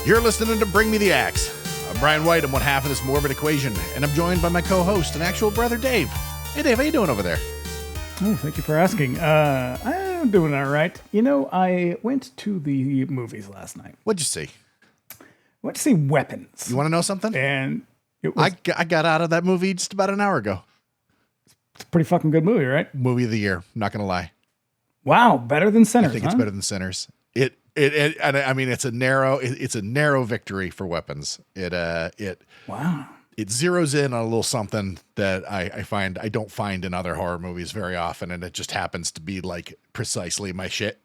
You're listening to Bring Me the Axe. I'm Brian White. I'm one half of this morbid equation, and I'm joined by my co-host and actual brother, Dave. Hey, Dave, how you doing over there? Oh, thank you for asking. I'm doing all right. You know, I went to the movies last night. What'd you see? I went to see Weapons. You want to know something? And it was I got out of that movie just about an hour ago. a pretty fucking good movie, right? Movie of the year. Not going to lie. Wow, better than Sinners, I think it's better than Sinners. I mean, it's a narrow victory for Weapons. Wow. It zeroes in on a little something that I don't find in other horror movies very often, and it just happens to be like precisely my shit.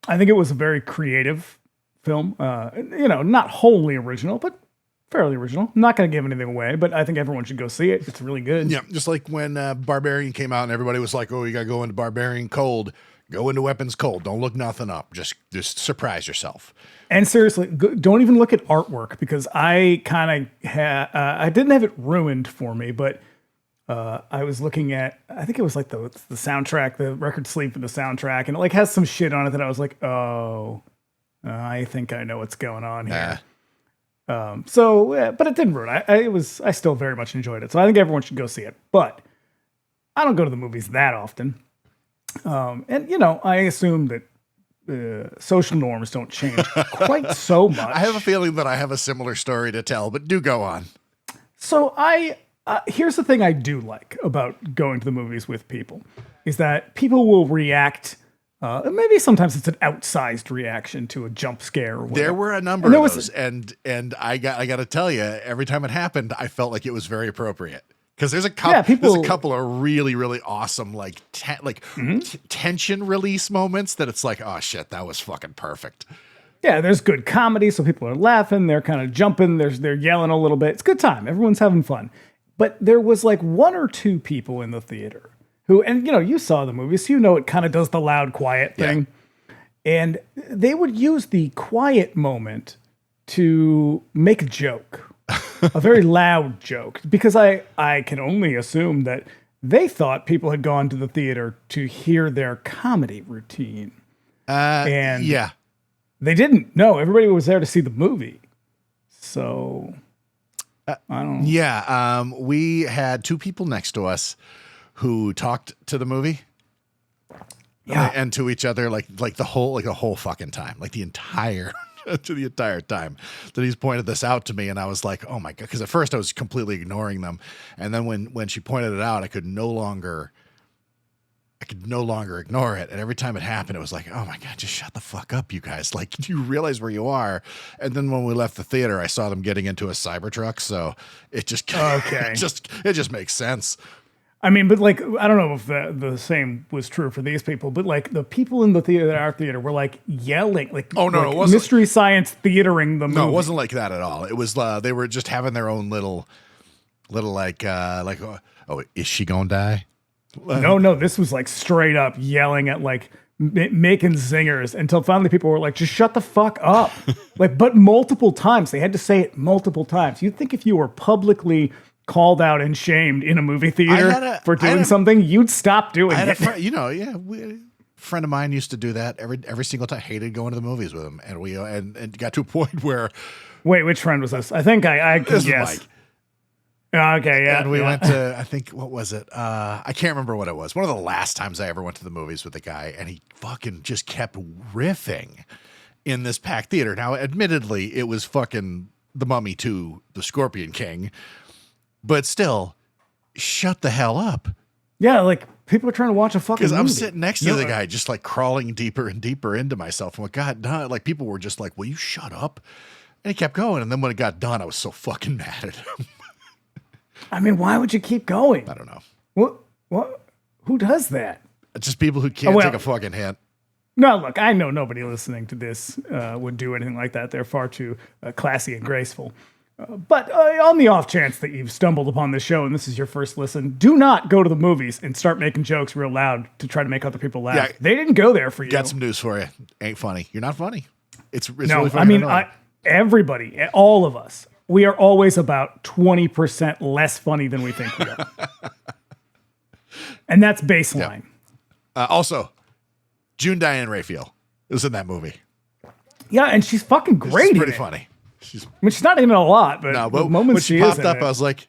I think it was a very creative film. Not wholly original, but fairly original. I'm not going to give anything away, but I think everyone should go see it. It's really good. Yeah, just like when Barbarian came out and everybody was like, oh, you got to go into Barbarian cold. Go into Weapons cold. Don't look nothing up. Just surprise yourself. And seriously, don't even look at artwork, because I kind of I didn't have it ruined for me, but I was looking at, I think it was like the soundtrack, the record sleeve for the soundtrack, and it like has some shit on it that I was like, oh, I think I know what's going on here. But it didn't ruin it. I still very much enjoyed it. So I think everyone should go see it. But I don't go to the movies that often. I assume that social norms don't change quite so much. I have a feeling that I have a similar story to tell, but do go on. So here's the thing I do like about going to the movies with people, is that people will react. Maybe sometimes it's an outsized reaction to a jump scare or whatever. There were a number of those, and I got to tell you, every time it happened, I felt like it was very appropriate. Because there's a couple of really, really awesome tension release moments that it's like, oh shit, that was fucking perfect. Yeah, there's good comedy, so people are laughing, they're kind of jumping, they're yelling a little bit. It's a good time. Everyone's having fun. But there was like one or two people in the theater who, and you saw the movie, so it kind of does the loud, quiet thing. Yeah. And they would use the quiet moment to make a joke. A very loud joke, because I can only assume that they thought people had gone to the theater to hear their comedy routine. And yeah, they didn't. No, everybody was there to see the movie. So I don't know. Yeah. We had two people next to us who talked to the movie. Yeah. And to each other like the whole fucking time, like the entire time that he's pointed this out to me. And I was like, oh my God. Because at first I was completely ignoring them. And then when she pointed it out, I could no longer ignore it. And every time it happened, it was like, oh my God, just shut the fuck up, you guys. Like, do you realize where you are? And then when we left the theater, I saw them getting into a Cybertruck. So it just, okay. it just makes sense. I mean, but like, I don't know if the same was true for these people, but like the people in the theater, our theater, were like yelling, like, oh no, like it wasn't Mystery Science theatering the movie. No, it wasn't like that at all. It was they were just having their own little like oh, is she gonna die? No, this was like straight up yelling at like making zingers until finally people were like, just shut the fuck up. But multiple times. They had to say it multiple times. You'd think if you were publicly called out and shamed in a movie theater for doing something, you'd stop doing it. A friend of mine used to do that every single time. Hated going to the movies with him, and we and got to a point where. Wait, which friend was this? I think I can guess. Okay, yeah. And we went to, I think, what was it? I can't remember what it was. One of the last times I ever went to the movies with the guy, and he fucking just kept riffing in this packed theater. Now, admittedly, it was fucking The Mummy 2, The Scorpion King. But still, shut the hell up. Yeah, like people are trying to watch a fucking movie. Because I'm sitting next to the guy, just like crawling deeper and deeper into myself. I'm like, God, no. Like people were just like, will you shut up? And he kept going. And then when it got done, I was so fucking mad at him. I mean, why would you keep going? I don't know. What? Who does that? Just people who can't take a fucking hint. No, look, I know nobody listening to this would do anything like that. They're far too classy and graceful. But on the off chance that you've stumbled upon this show and this is your first listen, do not go to the movies and start making jokes real loud to try to make other people laugh. Yeah, they didn't go there for you. Got some news for you. Ain't funny. You're not funny. It's no, really funny. I mean, everybody, all of us, we are always about 20% less funny than we think we are. And that's baseline. Also, June Diane Raphael was in that movie. Yeah, and she's fucking great. She's pretty in it. funny. I mean, she's not even a lot, but No, the but moments when she is popped in up, it. I was like,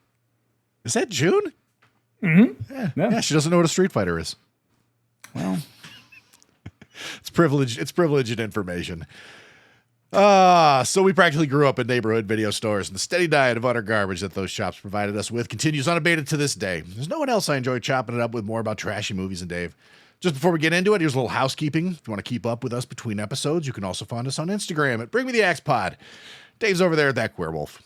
"Is that June?" Mm-hmm. Yeah, she doesn't know what a Street Fighter is. Well, it's privilege. It's privileged information. So we practically grew up in neighborhood video stores, and the steady diet of utter garbage that those shops provided us with continues unabated to this day. There's no one else I enjoy chopping it up with more about trashy movies than Dave. Just before we get into it, here's a little housekeeping. If you want to keep up with us between episodes, you can also find us on Instagram at Bring Me the Axe Pod. Dave's over there at that werewolf.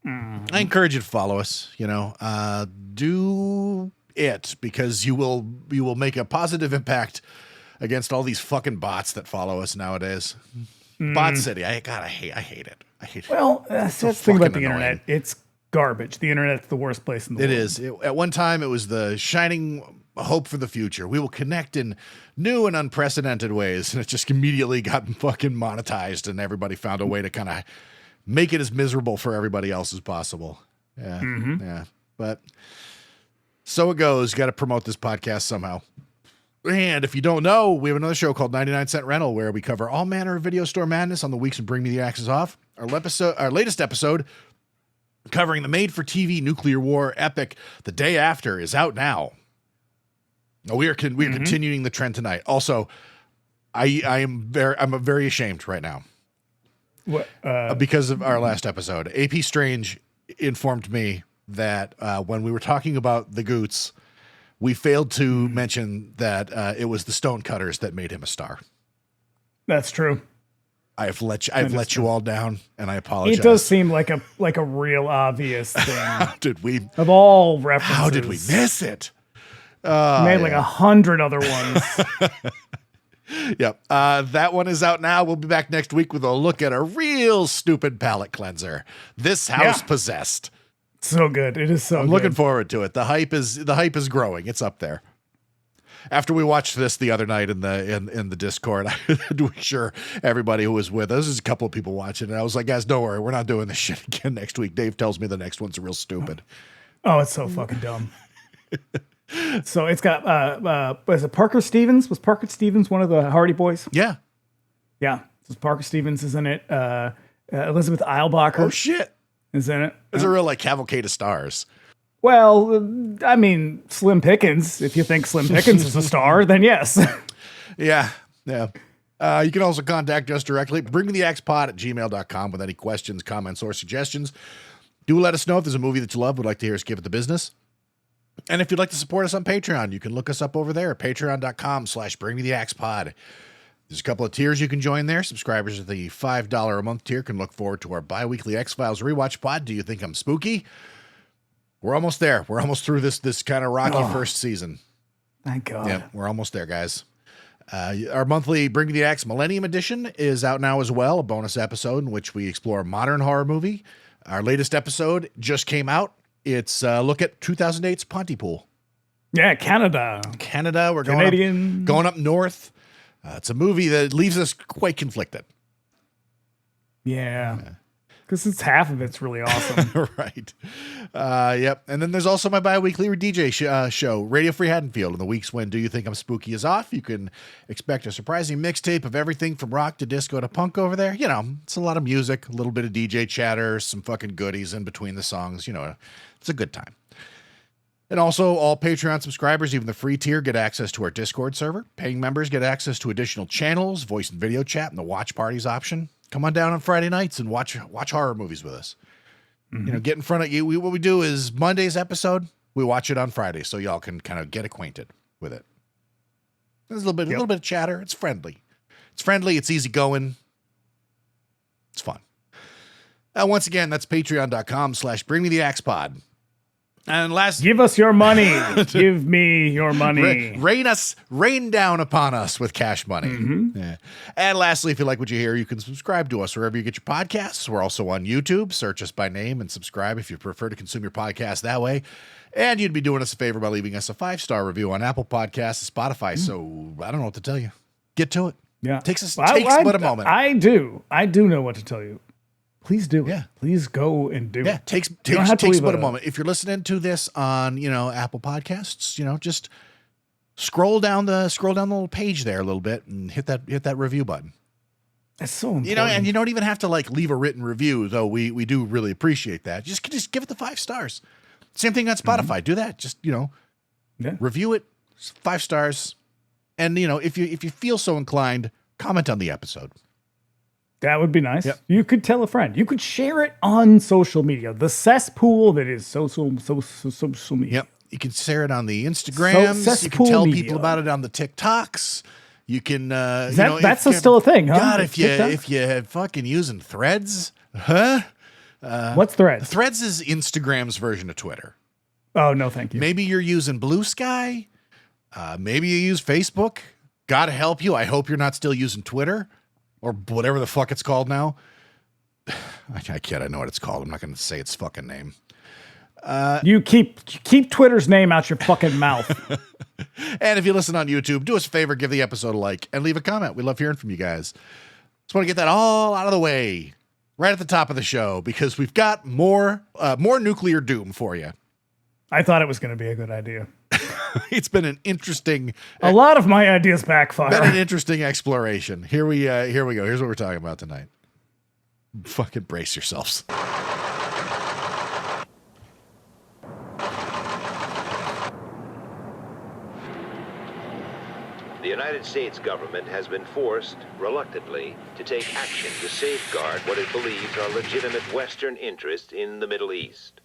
I encourage you to follow us. Do it because you will make a positive impact against all these fucking bots that follow us nowadays. Bot City, I hate it. I hate it. well, that's the thing about the annoying. internet. It's garbage. The internet's the worst place in the world. It is. At one time, it was the shining hope for the future. We will connect in new and unprecedented ways, and it just immediately got fucking monetized, and everybody found a way to kind of make it as miserable for everybody else as possible. Yeah, yeah. But so it goes. You got to promote this podcast somehow. And if you don't know, we have another show called 99 Cent Rental where we cover all manner of video store madness on the weeks and Bring Me the Axes Off. Our latest episode covering the made-for-TV nuclear war epic The Day After is out now. We are continuing the trend tonight. Also, I'm very ashamed right now. What, because of our last episode. AP Strange informed me that when we were talking about the Goots, we failed to mention that it was the Stonecutters that made him a star. That's true. I've let you all down, and I apologize. It does seem like a real obvious thing. Did we? Of all references. How did we miss it? Made like 100 other ones. Yep. That one is out now. We'll be back next week with a look at a real stupid palate cleanser. This House Possessed. So good. It is so I'm good. looking forward to it. The hype is growing. It's up there. After we watched this the other night in the Discord, I had to make sure everybody who was with us, there's a couple of people watching, and I was like, guys, don't worry, we're not doing this shit again next week. Dave tells me the next one's real stupid. Oh, it's so fucking dumb. So it's got was it Parker Stevens? Was Parker Stevens one of the Hardy Boys? Yeah. Yeah. So Parker Stevens is in it. Elizabeth Eilbacher. Oh shit. Is in it. It's a real like cavalcade of stars. Well, I mean, Slim Pickens. If you think Slim Pickens is a star, then yes. Yeah. Yeah. You can also contact us directly. bringmetheaxepod@gmail.com with any questions, comments, or suggestions. Do let us know if there's a movie that you love, would like to hear us give it the business. And if you'd like to support us on Patreon, you can look us up over there at patreon.com/bringmetheaxepod. There's a couple of tiers you can join there. Subscribers at the $5 a month tier can look forward to our bi-weekly X-Files rewatch pod. Do you think I'm spooky? We're almost there. We're almost through this kind of rocky first season. Thank God. Yeah, we're almost there, guys. Our monthly Bring Me the Axe Millennium Edition is out now as well, a bonus episode in which we explore a modern horror movie. Our latest episode just came out. It's a look at 2008's Pontypool. Yeah, Canada. We're Canadian. going up north. It's a movie that leaves us quite conflicted. Yeah. Because it's half of it's really awesome. Right. Yep. And then there's also my bi-weekly DJ show, Radio Free Haddonfield. In the weeks when Do You Think I'm Spooky is off, you can expect a surprising mixtape of everything from rock to disco to punk over there. You know, it's a lot of music, a little bit of DJ chatter, some fucking goodies in between the songs. You know, it's a good time. And also, all Patreon subscribers, even the free tier, get access to our Discord server. Paying members get access to additional channels, voice and video chat, and the watch parties option. Come on down on Friday nights and watch horror movies with us. Mm-hmm. You know, get in front of you. What we do is Monday's episode, we watch it on Friday, so y'all can kind of get acquainted with it. There's a little bit of chatter. It's friendly. It's easygoing. It's fun. Once again, that's patreon.com/bringmetheaxepod. And last, give us your money. Give me your money. Rain down upon us with cash money. Mm-hmm. Yeah. And lastly, if you like what you hear, you can subscribe to us wherever you get your podcasts. We're also on YouTube. Search us by name and subscribe if you prefer to consume your podcast that way. And you'd be doing us a favor by leaving us a 5-star review on Apple Podcasts and Spotify. So I don't know what to tell you. Get to it. Yeah. Takes but a moment. I do know what to tell you. Please do it. Yeah. Please go and do it. Yeah, takes but a moment. If you're listening to this on, Apple Podcasts, just scroll down the little page there a little bit and hit that review button. That's so important. You know, and you don't even have to like leave a written review, though we do really appreciate that. Just give it the 5 stars. Same thing on Spotify. Do that. Just, review it 5 stars. And, if you feel so inclined, comment on the episode. That would be nice. Yep. You could tell a friend. You could share it on social media. The cesspool that is social media. Yep. You can share it on the Instagrams. You can tell people about it on the TikToks. You can, that's still a thing, huh? God, if you fucking using Threads, what's Threads? Threads is Instagram's version of Twitter. Oh, no, thank you. Maybe you're using Blue Sky. Maybe you use Facebook. God help you. I hope you're not still using Twitter or whatever the fuck it's called now. I kid. I know what it's called. I'm not going to say its fucking name. You keep Twitter's name out your fucking mouth. And if you listen on YouTube, do us a favor, give the episode a like and leave a comment. We love hearing from you guys. Just want to get that all out of the way right at the top of the show because we've got more nuclear doom for you. I thought it was going to be a good idea. It's been an interesting. A lot of my ideas backfire. Been an interesting exploration. Here we go. Here's what we're talking about tonight. Fucking brace yourselves. The United States government has been forced, reluctantly, to take action to safeguard what it believes are legitimate Western interests in the Middle East.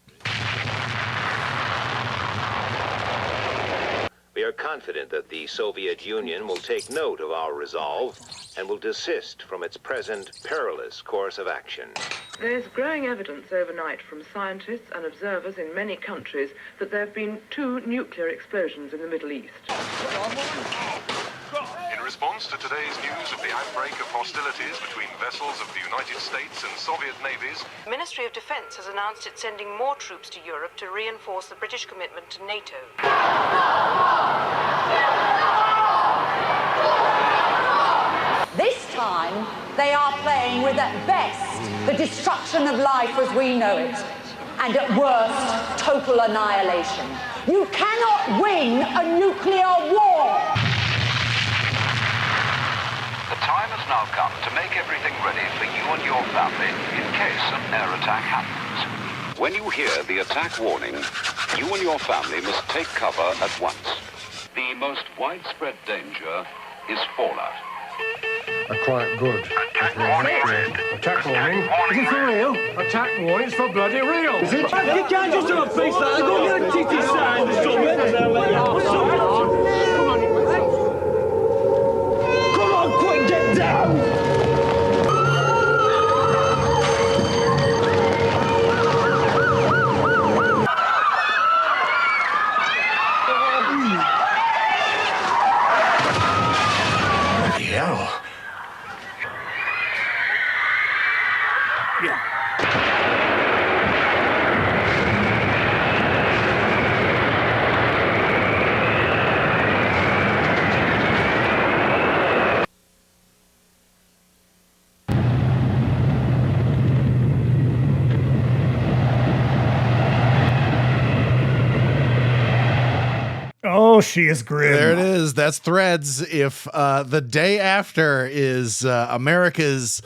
We are confident that the Soviet Union will take note of our resolve and will desist from its present perilous course of action. There's growing evidence overnight from scientists and observers in many countries that there have been 2 nuclear explosions in the Middle East. In response to today's news of the outbreak of hostilities between vessels of the United States and Soviet navies, the Ministry of Defense has announced it's sending more troops to Europe to reinforce the British commitment to NATO. This time, they are playing with, at best, the destruction of life as we know it, and at worst, total annihilation. You cannot win a nuclear war! The time has now come to make everything ready for you and your family in case an air attack happens. When you hear the attack warning, you and your family must take cover at once. The most widespread danger is fallout. Quite good. attack warning red. Attack warning? Is it for real? Attack warning? It's for bloody real. Is it? You can't just do a face like that. Go get a titty sign or something. Come on, quick, get down! Oh, she is grim. There it is. That's Threads. If the day after is America's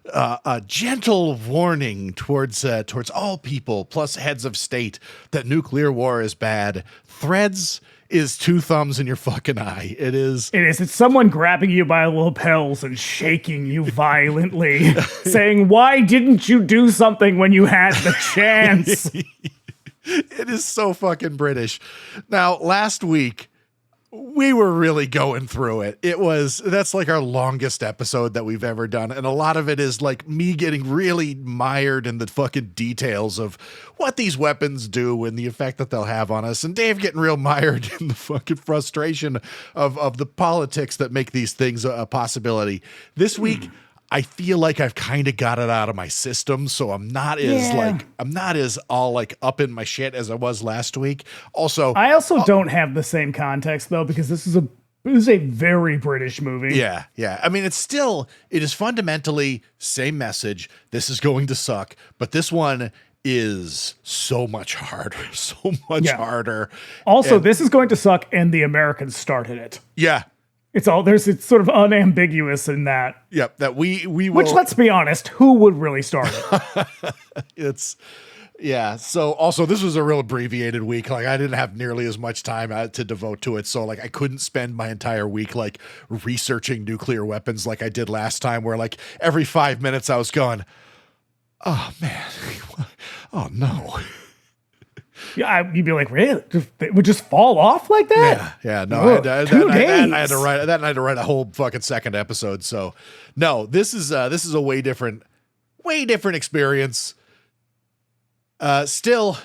a gentle warning towards all people, plus heads of state, that nuclear war is bad, Threads is 2 thumbs in your fucking eye. It is. It is. It's someone grabbing you by the lapels and shaking you violently, saying, "Why didn't you do something when you had the chance?" It is so fucking British. Now, last week, we were really going through it. That's like our longest episode that we've ever done. And a lot of it is like me getting really mired in the fucking details of what these weapons do and the effect that they'll have on us. And Dave getting real mired in the fucking frustration of the politics that make these things a possibility. This week, I feel like I've kind of got it out of my system, so I'm not as all like up in my shit as I was last week. Also, I also don't have the same context though, because this is a very British movie. Yeah. I mean, it is fundamentally same message. This is going to suck, but this one is so much harder, harder. Also, this is going to suck, and the Americans started it. Yeah. It's sort of unambiguous in that. Yep, that we will. Which, let's be honest, who would really start it? Yeah. So also, this was a real abbreviated week. Like, I didn't have nearly as much time to devote to it. So, like, I couldn't spend my entire week like researching nuclear weapons like I did last time, where like every 5 minutes I was going, "Oh man, oh no." Yeah, you'd be like, really? It would just fall off like that? Yeah. No, Ugh, I had to write a whole fucking second episode. So, no, this is a way different experience. Still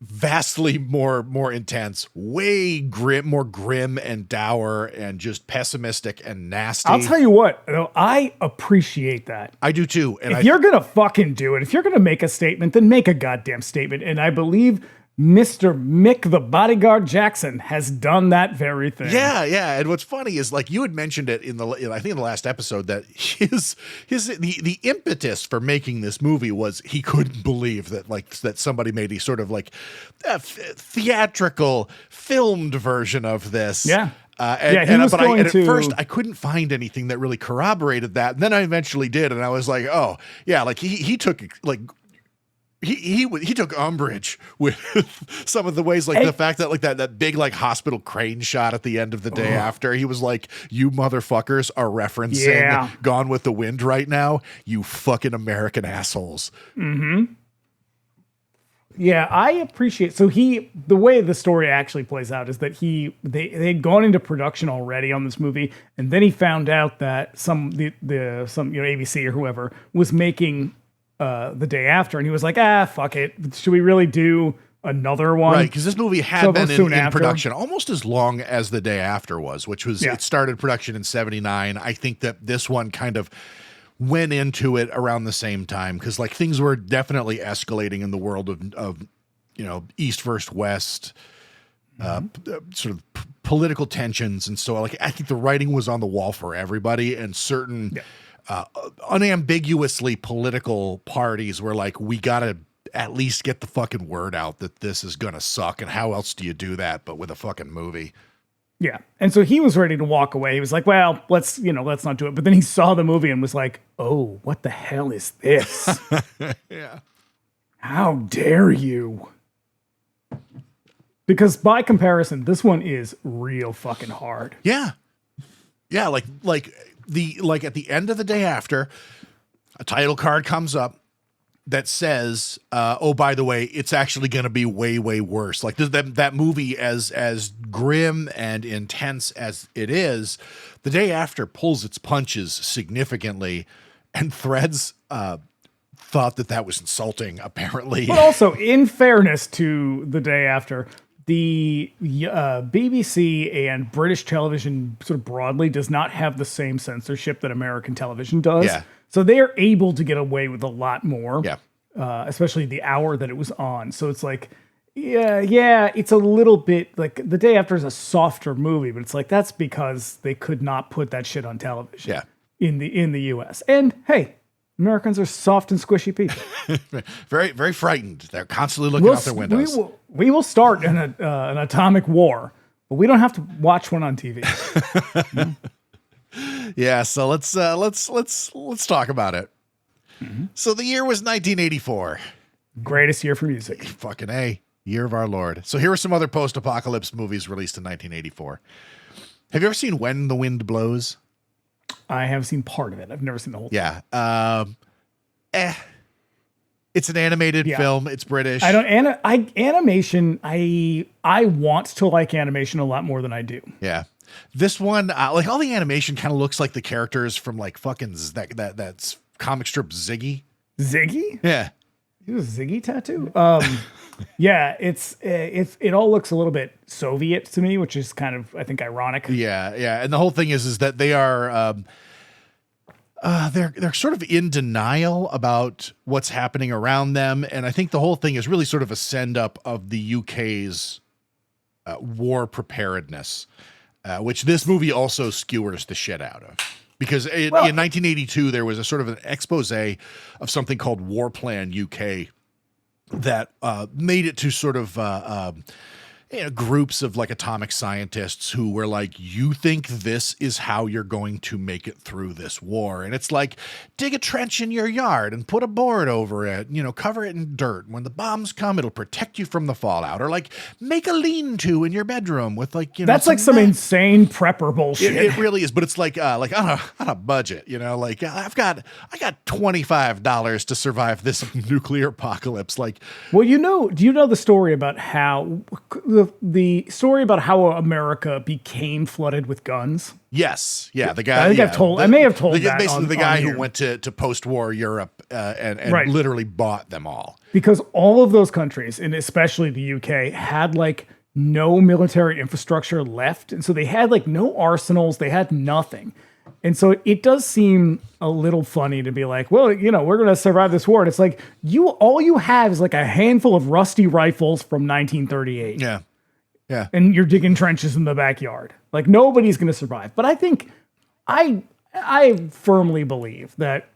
vastly more intense, more grim and dour and just pessimistic and nasty. I'll tell you what, though, I appreciate that. I do too. And if you're going to fucking do it, if you're going to make a statement, then make a goddamn statement. And I believe Mr. Mick the Bodyguard Jackson has done that very thing. Yeah. And what's funny is, like, you had mentioned it I think in the last episode, that the impetus for making this movie was he couldn't believe that somebody made a sort of like theatrical filmed version of this. Yeah. At first I couldn't find anything that really corroborated that. And then I eventually did. And I was like, oh yeah, like he took like, He took umbrage with some of the ways, like the fact that like that big like hospital crane shot at the end of the day after, he was like, "You motherfuckers are referencing Gone with the Wind right now, you fucking American assholes." Mm-hmm. Yeah, I appreciate. So the way the story actually plays out is that they had gone into production already on this movie, and then he found out that some ABC or whoever was making the day after, and he was like, fuck it, should we really do another one? Right, because this movie had been in production almost as long as The Day After was, which was it started production in 79. I think that this one kind of went into it around the same time, because like things were definitely escalating in the world of East versus West, sort of political tensions, and so like I think the writing was on the wall for everybody, and certain unambiguously political parties were like, we gotta at least get the fucking word out that this is gonna suck, and how else do you do that but with a fucking movie? Yeah. And so he was ready to walk away. He was like, well, let's not do it. But then he saw the movie and was like, oh, what the hell is this? Yeah. How dare you? Because by comparison, this one is real fucking hard. Yeah. Yeah, like at the end of The Day After, a title card comes up that says, oh, by the way, it's actually going to be way, way worse. Like that movie, as grim and intense as it is, The Day After pulls its punches significantly, and Threads thought that was insulting, apparently. But also, in fairness to The Day After, the BBC and British television sort of broadly does not have the same censorship that American television does. Yeah. So they are able to get away with a lot more. Yeah. Especially the hour that it was on. So it's like, yeah, it's a little bit like The Day After is a softer movie, but it's like that's because they could not put that shit on television. Yeah. In the US. And hey, Americans are soft and squishy people. Very, very frightened. They're constantly looking out their windows. We will start an atomic war, but we don't have to watch one on TV. Yeah, so let's talk about it. Mm-hmm. So the year was 1984. Greatest year for music. Fucking A, year of our Lord. So here are some other post-apocalypse movies released in 1984. Have you ever seen When the Wind Blows? I have seen part of it. I've never seen the whole thing. Yeah. It's an animated film. It's British. Animation. I want to like animation a lot more than I do. Yeah. This one, like all the animation kind of looks like the characters from like fucking that's comic strip Ziggy. Ziggy? Yeah. You have a Ziggy tattoo? Yeah, it all looks a little bit Soviet to me, which is kind of, I think, ironic. Yeah. And the whole thing is that they are they're sort of in denial about what's happening around them, and I think the whole thing is really sort of a send up of the UK's war preparedness, which this movie also skewers the shit out of. Because in 1982, there was a sort of an expose of something called War Plan UK that made it to sort of, groups of like atomic scientists who were like, you think this is how you're going to make it through this war. And it's like, dig a trench in your yard and put a board over it, cover it in dirt. When the bombs come, it'll protect you from the fallout. Or like make a lean-to in your bedroom with like, that's like some insane prepper bullshit. It really is. But it's like on a budget, like I got $25 to survive this nuclear apocalypse. Like, well, do you know the story about how the story about how America became flooded with guns? Yes. Yeah. The guy. I think I may have told that. Basically, the guy who went to post-war Europe and literally bought them all. Because all of those countries, and especially the UK, had like no military infrastructure left. And so they had like no arsenals. They had nothing. And so it does seem a little funny to be like, well, we're going to survive this war. And it's like, all you have is like a handful of rusty rifles from 1938. Yeah. Yeah. And you're digging trenches in the backyard. Like nobody's going to survive. But I think I firmly believe that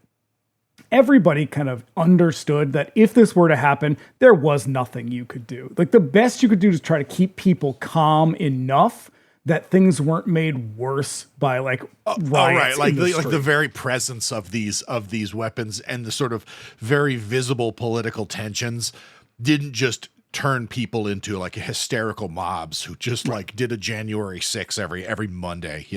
everybody kind of understood that if this were to happen, there was nothing you could do. Like the best you could do is try to keep people calm enough that things weren't made worse by like riots. Like the very presence of these weapons and the sort of very visible political tensions didn't just turn people into like hysterical mobs who just like did a January 6th every Monday,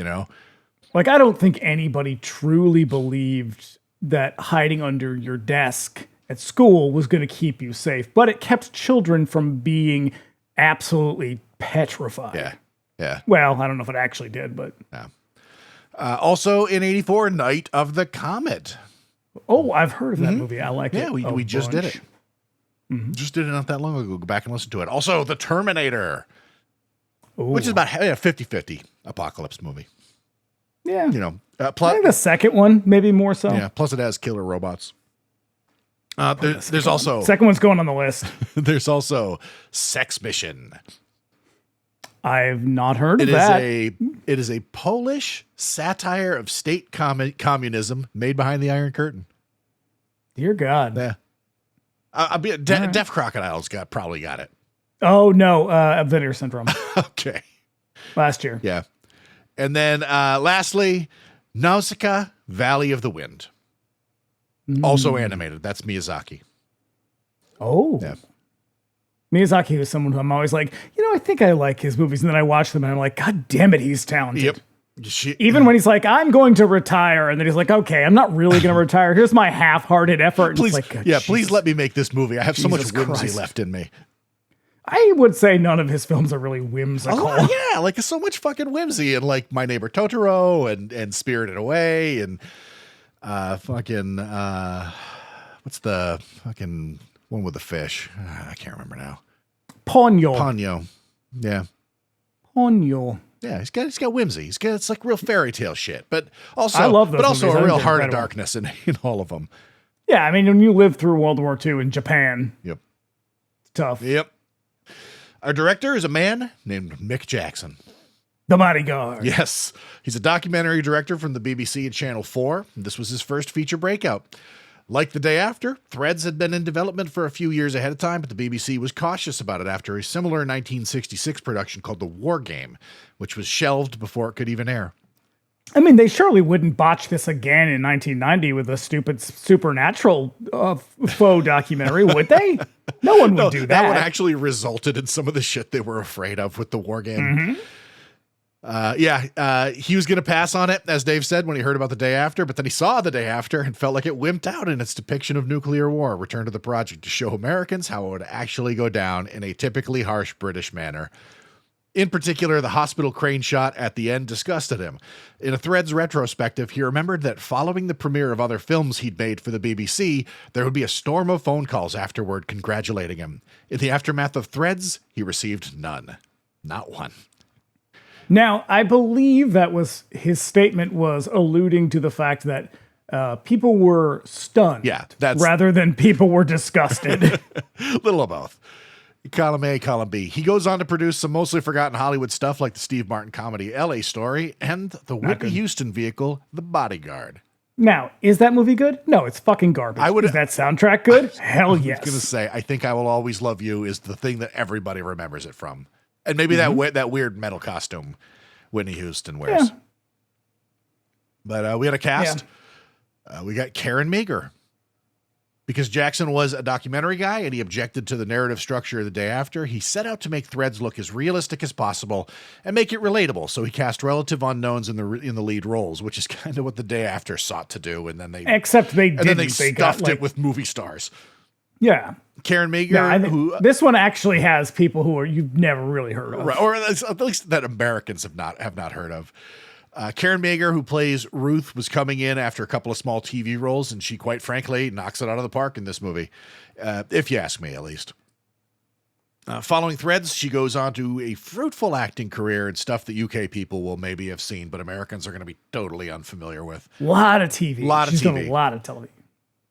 Like I don't think anybody truly believed that hiding under your desk at school was going to keep you safe, but it kept children from being absolutely petrified. Yeah. Yeah. Well, I don't know if it actually did, but yeah. Also in '84, Night of the Comet. Oh, I've heard of that movie. I like it. Yeah, we just did it. Mm-hmm. Just did it not that long ago. Go back and listen to it. Also, The Terminator, which is about 50-50 apocalypse movie. Yeah. Plus, I think the second one, maybe more so. Yeah. Plus, it has killer robots. There's also second one's going on the list. There's also Sex Mission. I've not heard of that. It is a Polish satire of state communism made behind the Iron Curtain. Dear God. Yeah. Deaf Crocodile's probably got it. Oh, no. Vinegar Syndrome. Okay. Last year. Yeah. And then lastly, Nausicaa, Valley of the Wind. Also animated. That's Miyazaki. Oh. Yeah. Miyazaki was someone who I'm always like, I think I like his movies. And then I watch them and I'm like, God damn it, he's talented. Yep. Even when he's like, I'm going to retire. And then he's like, okay, I'm not really going to retire. Here's my half-hearted effort. And please, it's like, please let me make this movie. I have so much whimsy Christ. left in me. I would say none of his films are really whimsical. Yeah, like so much fucking whimsy and like My Neighbor Totoro and Spirited Away and what's the fucking one with the fish? I can't remember now. Ponyo. Yeah. Ponyo. Yeah, he's got whimsy. It's like real fairy tale shit, but also I love those but also movies. a real heart of darkness in all of them. Yeah, I mean, when you lived through World War II in Japan, yep, it's tough. Yep. Our director is a man named Mick Jackson. The Bodyguard. Yes, he's a documentary director from the BBC and Channel 4. This was his first feature breakout. Like The Day After, Threads had been in development for a few years ahead of time, but the BBC was cautious about it after a similar 1966 production called The War Game, which was shelved before it could even air. I mean, they surely wouldn't botch this again in 1990 with a stupid supernatural faux documentary, would they? No one would do that. That would actually resulted in some of the shit they were afraid of with The War Game. Mm-hmm. He was going to pass on it, as Dave said, when he heard about The Day After, but then he saw The Day After and felt like it wimped out in its depiction of nuclear war, returned to the project to show Americans how it would actually go down in a typically harsh British manner. In particular, the hospital crane shot at the end disgusted him. In a Threads retrospective, he remembered that following the premiere of other films he'd made for the BBC, there would be a storm of phone calls afterward congratulating him. In the aftermath of Threads, he received none. Not one. Now, I believe that was his statement was alluding to the fact that people were stunned, rather than people were disgusted. Little of both. Column A, column B. He goes on to produce some mostly forgotten Hollywood stuff like the Steve Martin comedy L.A. Story and the Whitney Houston vehicle, The Bodyguard. Now, is that movie good? No, it's fucking garbage. Is that soundtrack good? Hell yes. I was going to say, I Think I Will Always Love You is the thing that everybody remembers it from. And maybe that weird metal costume Whitney Houston wears. Yeah. But we had a cast. We got Karen Meager. Because Jackson was a documentary guy and he objected to the narrative structure of The Day After, he set out to make Threads look as realistic as possible and make it relatable. So he cast relative unknowns in the lead roles, which is kind of what The Day After sought to do. And then they stuffed it with movie stars. Yeah. Karen Meager, this one actually has people who you've never really heard of, right, or at least that Americans have not heard of. Karen Meager, who plays Ruth, was coming in after a couple of small TV roles, and she, quite frankly, knocks it out of the park in this movie, if you ask me, at least. Following Threads, she goes on to a fruitful acting career and stuff that UK people will maybe have seen, but Americans are going to be totally unfamiliar with. A lot of TV. She's done a lot of television.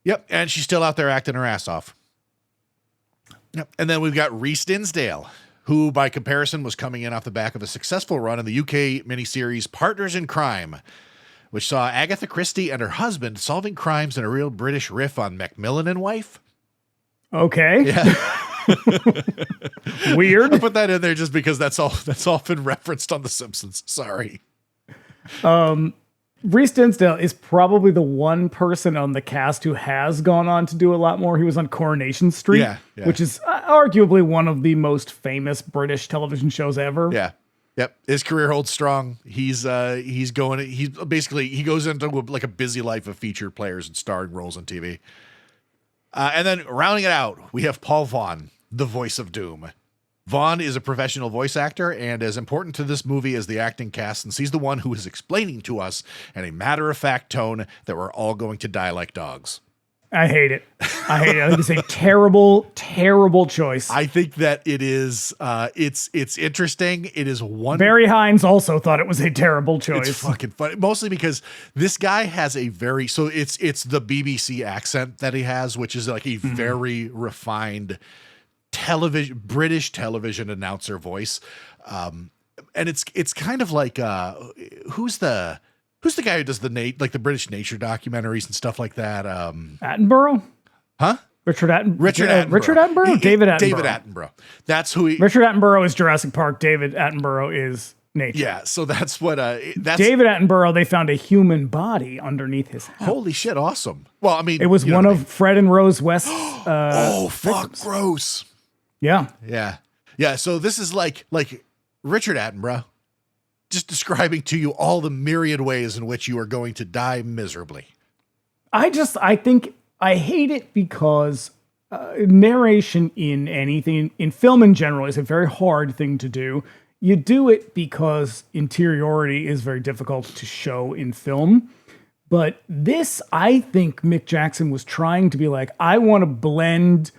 Yep, and she's still out there acting her ass off. Yep, and then we've got Reese Dinsdale, who, by comparison, was coming in off the back of a successful run in the UK miniseries Partners in Crime, which saw Agatha Christie and her husband solving crimes in a real British riff on Macmillan and Wife. Okay. Yeah. Weird. I put that in there just because that's all been referenced on The Simpsons. Sorry. Reese Dinsdale is probably the one person on the cast who has gone on to do a lot more. He was on Coronation Street, which is arguably one of the most famous British television shows ever. Yeah. Yep. His career holds strong. He goes into like a busy life of featured players and starring roles on TV. And then rounding it out, we have Paul Vaughn, the voice of Doom. Vaughn is a professional voice actor and as important to this movie as the acting cast, since he's the one who is explaining to us in a matter-of-fact tone that we're all going to die like dogs. I hate it. I think it's a terrible, terrible choice. I think that it is, it's interesting. It is one. Barry Hines also thought it was a terrible choice. It's fucking funny. Mostly because this guy has it's the BBC accent that he has, which is like a very refined British television announcer voice. And it's kind of like, who's the guy who does the British nature documentaries and stuff like that? Attenborough? Huh? Richard Attenborough? Richard Attenborough? David Attenborough. David Attenborough. That's who Richard Attenborough is Jurassic Park. David Attenborough is nature. Yeah. So that's what, David Attenborough, they found a human body underneath his house. Holy shit. Awesome. Well, I mean, it was one of Fred and Rose West's, oh, fuck. Victims. Gross. Yeah. Yeah. Yeah. So this is like Richard Attenborough just describing to you all the myriad ways in which you are going to die miserably. I think I hate it because narration in anything, in film in general, is a very hard thing to do. You do it because interiority is very difficult to show in film. But this, I think Mick Jackson was trying to be like, I want to blend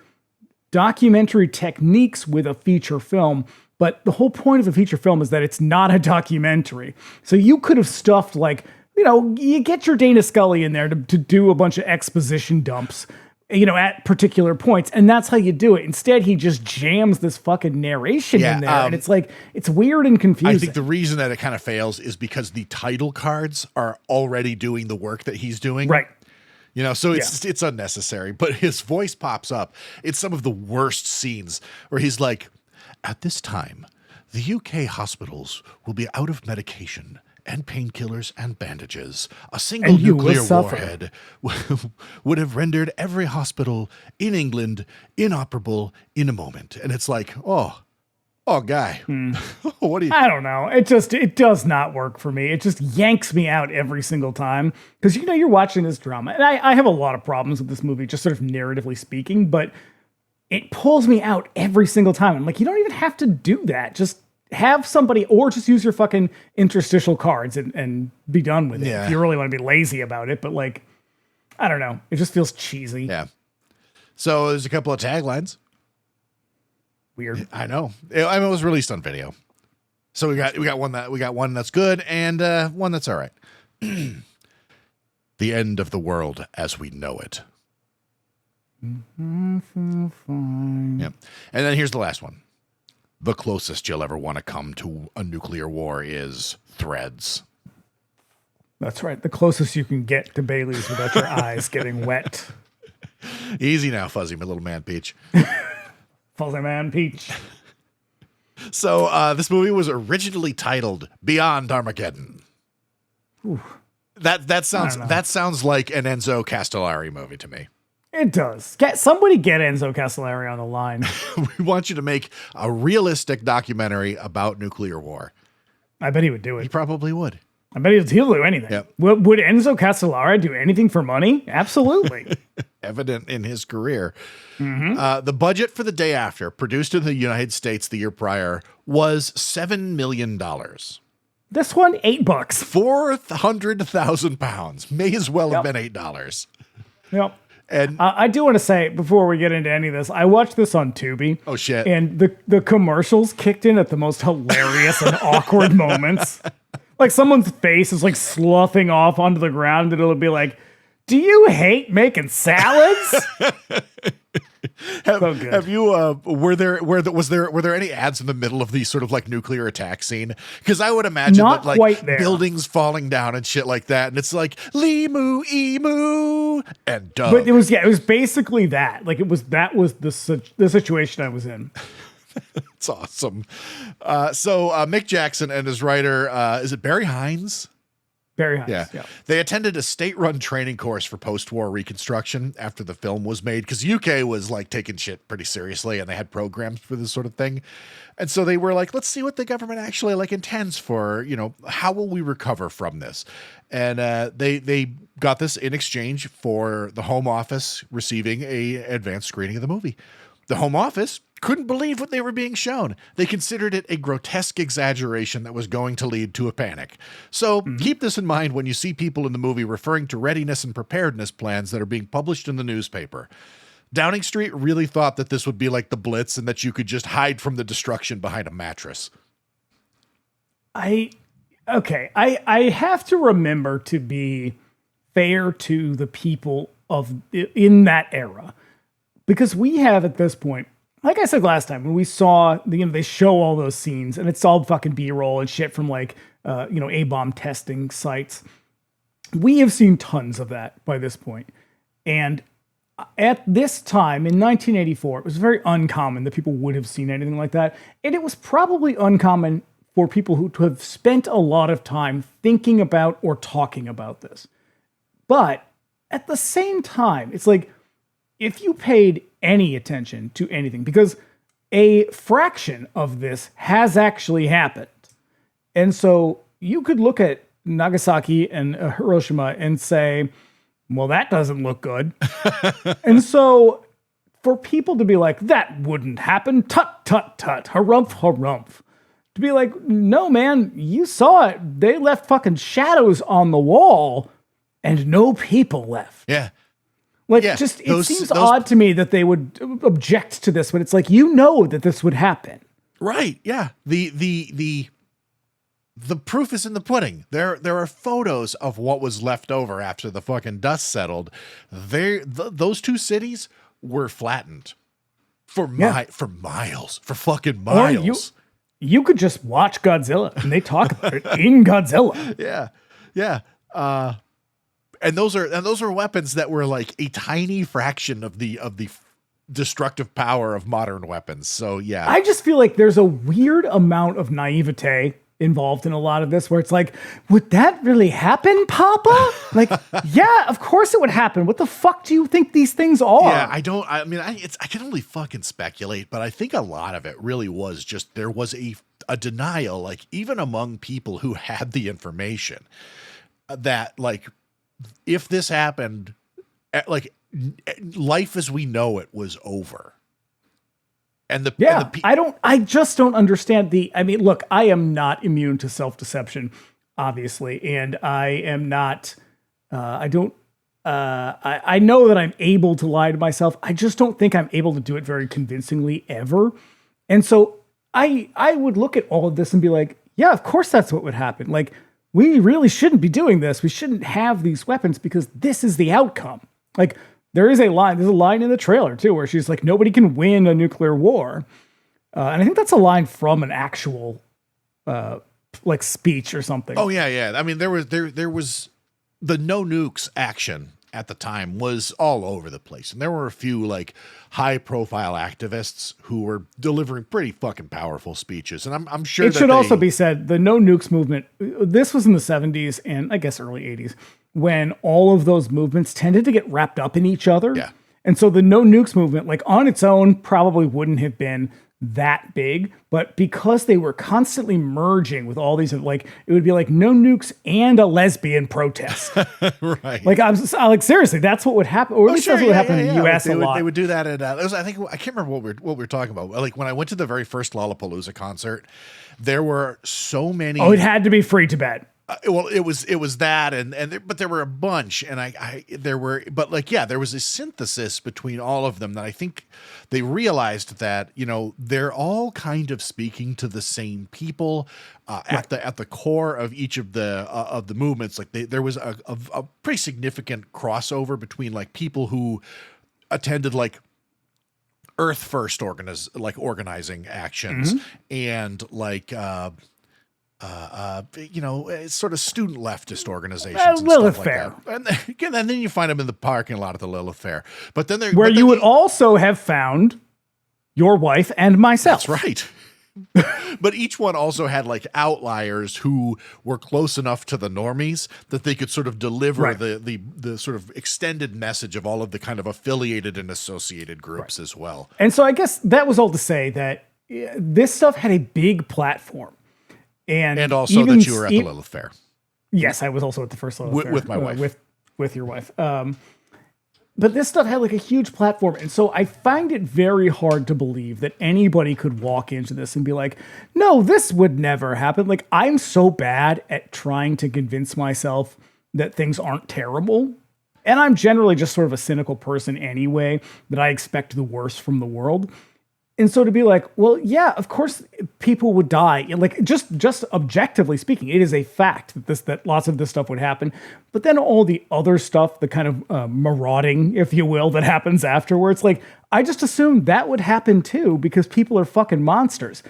documentary techniques with a feature film, but the whole point of a feature film is that it's not a documentary. So you could have stuffed you get your Dana Scully in there to do a bunch of exposition dumps, at particular points, and that's how you do it. Instead, he just jams this fucking narration in there, and it's weird and confusing. I think the reason that it kind of fails is because the title cards are already doing the work that he's doing. Right. So it's unnecessary, but his voice pops up. It's some of the worst scenes where he's like, at this time, the UK hospitals will be out of medication and painkillers and bandages. A single nuclear warhead would have rendered every hospital in England inoperable in a moment. And it's like, oh, guy, what do you? I don't know. It does not work for me. It just yanks me out every single time because you're watching this drama, and I have a lot of problems with this movie, just sort of narratively speaking, but it pulls me out every single time. I'm like, you don't even have to do that. Just have somebody, or just use your fucking interstitial cards and be done with it. Yeah. If you really want to be lazy about it, but I don't know. It just feels cheesy. Yeah. So there's a couple of taglines. Weird. I know. It was released on video. So we got one that's good and one that's all right. The end of the world as we know it. Yep. And then here's the last one. The closest you'll ever want to come to a nuclear war is Threads. That's right. The closest you can get to Bailey's without your eyes getting wet. Easy now, Fuzzy, my little man Peach. Fuzzy man Peach. So this movie was originally titled Beyond Armageddon. Ooh. That sounds like an Enzo Castellari movie to me. It does. Somebody get Enzo Castellari on the line. We want you to make a realistic documentary about nuclear war. I bet he would do it. He probably would. I bet he'll do anything. Yep. Would Enzo Castellari do anything for money? Absolutely. Evident in his career. Mm-hmm. The budget for The Day After, produced in the United States the year prior, was $7 million. This one, $8. 400,000 pounds. May as well have been $8. Yep. And I do want to say, before we get into any of this, I watched this on Tubi. Oh, shit. And the commercials kicked in at the most hilarious and awkward moments. Like someone's face is like sloughing off onto the ground and it'll be like, do you hate making salads? Have you were there any ads in the middle of the sort of like nuclear attack scene? Because I would imagine Not that like quite there. buildings falling down and shit like that, and it's like Limu Emu and Doug. But it was basically that. Like that was the situation I was in. It's awesome. So Mick Jackson and his writer, is it Barry Hines? Barry Hines. Yeah. They attended a state-run training course for post-war reconstruction after the film was made, because UK was like taking shit pretty seriously, and they had programs for this sort of thing. And so they were like, let's see what the government actually like intends for, how will we recover from this? And they got this in exchange for the Home Office receiving a advanced screening of the movie. The Home Office couldn't believe what they were being shown. They considered it a grotesque exaggeration that was going to lead to a panic. So keep this in mind when you see people in the movie referring to readiness and preparedness plans that are being published in the newspaper. Downing Street really thought that this would be like the Blitz and that you could just hide from the destruction behind a mattress. I have to remember to be fair to the people in that era. Because we have at this point, like I said last time, when we saw, they show all those scenes and it's all fucking B-roll and shit from like, A-bomb testing sites. We have seen tons of that by this point. And at this time in 1984, it was very uncommon that people would have seen anything like that. And it was probably uncommon for people who to have spent a lot of time thinking about or talking about this. But at the same time, it's like, if you paid any attention to anything, because a fraction of this has actually happened. And so you could look at Nagasaki and Hiroshima and say, well, that doesn't look good. And so for people to be like, that wouldn't happen, tut, tut, tut, harumph, harumph. To be like, no, man, you saw it. They left fucking shadows on the wall and no people left. Yeah. Like, it seems odd to me that they would object to this, but it's like, that this would happen. Right. Yeah. The proof is in the pudding. There are photos of what was left over after the fucking dust settled. Those two cities were flattened for miles, for fucking miles. Or you could just watch Godzilla and they talk about it in Godzilla. Yeah. Yeah. And those are weapons that were like a tiny fraction of the destructive power of modern weapons. So yeah, I just feel like there's a weird amount of naivete involved in a lot of this, where it's like, would that really happen, Papa? Like, yeah, of course it would happen. What the fuck do you think these things are? Yeah, I can only fucking speculate, but I think a lot of it really was just there was a denial, like even among people who had the information, that like, if this happened, like life as we know it was over. I just don't understand look, I am not immune to self-deception, obviously. And I am not, I know that I'm able to lie to myself. I just don't think I'm able to do it very convincingly ever. And so I would look at all of this and be like, yeah, of course that's what would happen. Like, we really shouldn't be doing this. We shouldn't have these weapons because this is the outcome. Like, there's a line in the trailer too, where she's like, nobody can win a nuclear war. And I think that's a line from an actual, like speech or something. Oh yeah. Yeah. I mean, there was the no nukes action at the time was all over the place. And there were a few like high profile activists who were delivering pretty fucking powerful speeches. And I'm sure it should also be said, the no nukes movement, this was in the 70s and I guess early 80s, when all of those movements tended to get wrapped up in each other. Yeah. And so the no nukes movement, like on its own, probably wouldn't have been that big, but because they were constantly merging with all these, like it would be like no nukes and a lesbian protest. Right. Like I like seriously, that's what would happen. Or at least that's what would happen in the US they a lot. They would do that at I can't remember what we were talking about. Like when I went to the very first Lollapalooza concert, there were so many. Oh, it had to be Free Tibet. Well, it was that, but there were a bunch, and there was a synthesis between all of them that I think they realized that, you know, they're all kind of speaking to the same people at the core of each of the movements. Like there was a pretty significant crossover between like people who attended like Earth First organizing actions and like you know, it's sort of student leftist organizations and Lilith stuff Fair. like that. And then you find them in the parking lot at the Lilith Fair. But then you would also have found your wife and myself. That's right. But each one also had like outliers who were close enough to the normies that they could sort of deliver the sort of extended message of all of the kind of affiliated and associated groups as well. And so I guess that was all to say that this stuff had a big platform. And also that you were at the Lilith Fair. Yes, I was also at the first Lilith Fair. With my wife. With your wife. But this stuff had like a huge platform. And so I find it very hard to believe that anybody could walk into this and be like, no, this would never happen. Like, I'm so bad at trying to convince myself that things aren't terrible. And I'm generally just sort of a cynical person anyway, that I expect the worst from the world. And so to be like, well, yeah, of course people would die. Like just objectively speaking, it is a fact that lots of this stuff would happen. But then all the other stuff, the kind of marauding, if you will, that happens afterwards, like I just assumed that would happen too because people are fucking monsters.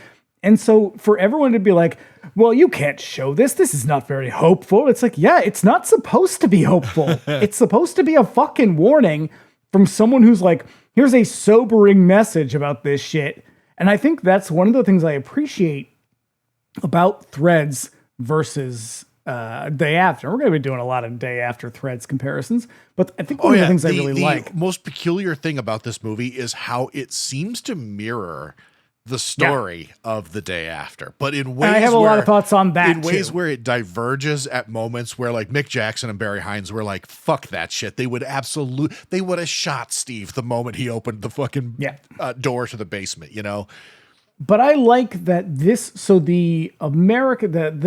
And so for everyone to be like, well, you can't show this. This is not very hopeful. It's like, yeah, it's not supposed to be hopeful. It's supposed to be a fucking warning from someone who's like, here's a sobering message about this shit. And I think that's one of the things I appreciate about Threads versus Day After. We're going to be doing a lot of Day After Threads comparisons, but I think one of the things I really like. The most peculiar thing about this movie is how it seems to mirror the story of The Day After, but in ways I have a lot of thoughts on that in ways where it diverges at moments where like Mick Jackson and Barry Hines were like, fuck that shit. They would have shot Steve the moment he opened the fucking door to the basement, you know? But I like that the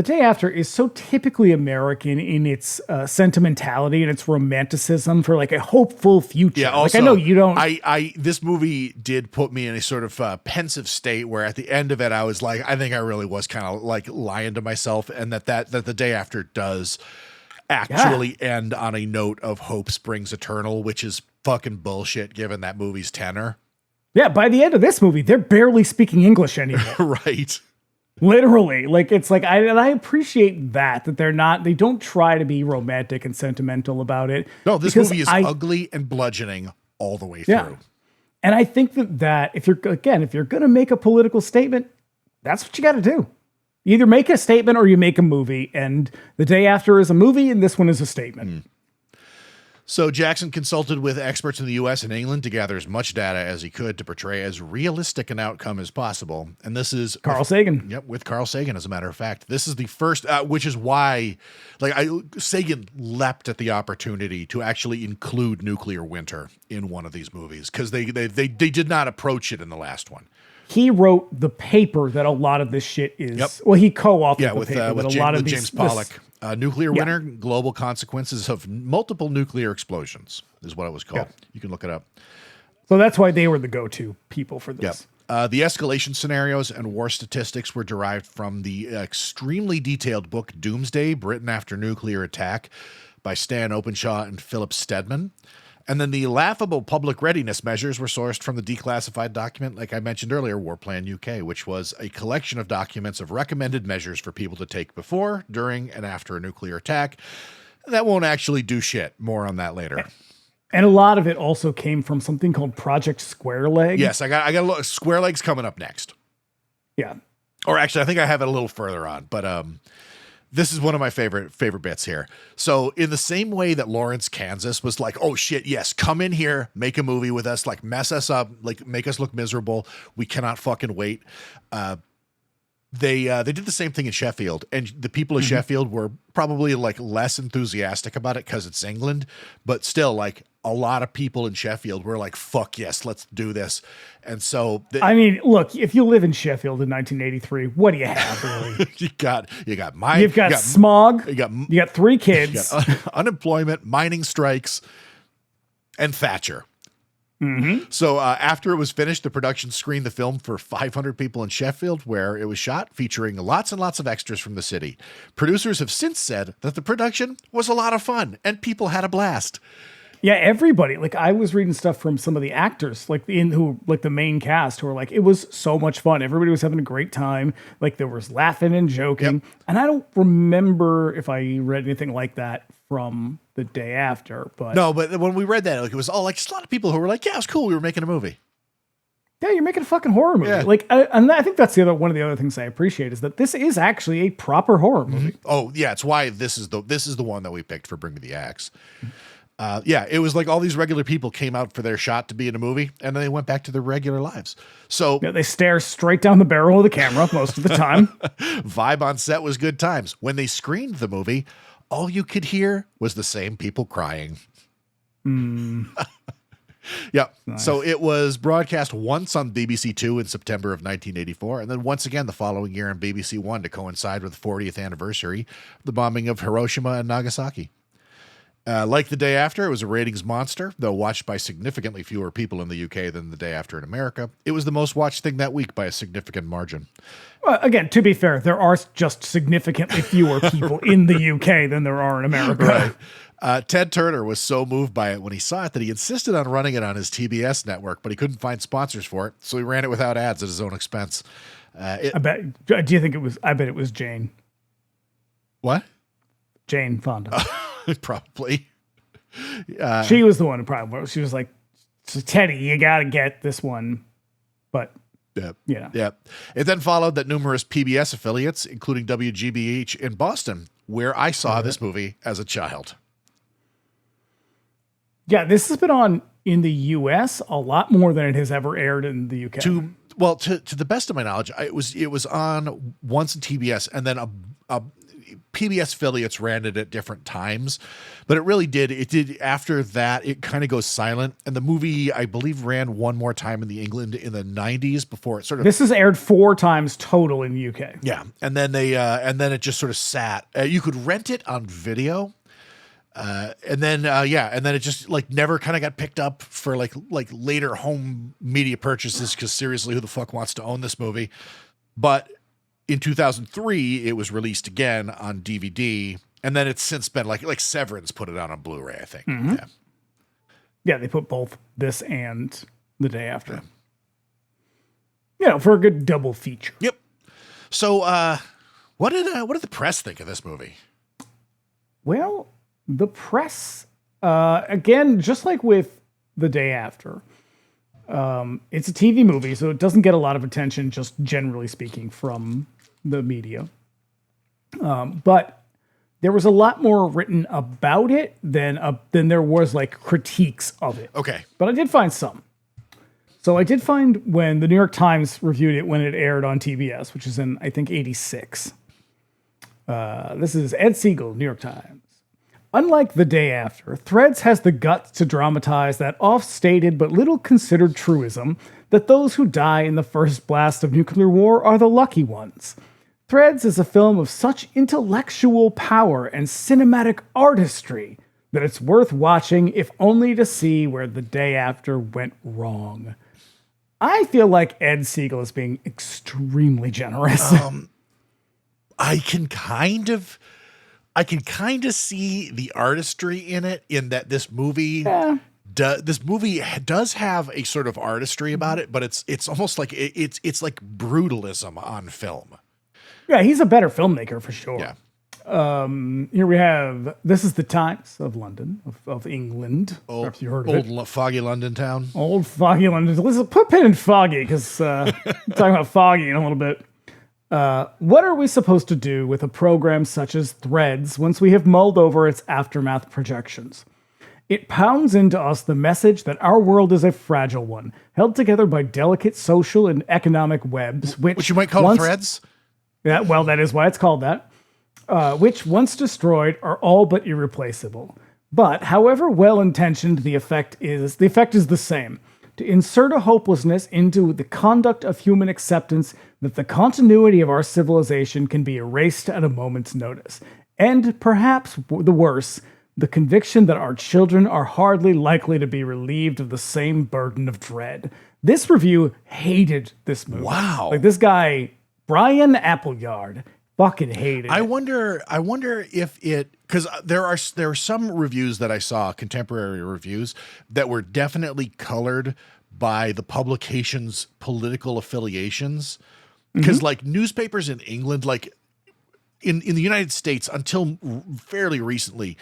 Day After is so typically American in its sentimentality and its romanticism for like a hopeful future. Yeah, also, like I know you don't. This movie did put me in a sort of pensive state where at the end of it, I was like, I think I really was kind of like lying to myself, and that The Day After does actually end on a note of hope springs eternal, which is fucking bullshit given that movie's tenor. Yeah, by the end of this movie, they're barely speaking English anymore. Right. Literally. Like, it's like, I appreciate that they don't try to be romantic and sentimental about it. No, this movie is ugly and bludgeoning all the way through. And I think that if you're going to make a political statement, that's what you got to do. You either make a statement or you make a movie. And The Day After is a movie, and this one is a statement. So Jackson consulted with experts in the U.S. and England to gather as much data as he could to portray as realistic an outcome as possible. And this is Carl Sagan. Yep, with Carl Sagan, as a matter of fact. This is the first, which is why Sagan leapt at the opportunity to actually include nuclear winter in one of these movies because they did not approach it in the last one. He wrote the paper that a lot of this shit is. Yep. Well, he co-authored the paper with James Pollock. Nuclear Winter, Global Consequences of Multiple Nuclear Explosions is what it was called. You can look it up. So that's why they were the go-to people for this. The escalation scenarios and war statistics were derived from the extremely detailed book Doomsday, Britain After Nuclear Attack by Stan Openshaw and Philip Stedman. And then the laughable public readiness measures were sourced from the declassified document, like I mentioned earlier, War Plan UK, which was a collection of documents of recommended measures for people to take before, during, and after a nuclear attack. That won't actually do shit. More on that later. And a lot of it also came from something called Project Square Leg. Yes, I got a look. Square Legs coming up next. Yeah. Or actually, I think I have it a little further on, but this is one of my favorite bits here. So in the same way that Lawrence, Kansas was like, oh shit, yes, come in here, make a movie with us, like mess us up, like make us look miserable. We cannot fucking wait. They did the same thing in Sheffield, and the people of Sheffield were probably like less enthusiastic about it because it's England, but still, like a lot of people in Sheffield were like, "Fuck yes, let's do this." And so, I mean, look, if you live in Sheffield in 1983, what do you have really? you've got smog, you got 3 kids, you got unemployment, mining strikes, and Thatcher. So after it was finished, the production screened the film for 500 people in Sheffield, where it was shot, featuring lots and lots of extras from the city. Producers have since said that the production was a lot of fun and people had a blast. Yeah, everybody. Like I was reading stuff from some of the actors, like the main cast, who were like, it was so much fun. Everybody was having a great time. Like there was laughing and joking. Yep. And I don't remember if I read anything like that from the day after. But no, but when we read that, like it was all like just a lot of people who were like, yeah, it was cool. We were making a movie. Yeah, you're making a fucking horror movie. Yeah. Like, and I think that's one of the other things I appreciate is that this is actually a proper horror movie. Oh yeah, it's why this is the one that we picked for Bring Me the Axe. Yeah, it was like all these regular people came out for their shot to be in a movie, and then they went back to their regular lives. So yeah, they stare straight down the barrel of the camera most of the time. Vibe on set was good times. When they screened the movie, all you could hear was the same people crying. Yeah. Nice. So it was broadcast once on BBC Two in September of 1984, and then once again the following year on BBC One to coincide with the 40th anniversary of the bombing of Hiroshima and Nagasaki. Like the day after, it was a ratings monster, though watched by significantly fewer people in the UK than the day after in America. It was the most watched thing that week by a significant margin. Well, again, to be fair, there are just significantly fewer people in the UK than there are in America. Right. Ted Turner was so moved by it when he saw it that he insisted on running it on his TBS network, but he couldn't find sponsors for it, so he ran it without ads at his own expense. Do you think it was? I bet it was Jane. What? Jane Fonda. Probably. She was the one who probably. She was like, so Teddy, you got to get this one, but. Yeah. It then followed that numerous PBS affiliates, including WGBH in Boston, where I saw this movie as a child. Yeah, this has been on in the US a lot more than it has ever aired in the UK. To the best of my knowledge, it was on once in TBS, and then a PBS affiliates ran it at different times, but it did after that, it kind of goes silent. And the movie, I believe, ran one more time in England in the 90s before it sort of. This is aired 4 times total in the UK. Yeah. And then and then it just sort of sat. You could rent it on video. And then it just like never kind of got picked up for like later home media purchases. Cause seriously, who the fuck wants to own this movie? But in 2003, it was released again on DVD, and then it's since been like Severance put it out on Blu-ray, I think. Mm-hmm. Yeah, they put both this and the day after. For a good double feature. Yep. So, what did the press think of this movie? Well, the press, again, just like with the day after. It's a TV movie, so it doesn't get a lot of attention, just generally speaking, from the media. But there was a lot more written about it than there was like critiques of it. Okay. But I did find some. So I did find when the New York Times reviewed it when it aired on TBS, which is in, I think, 86. This is Ed Siegel, New York Times. Unlike the day after, Threads has the guts to dramatize that oft-stated but little considered truism that those who die in the first blast of nuclear war are the lucky ones. Threads is a film of such intellectual power and cinematic artistry that it's worth watching if only to see where the day after went wrong. I feel like Ed Siegel is being extremely generous. I can kind of see the artistry in it, in that this movie does have a sort of artistry about it, but it's almost like it's like brutalism on film. Yeah, he's a better filmmaker for sure. Yeah. Here we have, this is the Times of London, of England. Perhaps you heard of it. Old foggy London town. Old foggy London. Let's put pin in foggy, because we're talking about foggy in a little bit. What are we supposed to do with a program such as Threads once we have mulled over its aftermath projections? It pounds into us the message that our world is a fragile one, held together by delicate social and economic webs, which you might call threads? Yeah, well, that is why it's called that. Which, once destroyed, are all but irreplaceable. But, however well-intentioned the effect is the same. To insert a hopelessness into the conduct of human acceptance that the continuity of our civilization can be erased at a moment's notice. And, perhaps the worse, the conviction that our children are hardly likely to be relieved of the same burden of dread. This review hated this movie. Wow. Like, this guy, Brian Appleyard, fucking hated it. I wonder if it, because there are some reviews that I saw, contemporary reviews, that were definitely colored by the publication's political affiliations. Because like newspapers in England, like in the United States until fairly recently,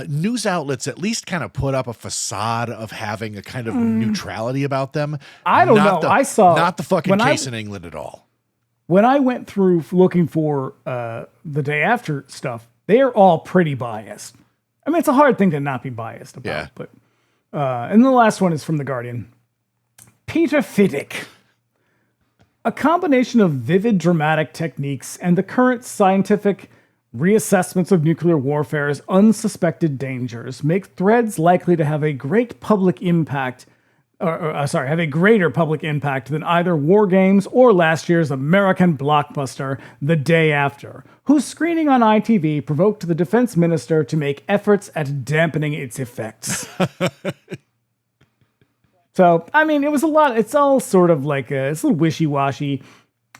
news outlets at least kind of put up a facade of having a kind of neutrality about them. I don't know. I saw not the fucking case in England at all. When I went through looking for the day after stuff, they are all pretty biased. I mean, it's a hard thing to not be biased about. Yeah. But and the last one is from The Guardian. Peter Fiddick. A combination of vivid dramatic techniques and the current scientific reassessments of nuclear warfare's unsuspected dangers make Threads likely to have a great public impact. Have a greater public impact than either War Games or last year's American blockbuster, The Day After, whose screening on ITV provoked the defense minister to make efforts at dampening its effects. So, I mean, it was a lot. It's all sort of like it's a little wishy-washy.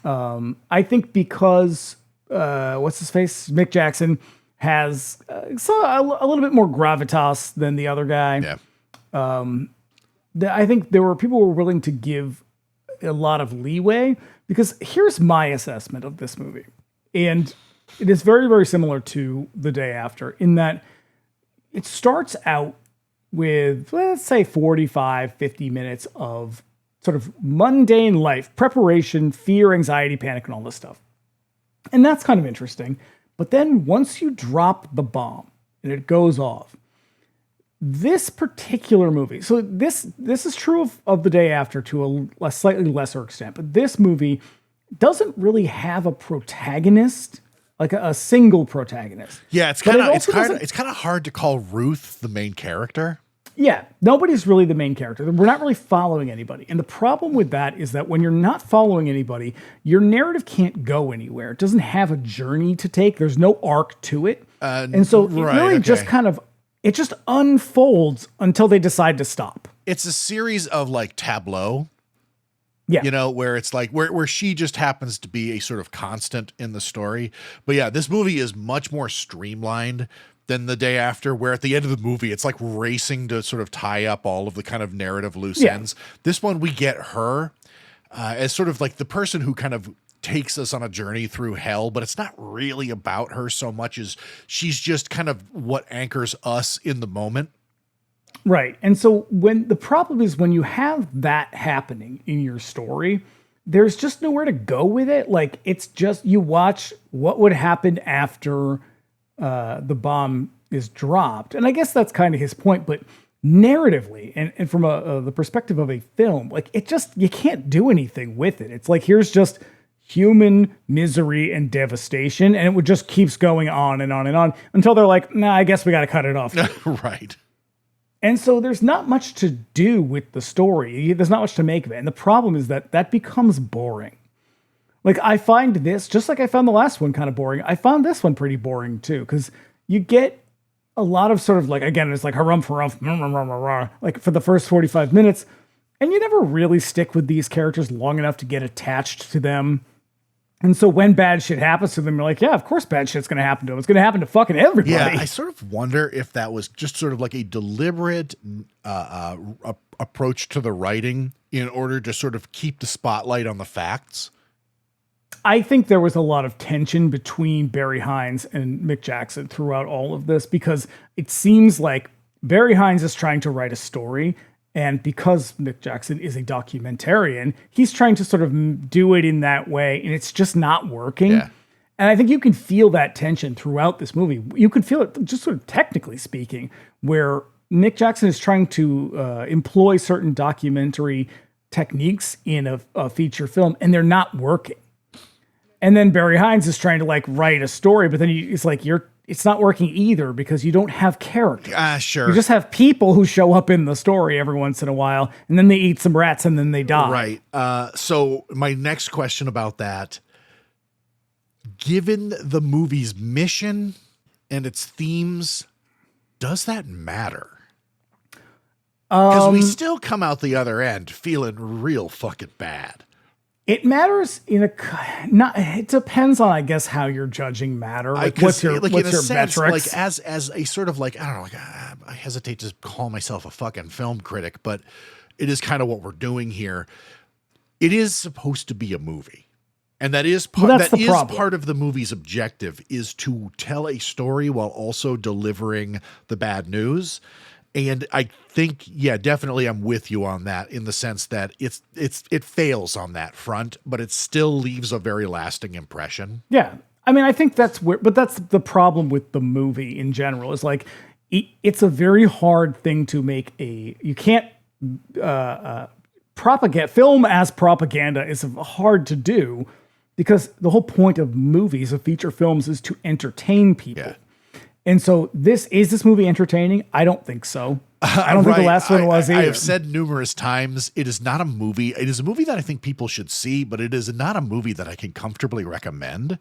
I think because, what's his face? Mick Jackson has a little bit more gravitas than the other guy. Yeah. I think people were willing to give a lot of leeway, because here's my assessment of this movie. And it is very, very similar to The Day After in that it starts out with, let's say, 45, 50 minutes of sort of mundane life, preparation, fear, anxiety, panic, and all this stuff. And that's kind of interesting. But then once you drop the bomb and it goes off, this particular movie, so this is true of The Day After to a slightly lesser extent, but this movie doesn't really have a protagonist, like a single protagonist. Yeah, it's kind of hard to call Ruth the main character. Yeah, nobody's really the main character. We're not really following anybody. And the problem with that is that when you're not following anybody, your narrative can't go anywhere. It doesn't have a journey to take. There's no arc to it. And so it really just kind of, it just unfolds until they decide to stop. It's a series of like tableau. Yeah. You know, where it's like where she just happens to be a sort of constant in the story. But yeah, this movie is much more streamlined than The Day After, where at the end of the movie, it's like racing to sort of tie up all of the kind of narrative loose ends. This one, we get her as sort of like the person who kind of takes us on a journey through hell, but it's not really about her so much as she's just kind of what anchors us in the moment. Right. And so when the problem is when you have that happening in your story, there's just nowhere to go with it. Like, it's just, you watch what would happen after the bomb is dropped. And I guess that's kind of his point, but narratively and from the perspective of a film, like, it just, you can't do anything with it. It's like, here's just human misery and devastation, and it just keeps going on and on and on until they're like, nah, I guess we got to cut it off. Right. And so there's not much to do with the story. There's not much to make of it. And the problem is that becomes boring. Like, I find this, just like I found the last one kind of boring, I found this one pretty boring too, because you get a lot of sort of like, again, it's like harumph, like for the first 45 minutes, and you never really stick with these characters long enough to get attached to them. And so when bad shit happens to them, you're like, yeah, of course bad shit's going to happen to them. It's going to happen to fucking everybody. Yeah, I sort of wonder if that was just sort of like a deliberate approach to the writing in order to sort of keep the spotlight on the facts. I think there was a lot of tension between Barry Hines and Mick Jackson throughout all of this, because it seems like Barry Hines is trying to write a story, and because Mick Jackson is a documentarian, he's trying to sort of do it in that way, and it's just not working. Yeah. And I think you can feel that tension throughout this movie. You can feel it, just sort of technically speaking, where Mick Jackson is trying to employ certain documentary techniques in a feature film, and they're not working. And then Barry Hines is trying to like write a story, but then it's like it's not working either, because you don't have characters. Sure. You just have people who show up in the story every once in a while, and then they eat some rats and then they die. Right. So my next question about that, given the movie's mission and its themes, does that matter? Because we still come out the other end feeling real fucking bad. It matters it depends on, I guess, how you're judging matter. Like, what's your metrics? Like as a sort of like, I don't know, like I hesitate to call myself a fucking film critic, but it is kind of what we're doing here. It is supposed to be a movie. And that is part of the movie's objective, is to tell a story while also delivering the bad news. And I think, yeah, definitely I'm with you on that, in the sense that it fails on that front, but it still leaves a very lasting impression. Yeah. I mean, I think that's the problem with the movie in general, is like, it's a very hard thing to make you can't, film as propaganda is hard to do, because the whole point of movies, of feature films, is to entertain people. Yeah. And so is this movie entertaining? I don't think so. I don't think the last one was either. I have said numerous times, it is not a movie. It is a movie that I think people should see, but it is not a movie that I can comfortably recommend.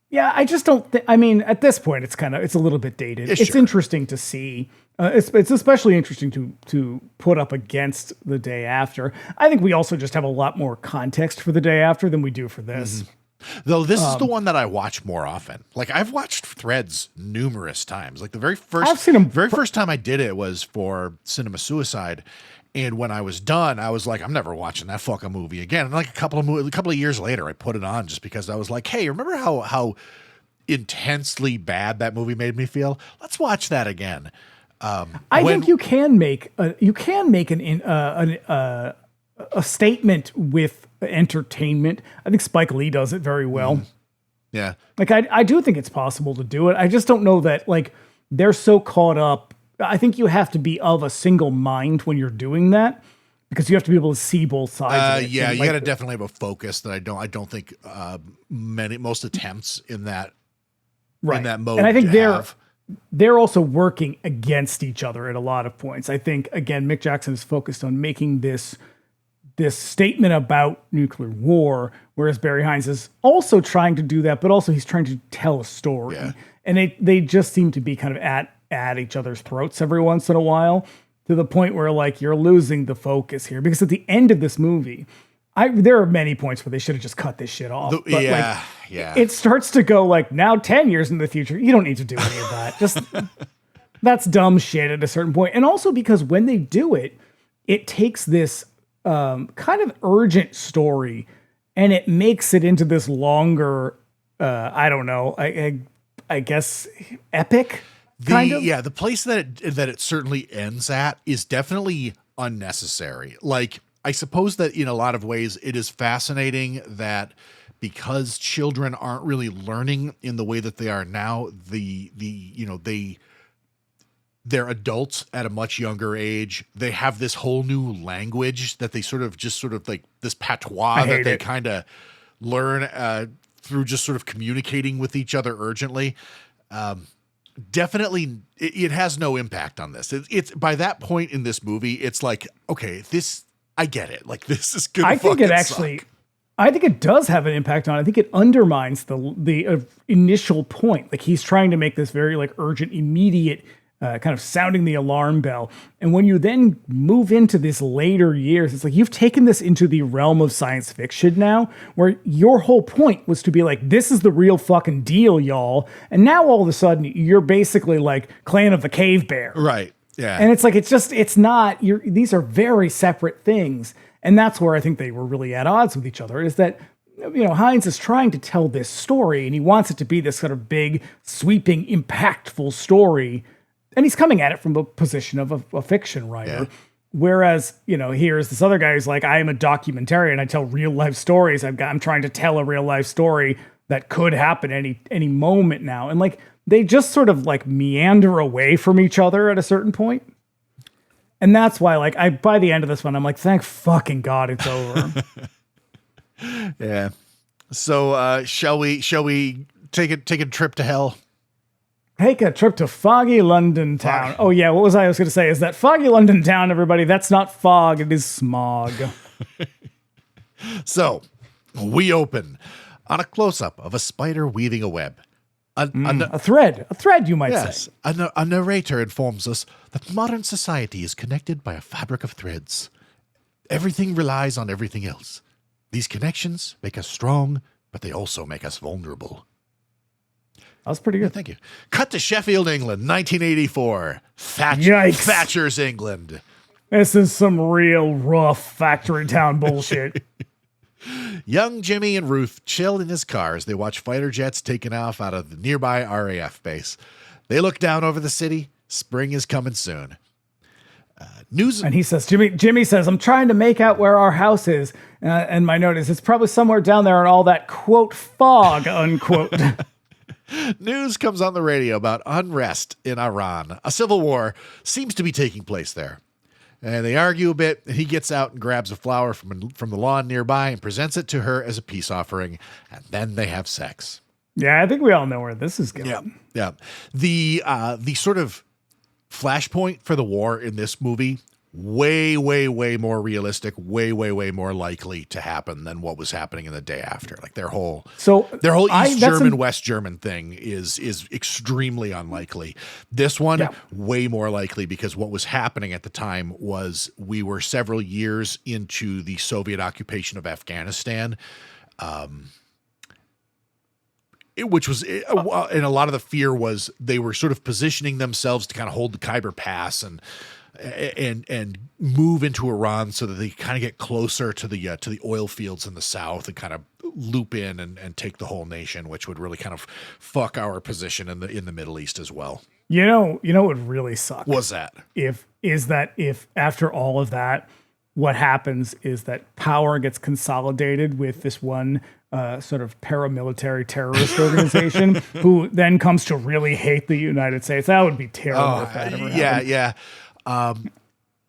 Yeah, I just don't think, I mean, at this point, it's a little bit dated. It's interesting to see. It's especially interesting to put up against The Day After. I think we also just have a lot more context for The Day After than we do for this. Mm-hmm. Though this is the one that I watch more often. Like, I've watched Threads numerous times. Like, the very first time I did it was for Cinema Suicide, and when I was done, I was like, I'm never watching that fucking movie again. And like a couple of years later, I put it on just because I was like, hey, remember how intensely bad that movie made me feel? Let's watch that again. I think you can make a statement with entertainment. I think Spike Lee does it very well. Yeah. Like, I do think it's possible to do it. I just don't know that, like, they're so caught up. I think you have to be of a single mind when you're doing that, because you have to be able to see both sides of it. Yeah, you got to definitely have a focus that I don't think most attempts in that in that mode. And I think they're also working against each other at a lot of points. I think, again, Mick Jackson is focused on making this statement about nuclear war, whereas Barry Hines is also trying to do that, but also he's trying to tell a story. Yeah. And they just seem to be kind of at each other's throats every once in a while, to the point where, like, you're losing the focus here. Because at the end of this movie, there are many points where they should have just cut this shit off. It starts to go, like, now 10 years in the future, you don't need to do any of that. Just that's dumb shit at a certain point. And also because when they do it, it takes this kind of urgent story and it makes it into this longer, I don't know, I guess epic. The place that it certainly ends at is definitely unnecessary. Like, I suppose that in a lot of ways it is fascinating that because children aren't really learning in the way that they are now, they're adults at a much younger age. They have this whole new language that they sort of like this patois that they kind of learn through just sort of communicating with each other urgently. Definitely, it has no impact on this. It's by that point in this movie, it's like, okay, I get it. Like, this is good. I think it does have an impact on it. I think it undermines the initial point. Like, he's trying to make this very, like, urgent, immediate, kind of sounding the alarm bell. And when you then move into this later years, it's like you've taken this into the realm of science fiction now, where your whole point was to be like, this is the real fucking deal, y'all. And now all of a sudden you're basically like Clan of the Cave Bear. Right. Yeah. And it's like, it's not, these are very separate things. And that's where I think they were really at odds with each other, is that Hines is trying to tell this story, and he wants it to be this sort of big, sweeping, impactful story. And he's coming at it from a position of a fiction writer. Yeah. Whereas, here's this other guy who's like, I am a documentarian. I tell real life stories. I'm trying to tell a real life story that could happen any moment now. And like, they just sort of like meander away from each other at a certain point. And that's why, like, by the end of this one, I'm like, thank fucking God it's over. Yeah. So, shall we take a trip to hell? Take a trip to foggy London town. Oh yeah, what was I going to say? Is that foggy London town, everybody? That's not fog, it is smog. So, we open on a close-up of a spider weaving a web. A thread, you might say. A narrator informs us that modern society is connected by a fabric of threads. Everything relies on everything else. These connections make us strong, but they also make us vulnerable. That was pretty good. Yeah, thank you. Cut to Sheffield, England, 1984. Yikes. Thatcher's England. This is some real rough factory town bullshit. Young Jimmy and Ruth chill in his car as they watch fighter jets taking off out of the nearby RAF base. They look down over the city. Spring is coming soon. News. And he says, Jimmy says, I'm trying to make out where our house is. And my note is, it's probably somewhere down there in all that, quote, fog, unquote. News comes on the radio about unrest in Iran. A civil war seems to be taking place there. And they argue a bit. He gets out and grabs a flower from the lawn nearby and presents it to her as a peace offering. And then they have sex. Yeah, I think we all know where this is going. Yeah. The sort of flashpoint for the war in this movie, way, way, way more realistic, way, way, way more likely to happen than what was happening in the day after. Like their whole East German, West German thing is extremely unlikely. This one, way more likely, because what was happening at the time was we were several years into the Soviet occupation of Afghanistan. Which was, and a lot of the fear was they were sort of positioning themselves to kind of hold the Khyber Pass and move into Iran so that they kind of get closer to the oil fields in the south and kind of loop in and take the whole nation, which would really kind of fuck our position in the Middle East as well. You know what would really suck? What's that? If after all of that, what happens is that power gets consolidated with this one sort of paramilitary terrorist organization who then comes to really hate the United States. That would be terrible if that ever happened. Yeah.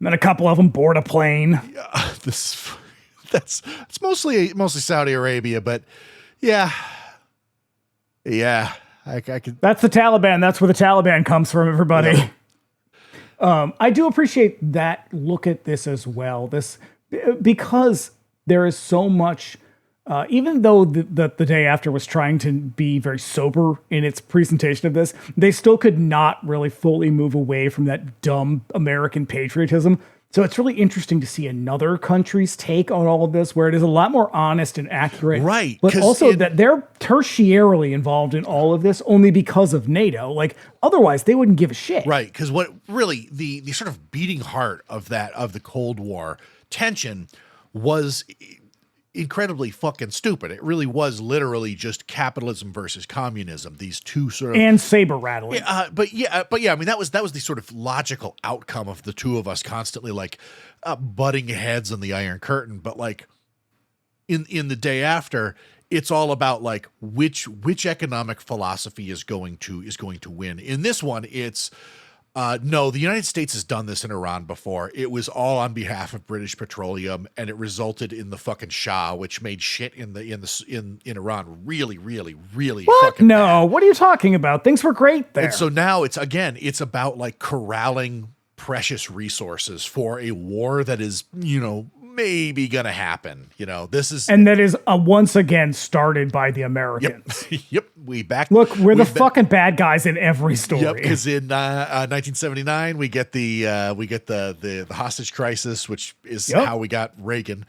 Then a couple of them board a plane. It's mostly Saudi Arabia, but yeah. I could. That's the Taliban. That's where the Taliban comes from, everybody. Yeah. I do appreciate that look at this as well. Because there is so much. Even though the day after was trying to be very sober in its presentation of this, they still could not really fully move away from that dumb American patriotism. So it's really interesting to see another country's take on all of this, where it is a lot more honest and accurate. Right. But also that they're tertiarily involved in all of this only because of NATO. Like, otherwise, they wouldn't give a shit. Right. Because what really the sort of beating heart of the Cold War tension was incredibly fucking stupid. It really was literally just capitalism versus communism. These two sort of and saber rattling. But yeah. I mean, that was the sort of logical outcome of the two of us constantly like butting heads on the Iron Curtain. But like in the day after, it's all about like which economic philosophy is going to win. In this one, it's no, the United States has done this in Iran before. It was all on behalf of British Petroleum, and it resulted in the fucking Shah, which made shit in Iran really, really, really fucking bad. What are you talking about? Things were great there. And so now it's about like corralling precious resources for a war that is, maybe gonna happen. That is once again started by the Americans. Yep. We're the fucking bad guys in every story. Yep. Because in 1979 we get the hostage crisis, which is how we got Reagan.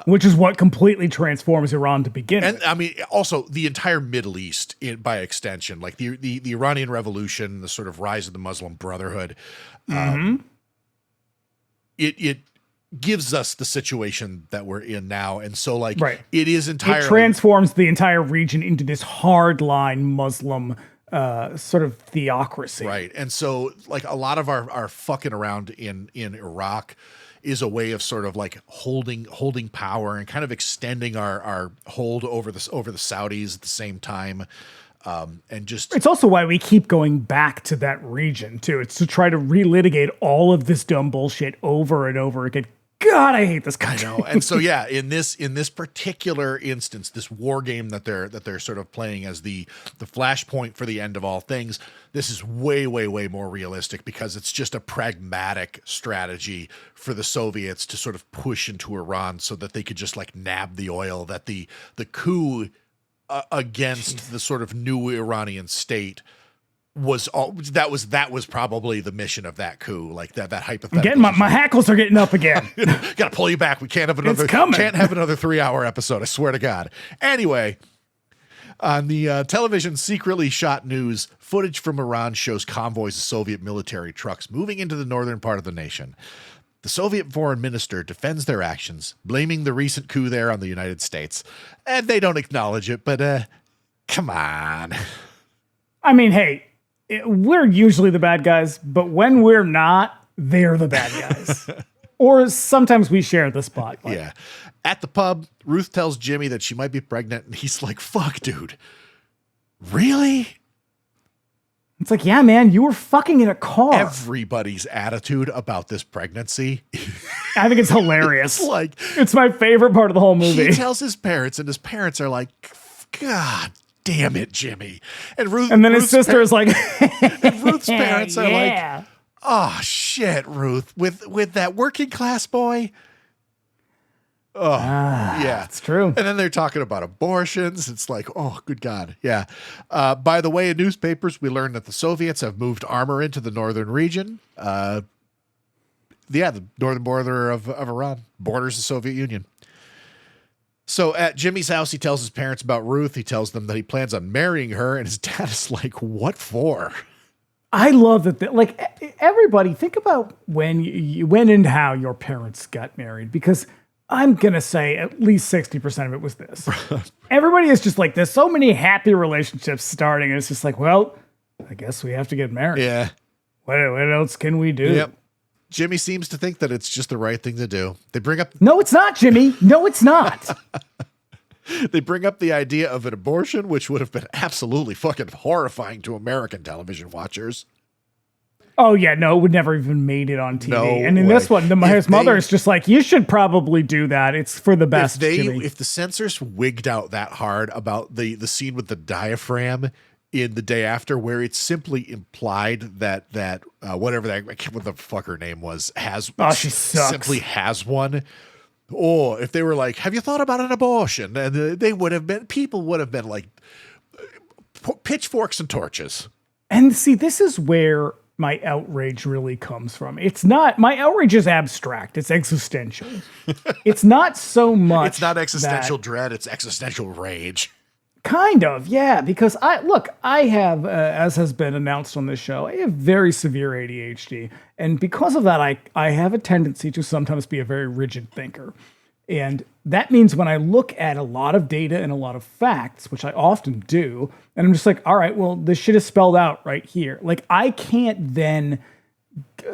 Which is what completely transforms Iran to begin with. And I mean, also the entire Middle East by extension, like the Iranian Revolution, the sort of rise of the Muslim Brotherhood. gives us the situation that we're in now. And so like it is entirely, it transforms the entire region into this hardline Muslim sort of theocracy. Right. And so like a lot of our fucking around in Iraq is a way of sort of like holding power and kind of extending our hold over the Saudis at the same time. And just it's also why we keep going back to that region too. It's to try to relitigate all of this dumb bullshit over and over again. God, I hate this country. I know. And so yeah, in this particular instance, this war game that they're sort of playing as the flashpoint for the end of all things, this is way more realistic because it's just a pragmatic strategy for the Soviets to sort of push into Iran so that they could just like nab the oil. That the coup against the sort of new Iranian state was probably the mission of that coup, like that hypothetical. Again, my hackles are getting up again. Gotta pull you back. We can't have another 3-hour episode. I swear to God. Anyway, on the television secretly shot news, footage from Iran shows convoys of Soviet military trucks moving into the northern part of the nation. The Soviet foreign minister defends their actions, blaming the recent coup there on the United States. And they don't acknowledge it, but come on. I mean, hey, we're usually the bad guys, but when we're not, they're the bad guys. Or sometimes we share the spotlight. Yeah. At the pub, Ruth tells Jimmy that she might be pregnant, and he's like, fuck, dude. Really? It's like, yeah, man, you were fucking in a car. Everybody's attitude about this pregnancy. I think it's hilarious. It's my favorite part of the whole movie. He tells his parents, and his parents are like, God damn it, Jimmy. And then his sister is like, and Ruth's parents are like, oh shit, Ruth, with that working class boy. Oh, yeah, it's true. And then they're talking about abortions. It's like, oh, good God. Yeah. By the way, in newspapers, we learned that the Soviets have moved armor into the northern region. The northern border of Iran borders the Soviet Union. So at Jimmy's house, he tells his parents about Ruth. He tells them that he plans on marrying her. And his dad is like, what for? I love that. Like, everybody, think about when and how your parents got married, because I'm going to say at least 60% of it was this. Everybody is just like, there's so many happy relationships starting. And it's just like, well, I guess we have to get married. Yeah. What else can we do? Yep. Jimmy seems to think that it's just the right thing to do. They bring up... No, it's not, Jimmy. No, it's not. They bring up the idea of an abortion, which would have been absolutely fucking horrifying to American television watchers. Oh, yeah, no, it would never even made it on TV. No and in way. This one, his mother is just like, you should probably do that. It's for the best, Jimmy. If the censors wigged out that hard about the scene with the diaphragm in The Day After, where it's simply implied that whatever that, I can't what the fuck her name was, she sucks. Simply has one. Or if they were like, have you thought about an abortion? And people would have been like pitchforks and torches. And see, this is where my outrage really comes from. It's not, my outrage is abstract. It's existential. It's not so much. It's not existential dread. It's existential rage. Kind of, yeah, because I have, as has been announced on this show, I have very severe ADHD. And because of that, I have a tendency to sometimes be a very rigid thinker. And that means when I look at a lot of data and a lot of facts, which I often do, and I'm just like, all right, well, this shit is spelled out right here. Like, I can't then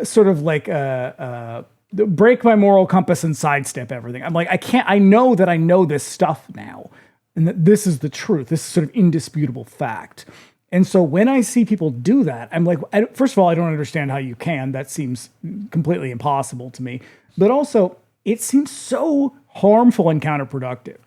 sort of like break my moral compass and sidestep everything. I'm like, I know that I know this stuff now. And that this is the truth. This is sort of indisputable fact. And so when I see people do that, I'm like, first of all, I don't understand how you can. That seems completely impossible to me. But also, it seems so harmful and counterproductive.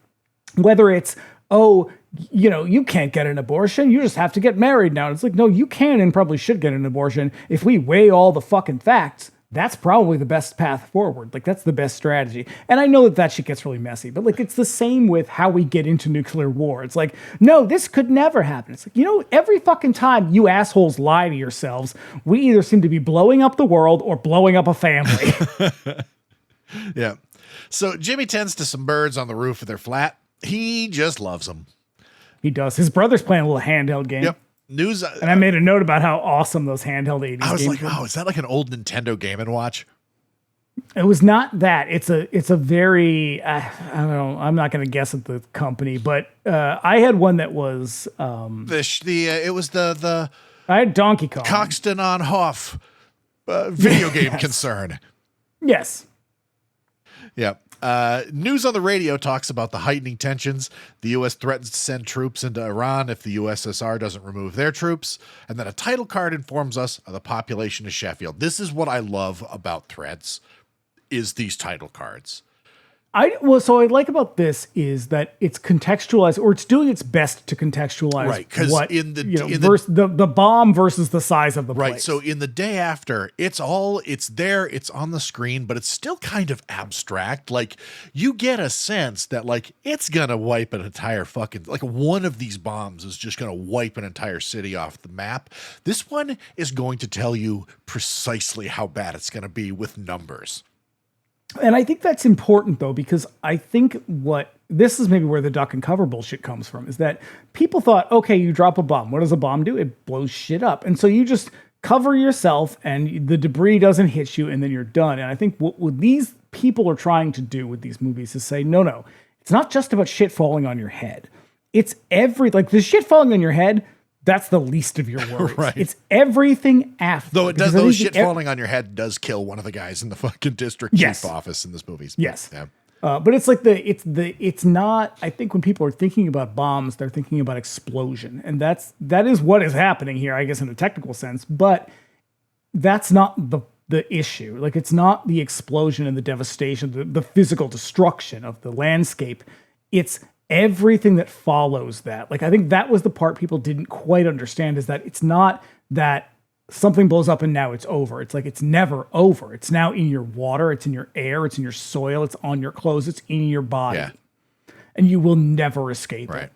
Whether it's, you can't get an abortion. You just have to get married now. It's like, no, you can and probably should get an abortion. If we weigh all the fucking facts, that's probably the best path forward. Like, that's the best strategy. And I know that shit gets really messy, but like, it's the same with how we get into nuclear war. It's like, no, this could never happen. It's like, every fucking time you assholes lie to yourselves, we either seem to be blowing up the world or blowing up a family. Yeah. So Jimmy tends to some birds on the roof of their flat. He just loves them. He does. His brother's playing a little handheld game. Yep. News, and I made a note about how awesome those handheld 80s games I was like, were. oh, is that like an old Nintendo Game & Watch? It was not that. It's a very I don't know. I'm not going to guess at the company, but I had one that was it was the I had Donkey Kong. Coxton on Hoff video game concern. Yes. Yeah. News on the radio talks about the heightening tensions. The U.S. threatens to send troops into Iran if the USSR doesn't remove their troops. And then a title card informs us of the population of Sheffield. This is what I love about Threads, is these title cards. So what I like about this is that it's contextualized, or it's doing its best to contextualize, right? Because in the bomb versus the size of the place. Right. So in the day after, it's there, it's on the screen, but it's still kind of abstract. Like, you get a sense that like it's gonna wipe an entire fucking, like, one of these bombs is just gonna wipe an entire city off the map. This one is going to tell you precisely how bad it's gonna be with numbers. And I think that's important, though, because I think this is maybe where the duck and cover bullshit comes from, is that people thought, okay, you drop a bomb. What does a bomb do? It blows shit up. And so you just cover yourself and the debris doesn't hit you and then you're done. And I think what these people are trying to do with these movies is say, no, it's not just about shit falling on your head. It's the shit falling on your head, that's the least of your worries. Right. It's everything after. Though shit falling on your head does kill one of the guys in the fucking district chief office in this movie. Yes. Yeah. But it's like it's not, I think when people are thinking about bombs, they're thinking about explosion. And that is what is happening here, I guess, in a technical sense. But that's not the issue. Like, it's not the explosion and the devastation, the physical destruction of the landscape. It's everything that follows that. Like, I think that was the part people didn't quite understand, is that it's not that something blows up and now it's over. It's like, it's never over. It's now in your water, it's in your air, it's in your soil, it's on your clothes, it's in your body. Yeah. And you will never escape right. it.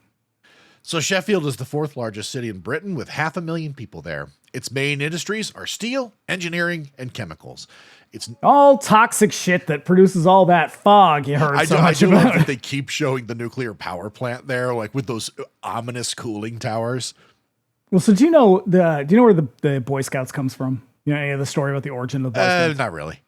So Sheffield is the fourth largest city in Britain with 500,000 people there. Its main industries are steel, engineering, and chemicals. It's all toxic shit that produces all that fog you heard so much I do about. love that they keep showing the nuclear power plant there, like with those ominous cooling towers. Well, so do you know where the Boy Scouts comes from? You know any of the story about the origin of the Boy Scouts? Not really.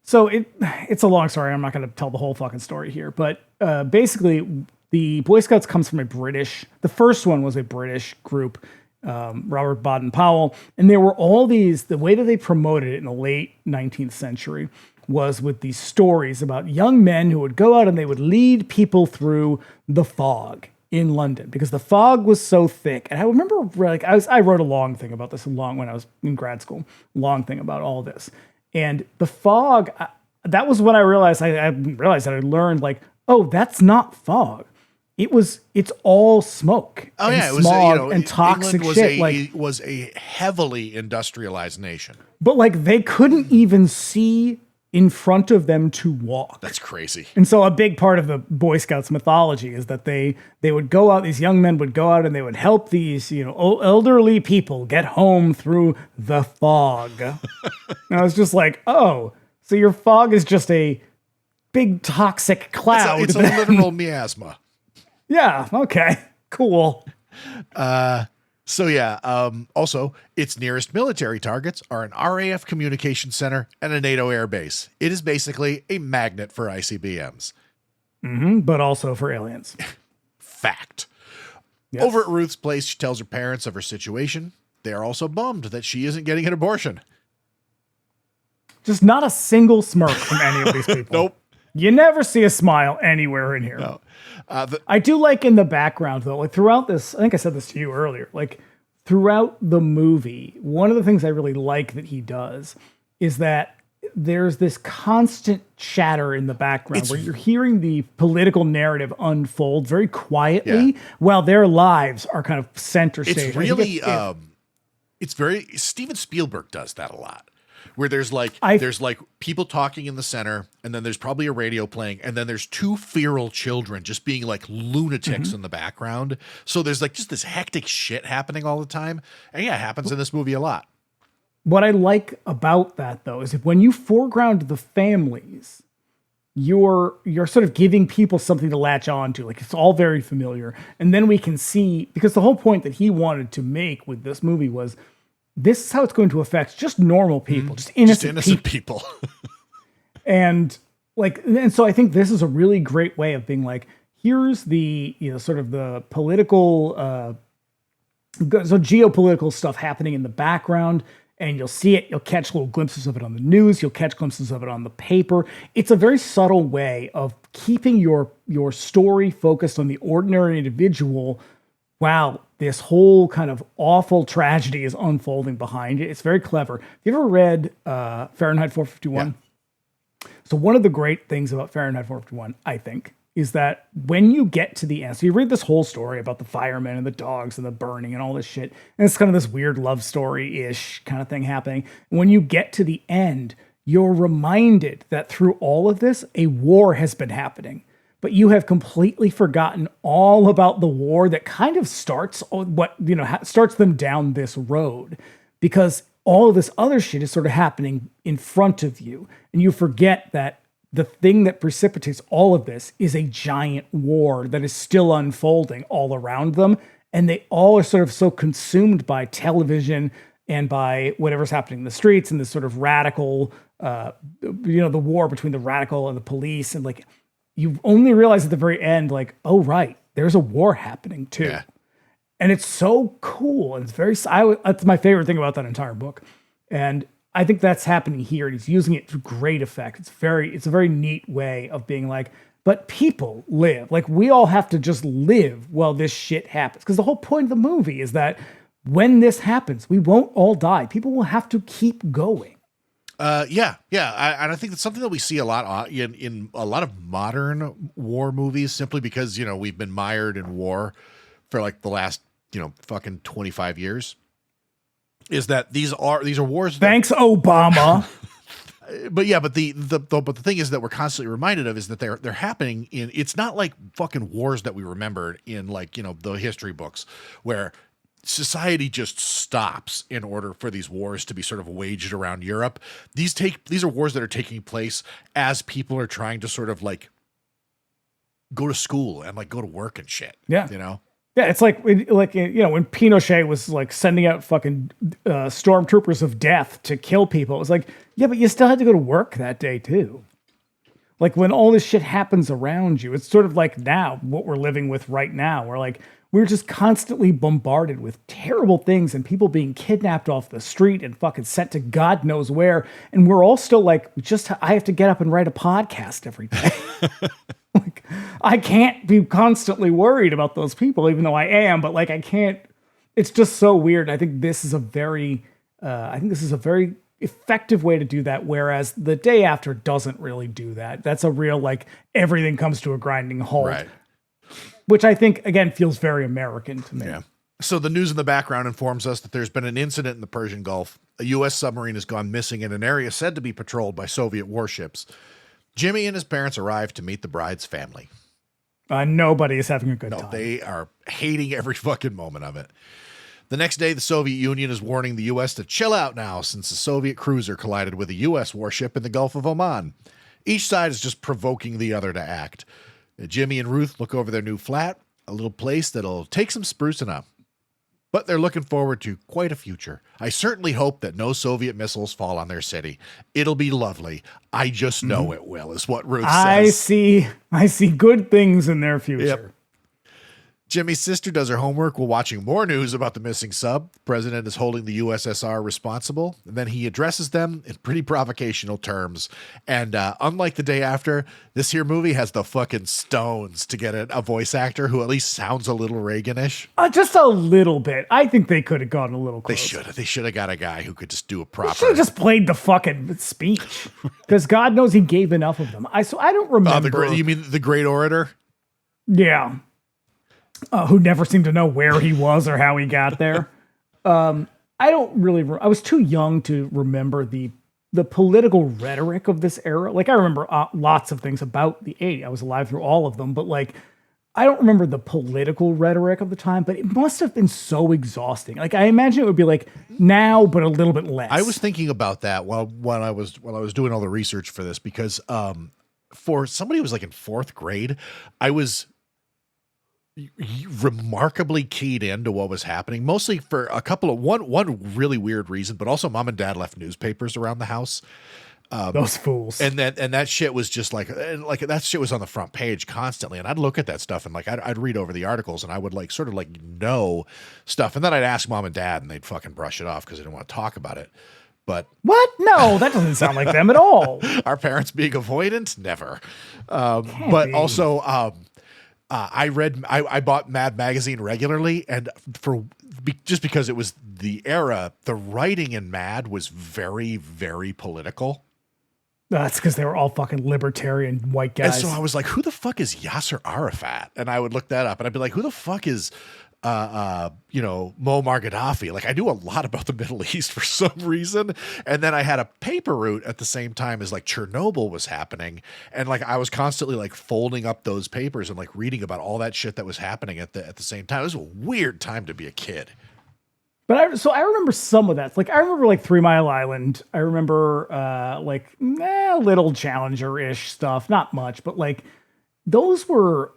So it's a long story. I'm not going to tell the whole fucking story here, but basically the Boy Scouts comes from the first one was a British group, Robert Baden-Powell, and there were all these, the way that they promoted it in the late 19th century was with these stories about young men who would go out and they would lead people through the fog in London, because the fog was so thick. And I remember, like, I wrote a long thing about this when I was in grad school, long thing about all this. And the fog, that was when I realized, I realized that I learned, like, oh, that's not fog. It's all smoke. Oh, and yeah, it was smog and toxic shit. It was a heavily industrialized nation. But like, they couldn't even see in front of them to walk. That's crazy. And so a big part of the Boy Scouts mythology is that they would go out, these young men would go out and they would help these, elderly people get home through the fog. And I was just like, oh, so your fog is just a big toxic cloud. It's a literal miasma. Yeah. Okay. Cool. Also, its nearest military targets are an RAF communication center and a NATO air base. It is basically a magnet for ICBMs. Mm-hmm, but also for aliens. Fact. Yes. Over at Ruth's place, she tells her parents of her situation. They are also bummed that she isn't getting an abortion. Just not a single smirk from any of these people. Nope. You never see a smile anywhere in here. No. I do like in the background, though, like throughout this, I think I said this to you earlier, like throughout the movie, one of the things I really like that he does is that there's this constant chatter in the background where you're hearing the political narrative unfold very quietly while their lives are kind of center stage. It's really, it's very, Steven Spielberg does that a lot. Where there's people talking in the center, and then there's probably a radio playing, and then there's two feral children just being like lunatics in the background. So there's like just this hectic shit happening all the time. And yeah, it happens in this movie a lot. What I like about that, though, is when you foreground the families, you're sort of giving people something to latch on to. Like, it's all very familiar. And then we can see, because the whole point that he wanted to make with this movie was, this is how it's going to affect just normal people, just innocent people. And so I think this is a really great way of being like, here's the, sort of the political, so geopolitical stuff happening in the background, and you'll see it. You'll catch little glimpses of it on the news. You'll catch glimpses of it on the paper. It's a very subtle way of keeping your story focused on the ordinary individual while this whole kind of awful tragedy is unfolding behind it. It's very clever. Have you ever read Fahrenheit 451? Yeah. So one of the great things about Fahrenheit 451, I think, is that when you get to the end, so you read this whole story about the firemen and the dogs and the burning and all this shit, and it's kind of this weird love story-ish kind of thing happening. And when you get to the end, you're reminded that through all of this, a war has been happening. But you have completely forgotten all about the war that kind of starts starts them down this road, because all of this other shit is sort of happening in front of you. And you forget that the thing that precipitates all of this is a giant war that is still unfolding all around them. And they all are sort of so consumed by television and by whatever's happening in the streets and this sort of radical, the war between the radical and the police. And like, you only realize at the very end, like, oh, right, there's a war happening too. Yeah. And it's so cool. And it's that's my favorite thing about that entire book. And I think that's happening here. And he's using it to great effect. It's a very neat way of being like, but people live. Like, we all have to just live while this shit happens. Because the whole point of the movie is that when this happens, we won't all die. People will have to keep going. And I think that's something that we see a lot in a lot of modern war movies, simply because, we've been mired in war for like the last, fucking 25 years. Is that these are wars. Thanks, Obama. But the thing is that we're constantly reminded of is that they're happening in. It's not like fucking wars that we remembered in like the history books where society just stops in order for these wars to be sort of waged around Europe. These are wars that are taking place as people are trying to sort of like go to school and like go to work and shit. Yeah. Yeah, it's like when Pinochet was like sending out fucking stormtroopers of death to kill people. It was like, yeah, but you still had to go to work that day too. Like when all this shit happens around you, it's sort of like now what we're living with right now. We're just constantly bombarded with terrible things and people being kidnapped off the street and fucking sent to God knows where. And we're all still like, I have to get up and write a podcast every day. Like, I can't be constantly worried about those people, even though I am, but like, I can't, it's just so weird. I think this is a very effective way to do that. Whereas the day after doesn't really do that. That's a real, like, everything comes to a grinding halt, right? Which I think, again, feels very American to me. Yeah. So the news in the background informs us that there's been an incident in the Persian Gulf. A U.S. submarine has gone missing in an area said to be patrolled by Soviet warships. Jimmy and his parents arrived to meet the bride's family. Nobody is having a good time. They are hating every fucking moment of it. The next day, the Soviet Union is warning the U.S. to chill out now since a Soviet cruiser collided with a U.S. warship in the Gulf of Oman. Each side is just provoking the other to act. Jimmy and Ruth look over their new flat, a little place that'll take some sprucing up. But they're looking forward to quite a future. I certainly hope that no Soviet missiles fall on their city. It'll be lovely. I just know it will, is what Ruth says. I see good things in their future. Yep. Jimmy's sister does her homework while watching more news about the missing sub. The president is holding the USSR responsible, and then he addresses them in pretty provocational terms. And unlike the day after, this here movie has the fucking stones to get a voice actor who at least sounds a little Reaganish. Just a little bit. I think they could have gone a little closer. They should have got a guy who could just do a proper. They should have just played the fucking speech, because God knows he gave enough of them. I don't remember. You mean the great orator? Yeah. Who never seemed to know where he was or how he got there. I was too young to remember the political rhetoric of this era. Like, I remember lots of things about the 80s. I was alive through all of them, but like, I don't remember the political rhetoric of the time, but it must have been so exhausting. Like, I imagine it would be like now, but a little bit less. I was thinking about that while I was doing all the research for this, because for somebody who was like in fourth grade, I was remarkably keyed into what was happening, mostly for a couple of one really weird reason, but also mom and dad left newspapers around the house. Those fools. And that shit was just like that shit was on the front page constantly. And I'd look at that stuff and like, I'd read over the articles and I would like sort of like know stuff. And then I'd ask mom and dad and they'd fucking brush it off because they didn't want to talk about it. But what? No, that doesn't sound like them at all. Our parents being avoidant? Never. But also, I bought Mad Magazine regularly, and just because it was the era, the writing in Mad was very, very political. That's because they were all fucking libertarian white guys. And so I was like, who the fuck is Yasser Arafat? And I would look that up and I'd be like, who the fuck is Muammar Gaddafi? Like I knew a lot about the Middle East for some reason. And then I had a paper route at the same time as like Chernobyl was happening. And like, I was constantly like folding up those papers and like reading about all that shit that was happening at the same time. It was a weird time to be a kid. But I remember some of that. Like I remember like 3 Mile Island. I remember little Challenger-ish stuff. Not much, but like those were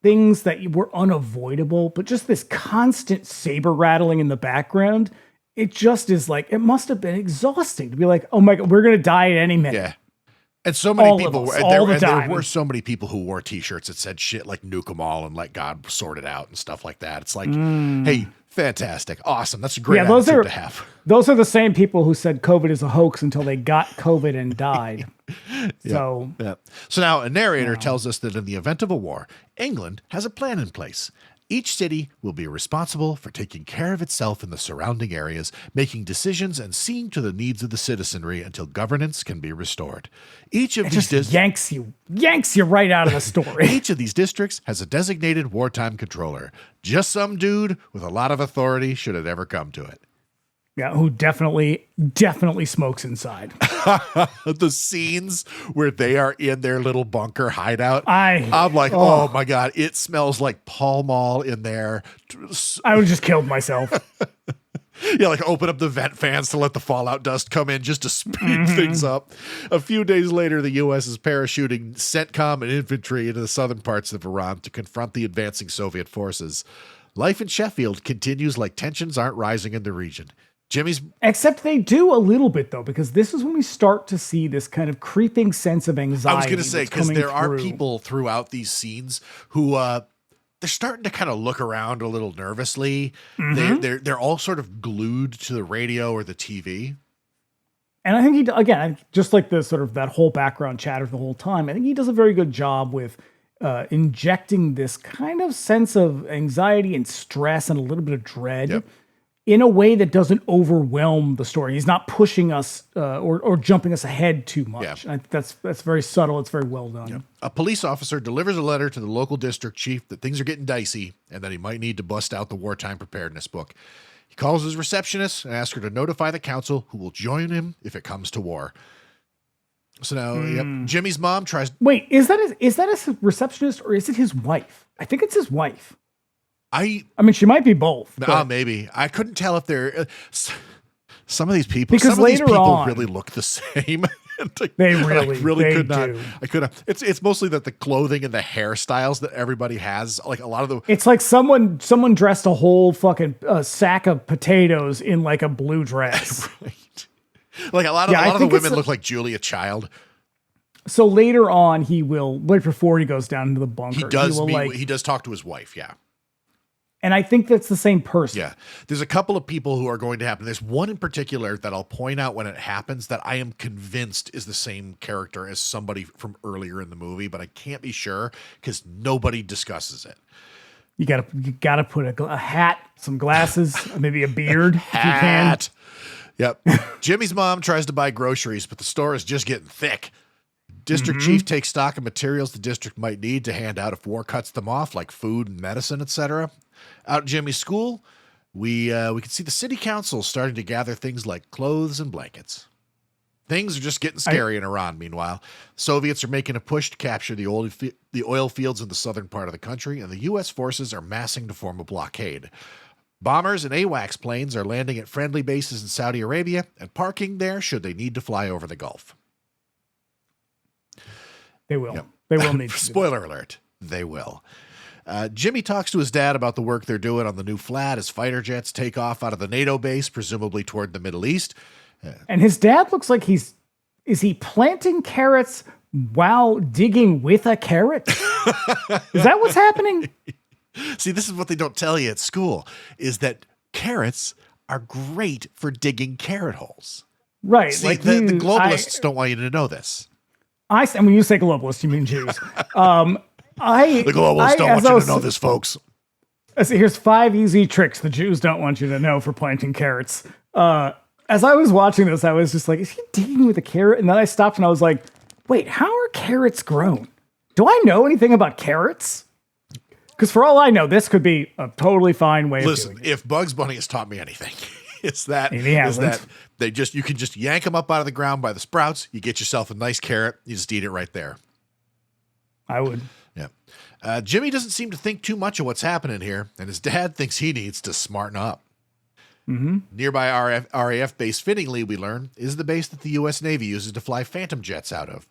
things that were unavoidable. But just this constant saber rattling in the background, it just is like it must have been exhausting to be like, oh my God, we're gonna die at any minute. Yeah. And so many people there were so many people who wore t-shirts that said shit like nuke them all and let God sort it out and stuff like that. It's like, hey, fantastic. Awesome. That's a great attitude to have. Those are the same people who said COVID is a hoax until they got COVID and died. So now a narrator tells us that in the event of a war, England has a plan in place. Each city will be responsible for taking care of itself in the surrounding areas, making decisions and seeing to the needs of the citizenry until governance can be restored. Each of these yanks you right out of the story. Each of these districts has a designated wartime controller. Just some dude with a lot of authority should it ever come to it. Yeah, who definitely smokes inside. The scenes where they are in their little bunker hideout. I'm like, oh my God, it smells like Pall Mall in there. I would have just killed myself. Yeah, like open up the vent fans to let the fallout dust come in just to speed things up. A few days later, the U.S. is parachuting CENTCOM and infantry into the southern parts of Iran to confront the advancing Soviet forces. Life in Sheffield continues like tensions aren't rising in the region. Except they do a little bit though, because this is when we start to see this kind of creeping sense of anxiety. I was going to say, because there are people throughout these scenes who they're starting to kind of look around a little nervously. They're all sort of glued to the radio or the TV. And I think again, just like the sort of that whole background chatter the whole time, I think he does a very good job with injecting this kind of sense of anxiety and stress and a little bit of dread. In a way that doesn't overwhelm the story. He's not pushing us or jumping us ahead too much. Yeah. I think that's very subtle. It's very well done. Yeah. A police officer delivers a letter to the local district chief that things are getting dicey and that he might need to bust out the wartime preparedness book. He calls his receptionist and asks her to notify the council who will join him if it comes to war. So now, Jimmy's mom tries... Wait, is that his receptionist or is it his wife? I think it's his wife. I mean, she might be both. Maybe. I couldn't tell if they're some of these people. Because some of these people really look the same. They really could not. I could have. It's mostly that the clothing and the hairstyles that everybody has. Like a lot of the. It's like someone dressed a whole fucking sack of potatoes in like a blue dress. Right. Like a lot of the women look like Julia Child. So later on, right before he goes down into the bunker, he does talk to his wife. Yeah. And I think that's the same person. Yeah. There's a couple of people who are going to happen. There's one in particular that I'll point out when it happens that I am convinced is the same character as somebody from earlier in the movie, but I can't be sure because nobody discusses it. You gotta put a hat, some glasses, maybe a beard if you can. Yep. Jimmy's mom tries to buy groceries, but the store is just getting thick. District chief takes stock of materials the district might need to hand out if war cuts them off, like food and medicine, etc. Out at Jimmy's school, we can see the city council starting to gather things like clothes and blankets. Things are just getting scary in Iran, meanwhile. Soviets are making a push to capture the oil fields in the southern part of the country, and the U.S. forces are massing to form a blockade. Bombers and AWACS planes are landing at friendly bases in Saudi Arabia and parking there should they need to fly over the Gulf. They will. Yep. They will need to. Spoiler alert. They will. Jimmy talks to his dad about the work they're doing on the new flat as fighter jets take off out of the NATO base, presumably toward the Middle East. And his dad looks like he's is he planting carrots while digging with a carrot? Is that what's happening? See, this is what they don't tell you at school, is that carrots are great for digging carrot holes. Right. See, like the globalists don't want you to know this. And when you say globalists, you mean Jews. The globalists don't want you to know this, folks. Here's 5 easy tricks the Jews don't want you to know for planting carrots. As I was watching this, I was just like, is he digging with a carrot? And then I stopped and I was like, wait, how are carrots grown? Do I know anything about carrots? Because for all I know, this could be a totally fine way of doing it. If Bugs Bunny has taught me anything, it's that you can just yank them up out of the ground by the sprouts. You get yourself a nice carrot. You just eat it right there. I would. Yeah. Jimmy doesn't seem to think too much of what's happening here, and his dad thinks he needs to smarten up. Mm-hmm. Nearby RAF base, fittingly, we learn, is the base that the U.S. Navy uses to fly Phantom jets out of.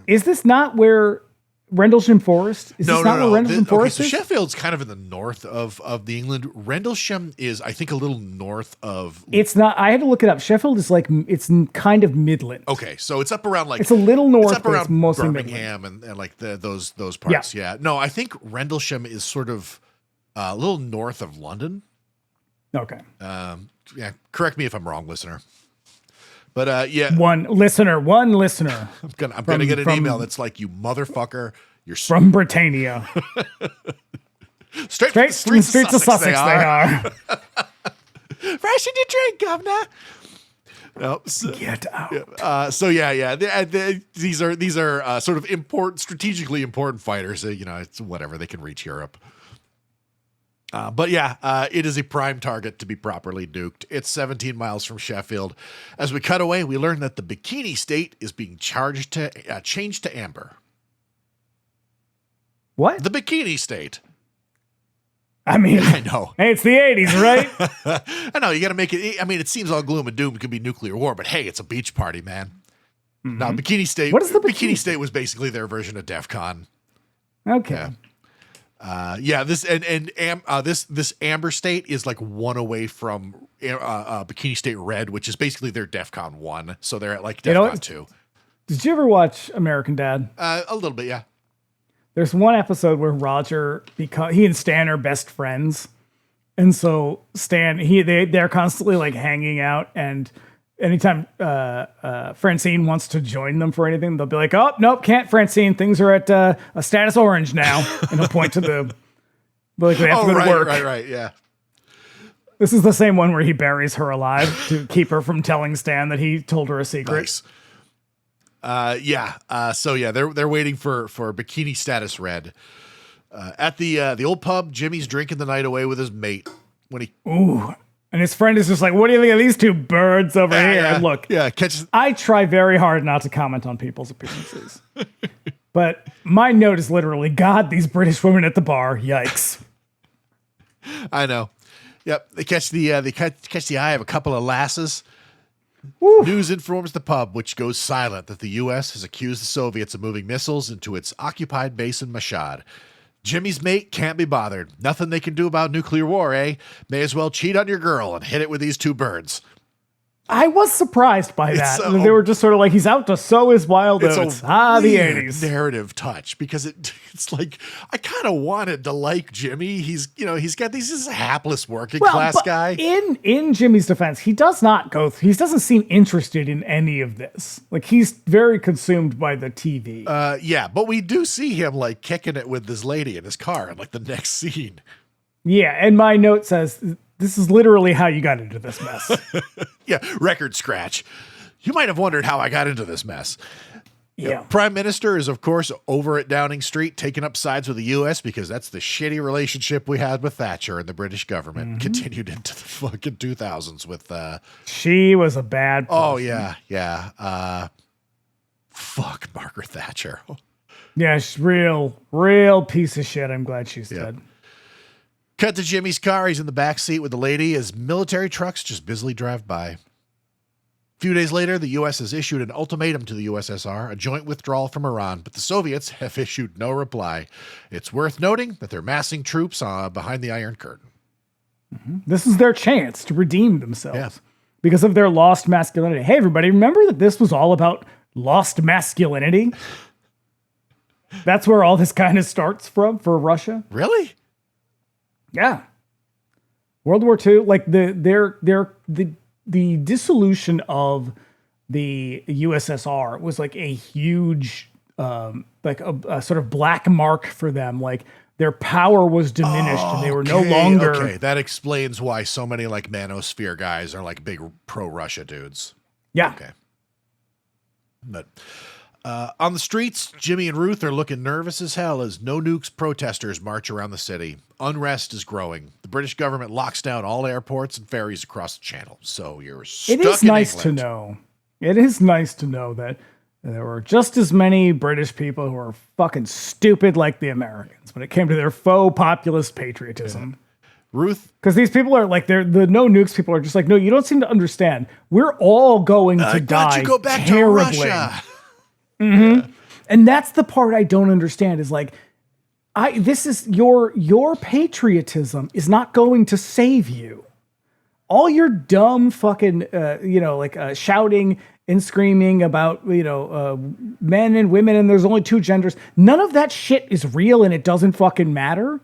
Is this not where Rendlesham Forest? Is this not where Rendlesham Forest is? Sheffield's kind of in the north of the England. Rendlesham is, I think, a little north of... It's not... I had to look it up. Sheffield is like... It's kind of Midland. Okay, so it's up around like... It's a little north, it's up around it's mostly Birmingham and like those parts. Yeah. No, I think Rendlesham is sort of a little north of London. Okay. Yeah, correct me if I'm wrong, listener. But yeah, one listener. I'm gonna get an email that's like, you motherfucker, you're from Britannia. straight from the streets of Sussex they are. Fresh in your drink, governor. No, get out. These are sort of strategically important fighters. It's whatever, they can reach Europe. But it is a prime target to be properly nuked. It's 17 miles from Sheffield. As we cut away, we learn that the Bikini State is being changed to amber. What? The Bikini State. I mean, I know. Hey, it's the 80s, right? I know. You got to make it. I mean, it seems all gloom and doom. It could be nuclear war, but hey, it's a beach party, man. Mm-hmm. Now, Bikini State. What is the Bikini State? Was basically their version of DEF CON. Okay. This Amber State is like one away from Bikini State Red, which is basically their DEF CON 1. So they're at like DEF CON 2. Did you ever watch American Dad? A little bit, yeah. There's one episode where Roger, because he and Stan are best friends, and so Stan they're constantly like hanging out, and anytime Francine wants to join them for anything, they'll be like, "Oh, nope, can't, Francine. Things are at a status orange now." And he'll point to they have to go to work. Right, yeah. This is the same one where he buries her alive to keep her from telling Stan that he told her a secret. Nice. They're waiting for Bikini Status Red. At the old pub, Jimmy's drinking the night away with his mate when he... Ooh. And his friend is just like, what do you think of these two birds over here? And look, I try very hard not to comment on people's appearances. But my note is literally, God, these British women at the bar, yikes. I know. Yep, they catch the eye of a couple of lasses. Woo. News informs the pub, which goes silent, that the U.S. has accused the Soviets of moving missiles into its occupied base in Mashhad. Jimmy's mate can't be bothered. Nothing they can do about nuclear war, eh? May as well cheat on your girl and hit it with these two birds. I was surprised by that. They were just sort of like, he's out to sow his wild oats. The 80s. Narrative touch, because it's like, I kind of wanted to like Jimmy. He's got he's a hapless working class guy. In Jimmy's defense, he doesn't seem interested in any of this. Like, he's very consumed by the TV. But we do see him like kicking it with this lady in his car in like the next scene. Yeah, and my note says, this is literally how you got into this mess. Yeah, record scratch. You might have wondered how I got into this mess. Yeah. Prime Minister is, of course, over at Downing Street, taking up sides with the U.S. because that's the shitty relationship we had with Thatcher and the British government. Mm-hmm. Continued into the fucking 2000s with... She was a bad person. Oh, yeah. Fuck Margaret Thatcher. Yeah, she's real piece of shit. I'm glad she's dead. Cut to Jimmy's car. He's in the back seat with the lady as military trucks just busily drive by. A few days later, the U.S. has issued an ultimatum to the USSR, a joint withdrawal from Iran, but the Soviets have issued no reply. It's worth noting that they're massing troops behind the Iron Curtain. Mm-hmm. This is their chance to redeem themselves because of their lost masculinity. Hey, everybody, remember that this was all about lost masculinity. That's where all this kind of starts from for Russia. Really? Yeah. World War II, like the dissolution of the USSR was like a huge, like a sort of black mark for them. Like their power was diminished and they were no longer. Okay, that explains why so many like manosphere guys are like big pro-Russia dudes. Yeah. Okay. But on the streets, Jimmy and Ruth are looking nervous as hell as no nukes protesters march around the city. Unrest is growing. The British government locks down all airports and ferries across the channel. So you're stuck It is in nice England. to know. It is nice to know that there were just as many British people who were fucking stupid like the Americans when it came to their faux populist patriotism. Ruth, because these people are like, the no nukes people are just like, no, you don't seem to understand. We're all going to die. You go back terribly. to Russia. Mm-hmm. And that's the part I don't understand is like, this is your patriotism is not going to save you. All your dumb fucking, shouting and screaming about, men and women and there's only two genders. None of that shit is real and it doesn't fucking matter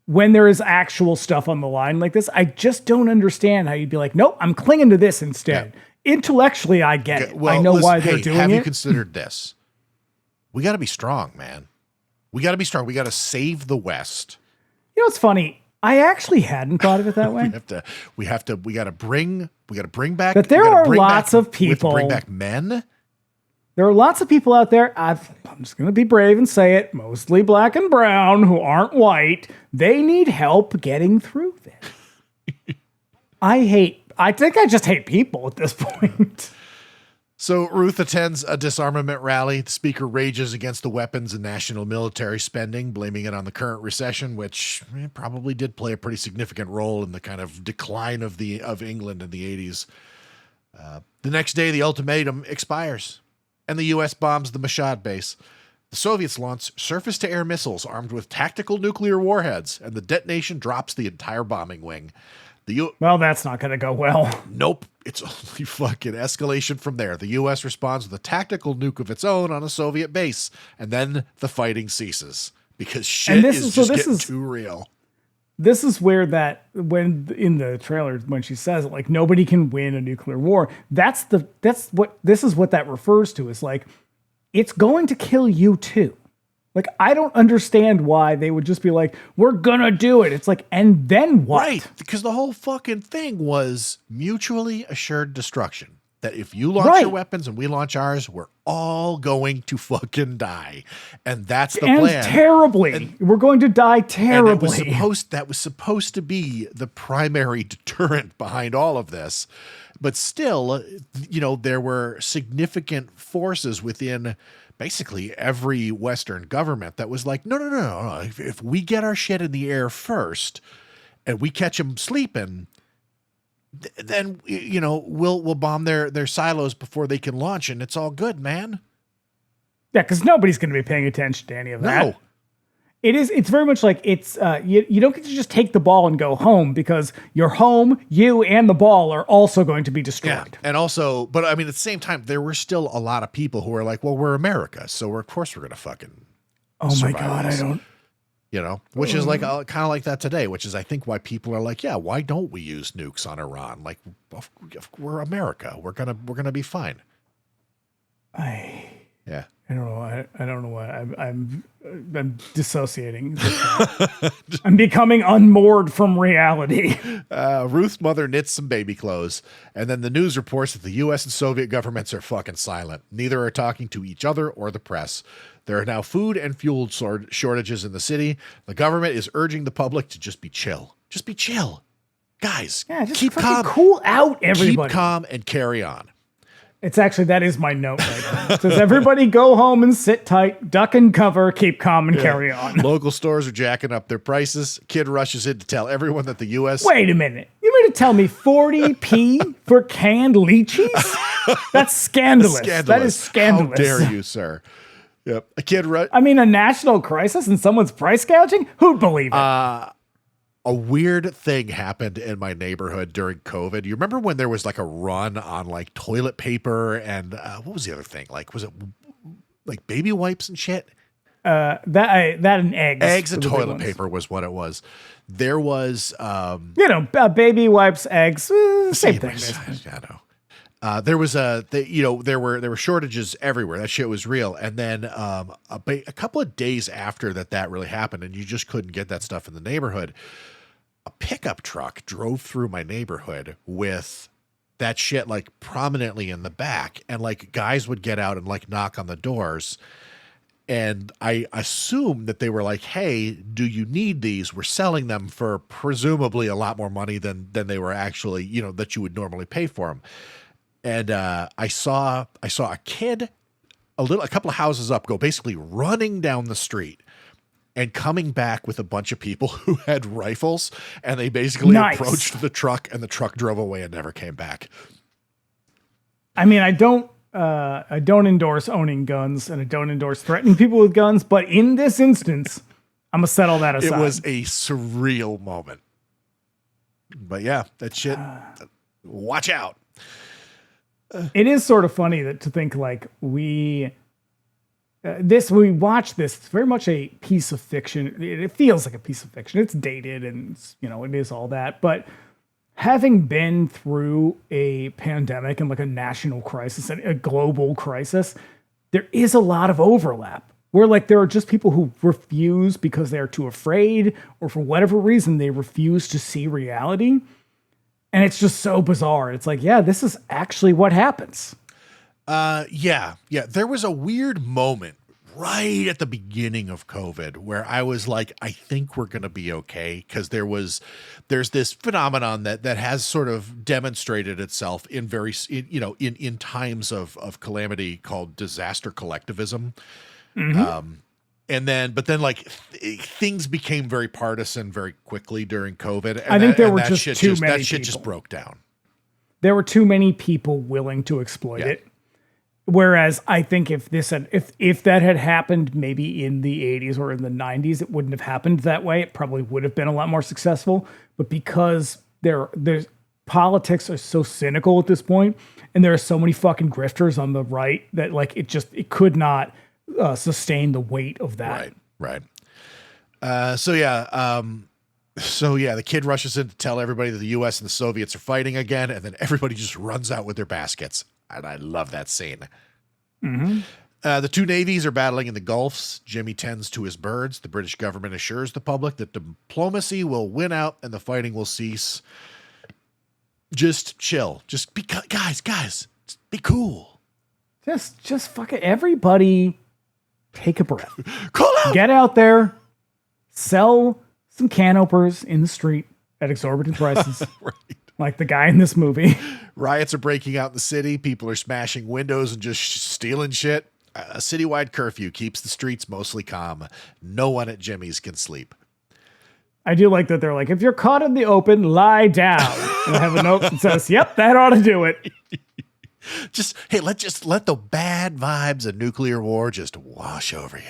when there is actual stuff on the line like this. I just don't understand how you'd be like, nope, I'm clinging to this instead. Yeah. Intellectually, I get it. Well, I know listen, why they're doing it. Have you considered this? We got to be strong, man. We got to be strong. We got to save the West. You know what's funny? I actually hadn't thought of it that way. we got to bring back. But there are lots of people. Bring back men. There are lots of people out there. I'm just going to be brave and say it. Mostly black and brown who aren't white. They need help getting through this. I think I just hate people at this point. So Ruth attends a disarmament rally. The speaker rages against the weapons and national military spending, blaming it on the current recession, which probably did play a pretty significant role in the kind of decline of England in the 80s. The next day, the ultimatum expires, and the U.S. bombs the Mashhad base. The Soviets launch surface-to-air missiles armed with tactical nuclear warheads, and the detonation drops the entire bombing wing. Well, that's not going to go well. Nope. It's only fucking escalation from there. The U.S. responds with a tactical nuke of its own on a Soviet base, and then the fighting ceases because shit is getting too real. This is where when in the trailer, when she says like nobody can win a nuclear war, this is what that refers to. Is like, it's going to kill you too. Like, I don't understand why they would just be like, we're gonna do it. It's like, and then what? Right, because the whole fucking thing was mutually assured destruction. That if you launch your weapons and we launch ours, we're all going to fucking die. And that's the plan. Terribly. And we're going to die terribly. And that was supposed to be the primary deterrent behind all of this. But still, there were significant forces within basically every Western government that was like, no. If we get our shit in the air first and we catch them sleeping, then, we'll bomb their silos before they can launch and it's all good, man. Yeah, because nobody's going to be paying attention to any of that. No. It's very much like it's, you don't get to just take the ball and go home because your home, you and the ball are also going to be destroyed. Yeah. And also, but I mean, at the same time, there were still a lot of people who were like, well, we're America. So of course we're going to fucking my God, this. I don't. Which is like kind of like that today, which is I think why people are like, yeah, why don't we use nukes on Iran? Like, we're America. We're gonna be fine. Yeah. I don't know why. I'm dissociating. I'm becoming unmoored from reality. Ruth's mother knits some baby clothes, and then the news reports that the U.S. and Soviet governments are fucking silent. Neither are talking to each other or the press. There are now food and fuel shortages in the city. The government is urging the public to just be chill. Just be chill. Guys, just keep calm. Cool out, everybody. Keep calm and carry on. It's actually, that is my note right now. It says, everybody go home and sit tight, duck and cover, keep calm and carry on. Local stores are jacking up their prices. Kid rushes in to tell everyone that the U.S. Wait a minute. You mean to tell me 40p for canned lychees? That's scandalous. That is scandalous. How dare you, sir? Yep. A kid a national crisis and someone's price gouging? Who'd believe it? A weird thing happened in my neighborhood during COVID. You remember when there was like a run on like toilet paper and what was the other thing? Like, was it like baby wipes and shit? That and eggs. Eggs and toilet paper was what it was. There was, baby wipes, eggs, same thing. I know. There was there were shortages everywhere. That shit was real. And then a couple of days after that really happened, and you just couldn't get that stuff in the neighborhood. A pickup truck drove through my neighborhood with that shit like prominently in the back, and like guys would get out and like knock on the doors. And I assumed that they were like, hey, do you need these? We're selling them for presumably a lot more money than they were actually, that you would normally pay for them. And I saw a kid a couple of houses up go basically running down the street and coming back with a bunch of people who had rifles, and they basically approached the truck, and the truck drove away and never came back. I mean, I don't endorse owning guns, and I don't endorse threatening people with guns, but in this instance, I'm gonna set all that aside. It was a surreal moment. But yeah, that shit, watch out. It is sort of funny to think like we watch this. It's very much a piece of fiction. It feels like a piece of fiction. It's dated and it is all that. But having been through a pandemic and like a national crisis and a global crisis, there is a lot of overlap where like there are just people who refuse because they're too afraid, or for whatever reason, they refuse to see reality. And it's just so bizarre. It's like, yeah, this is actually what happens. Yeah. There was a weird moment right at the beginning of COVID where I was like, I think we're going to be okay. Cause there's this phenomenon that has sort of demonstrated itself in in times of calamity called disaster collectivism. Mm-hmm. But then things became very partisan very quickly during COVID. And I think there were just too many that shit people. just broke down. There were too many people willing to exploit it. Whereas I think if that had happened maybe in the 80s or in the 90s, it wouldn't have happened that way. It probably would have been a lot more successful. But because there's politics are so cynical at this point, and there are so many fucking grifters on the right that like it could not sustain the weight of that. Right. So the kid rushes in to tell everybody that the U.S. and the Soviets are fighting again, and then everybody just runs out with their baskets. And I love that scene. Mm-hmm. The two navies are battling in the Gulfs. Jimmy tends to his birds. The British government assures the public that diplomacy will win out and the fighting will cease. Just chill. Just be guys. Just be cool. Just fucking everybody take a breath. Cool out. Get out there. Sell some can openers in the street at exorbitant prices. Right. Like the guy in this movie. Riots are breaking out in the city. People are smashing windows and just stealing shit. A citywide curfew keeps the streets mostly calm. No one at Jimmy's can sleep. I do like that they're like, if you're caught in the open, lie down. And I have a note that says, yep, that ought to do it. Let the bad vibes of nuclear war just wash over you.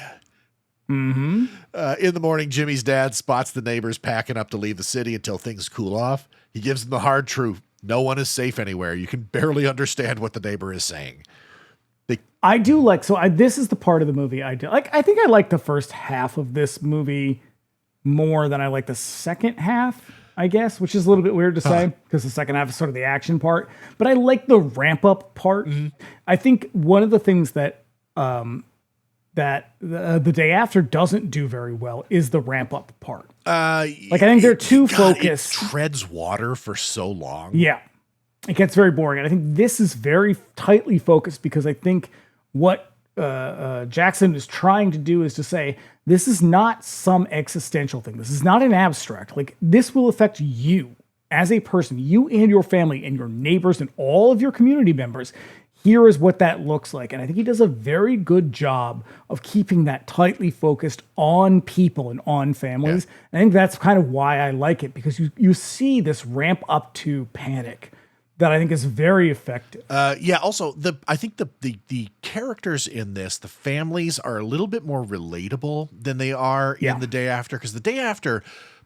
Mm-hmm. In the morning, Jimmy's dad spots the neighbors packing up to leave the city until things cool off. He gives them the hard truth. No one is safe anywhere. You can barely understand what the neighbor is saying. I do like, this is the part of the movie I do. Like, I think I like the first half of this movie more than I like the second half, I guess, which is a little bit weird to say because the second half is sort of the action part. But I like the ramp up part. Mm-hmm. I think one of the things that the day after doesn't do very well is the ramp up part. I think they're too focused. It treads water for so long. Yeah, it gets very boring. And I think this is very tightly focused because I think what Jackson is trying to do is to say, this is not some existential thing. This is not an abstract. Like, this will affect you as a person, you and your family and your neighbors and all of your community members. Here is what that looks like. And I think he does a very good job of keeping that tightly focused on people and on families. Yeah. I think that's kind of why I like it, because you see this ramp up to panic that I think is very effective. Also, I think the characters in this, the families, are a little bit more relatable than they are in The Day After, because The Day After,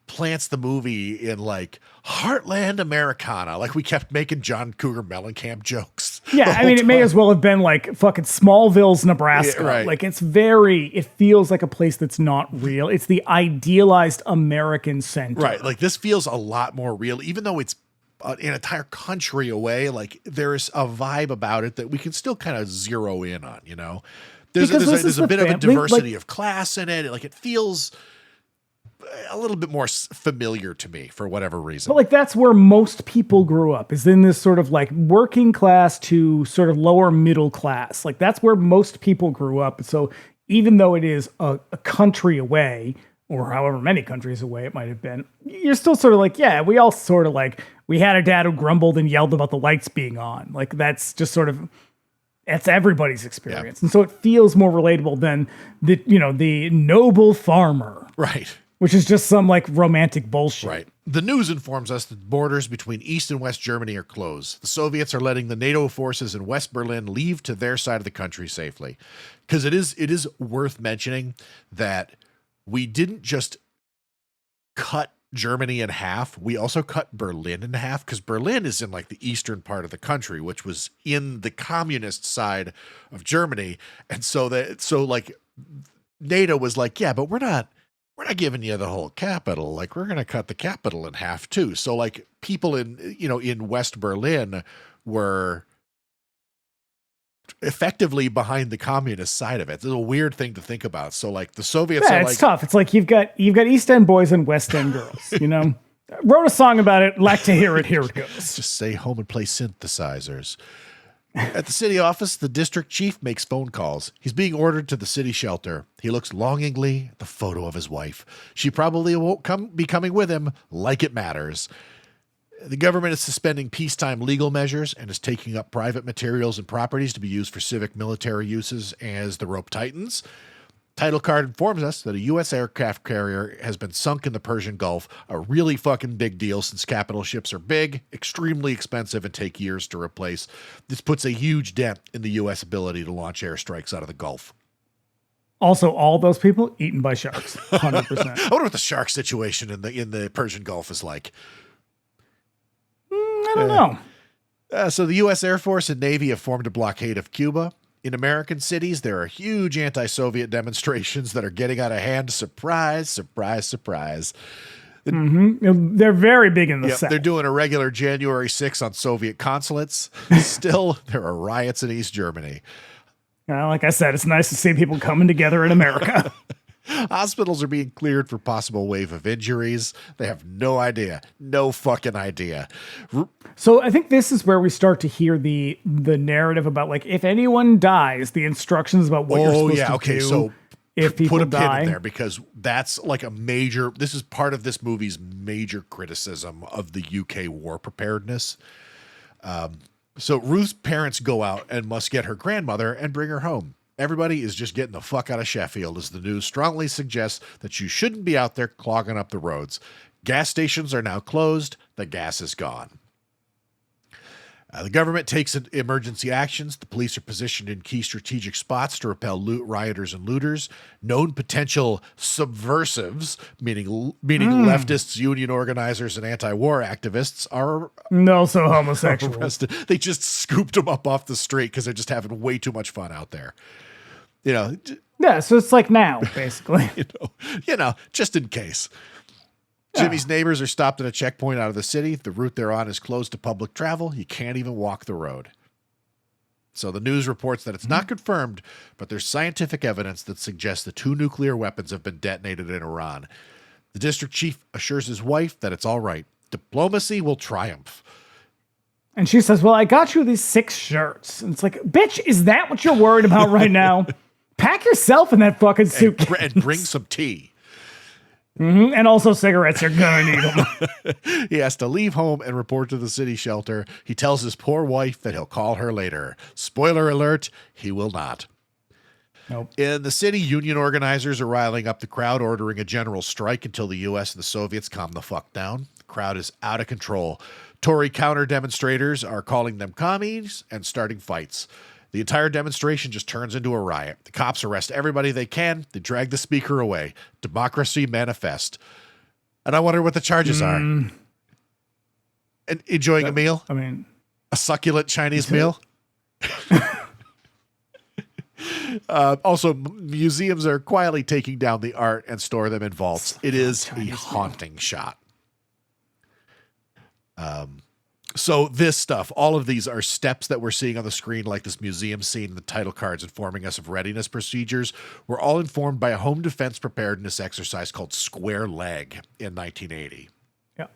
plants the movie in like Heartland Americana. Like we kept making John Cougar Mellencamp jokes. Yeah, I mean, it may as well have been like fucking Smallville's Nebraska. Yeah, right. Like it feels like a place that's not real. It's the idealized American center. Right. Like this feels a lot more real, even though it's an entire country away. Like there's a vibe about it that we can still kind of zero in on, you know? There's a bit of a diversity of class in it. Like it feels a little bit more familiar to me for whatever reason. But like that's where most people grew up, is in this sort of like working class to sort of lower middle class. Like that's where most people grew up. So even though it is a country away, or however many countries away it might have been, you're still sort of like, yeah, we all sort of like, we had a dad who grumbled and yelled about the lights being on. Like that's just sort of, that's everybody's experience. Yeah. And so it feels more relatable than the noble farmer. Right. Which is just some like romantic bullshit. Right. The news informs us that borders between East and West Germany are closed. The Soviets are letting the NATO forces in West Berlin leave to their side of the country safely. Because it is worth mentioning that we didn't just cut Germany in half. We also cut Berlin in half, because Berlin is in like the eastern part of the country, which was in the communist side of Germany. And so like NATO was like, yeah, but we're not giving you the whole capital. Like we're going to cut the capital in half too. So like people in West Berlin were effectively behind the communist side of it. It's a weird thing to think about. So like the Soviets are it's tough. It's like you've got East End boys and West End girls, you know? Wrote a song about it. Like to hear it. Here it goes. Just stay home and play synthesizers. At the city office, the district chief makes phone calls. He's being ordered to the city shelter. He looks longingly at the photo of his wife. She probably won't be coming with him, like it matters. The government is suspending peacetime legal measures and is taking up private materials and properties to be used for civic military uses as the rope tightens. Title card informs us that a U.S. aircraft carrier has been sunk in the Persian Gulf, a really fucking big deal since capital ships are big, extremely expensive, and take years to replace. This puts a huge dent in the U.S. ability to launch airstrikes out of the Gulf. Also, all those people eaten by sharks, 100%. I wonder what the shark situation in the Persian Gulf is like. I don't know. So the U.S. Air Force and Navy have formed a blockade of Cuba. In American cities, there are huge anti-Soviet demonstrations that are getting out of hand. Surprise, surprise, surprise. Mm-hmm. They're very big in the South. They're doing a regular January 6th on Soviet consulates. Still, there are riots in East Germany. Like I said, it's nice to see people coming together in America. Hospitals are being cleared for possible wave of injuries. They have no idea. No fucking idea. So I think this is where we start to hear the narrative about, like, if anyone dies, the instructions about what you're supposed to do. So if people put a pin in there, because that's like this is part of this movie's major criticism of the UK war preparedness. So Ruth's parents go out and must get her grandmother and bring her home. Everybody is just getting the fuck out of Sheffield, as the news strongly suggests that you shouldn't be out there clogging up the roads. Gas stations are now closed. The gas is gone. The government takes emergency actions. The police are positioned in key strategic spots to repel rioters and looters. Known potential subversives, meaning leftists, union organizers, and anti-war activists, are also homosexual. Arrested. They just scooped them up off the street because they're just having way too much fun out there. Yeah, so it's like now, basically. Just in case. Jimmy's neighbors are stopped at a checkpoint out of the city. The route they're on is closed to public travel. You can't even walk the road. So the news reports that it's not confirmed, but there's scientific evidence that suggests the 2 nuclear weapons have been detonated in Iran. The district chief assures his wife that it's all right. Diplomacy will triumph. And she says, well, I got you these 6 shirts. And it's like, bitch, is that what you're worried about right now? Pack yourself in that fucking suitcase. And bring some tea. Mm-hmm. And also cigarettes, you're gonna need them. He has to leave home and report to the city shelter. He tells his poor wife that he'll call her later. Spoiler alert, he will not. Nope. In the city, union organizers are riling up the crowd, ordering a general strike until the U.S. and the Soviets calm the fuck down. The crowd is out of control. Tory counter-demonstrators are calling them commies and starting fights. The entire demonstration just turns into a riot. The cops arrest everybody they can. They drag the speaker away. Democracy manifest. And I wonder what the charges are. And enjoying a meal? I mean, a succulent Chinese meal? Also, museums are quietly taking down the art and store them in vaults. It is a haunting shot. So this stuff, all of these are steps that we're seeing on the screen, like this museum scene and the title cards informing us of readiness procedures, were all informed by a home defense preparedness exercise called Square Leg in 1980. Yeah.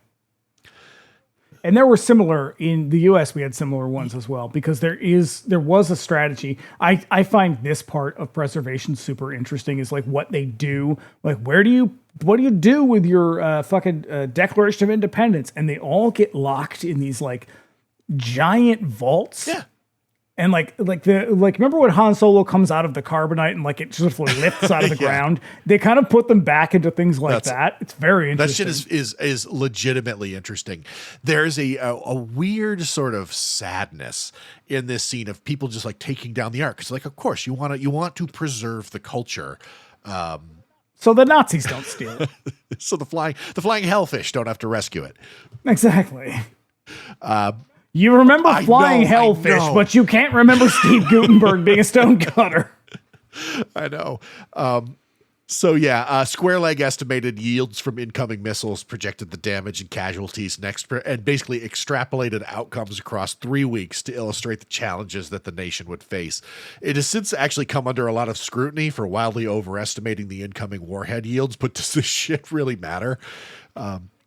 And there were similar in the US. We had similar ones as well, because there was a strategy. I find this part of preservation super interesting, is like what they do. Like, what do you do with your fucking Declaration of Independence? And they all get locked in these like giant vaults. Yeah. And like remember when Han Solo comes out of the carbonite and like it just lifts out of the ground? They kind of put them back into things like that. It's very interesting. That shit is legitimately interesting. There's a weird sort of sadness in this scene of people just like taking down the ark. Because like, of course, you want to preserve the culture. So the Nazis don't steal it. So the flying hellfish don't have to rescue it. Exactly. You remember flying hellfish, but you can't remember Steve Gutenberg being a stonecutter. I know. Square Leg estimated yields from incoming missiles, projected the damage and casualties and basically extrapolated outcomes across 3 weeks to illustrate the challenges that the nation would face. It has since actually come under a lot of scrutiny for wildly overestimating the incoming warhead yields, but does this shit really matter?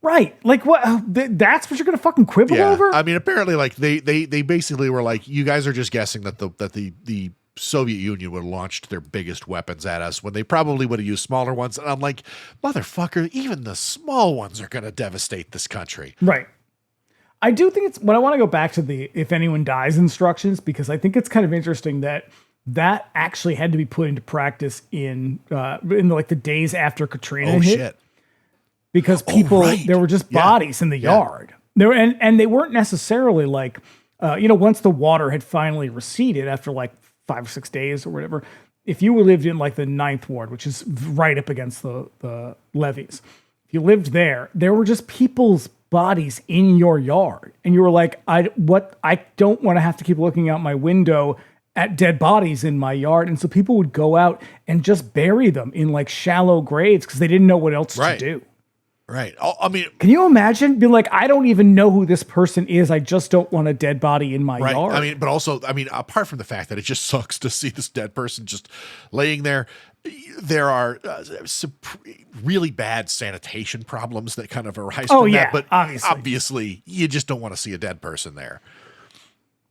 Right. Like what? That's what you're going to fucking quibble over? I mean, apparently like they basically were like, you guys are just guessing that the Soviet Union would have launched their biggest weapons at us when they probably would have used smaller ones. And I'm like, motherfucker, even the small ones are going to devastate this country. Right. I do think I want to go back to the if anyone dies instructions, because I think it's kind of interesting that actually had to be put into practice in like the days after Katrina hit. Shit. Because there were just bodies in the yard. There and they weren't necessarily like, once the water had finally receded after like 5 or 6 days or whatever. If you lived in like the 9th ward, which is right up against the levees, if you lived there were just people's bodies in your yard, and you were like, I don't want to have to keep looking out my window at dead bodies in my yard. And so people would go out and just bury them in like shallow graves because they didn't know what else to do. Right. I mean, can you imagine being like, I don't even know who this person is. I just don't want a dead body in my yard. I mean, but also, apart from the fact that it just sucks to see this dead person just laying there, there are some really bad sanitation problems that kind of arise from that. But obviously, you just don't want to see a dead person there.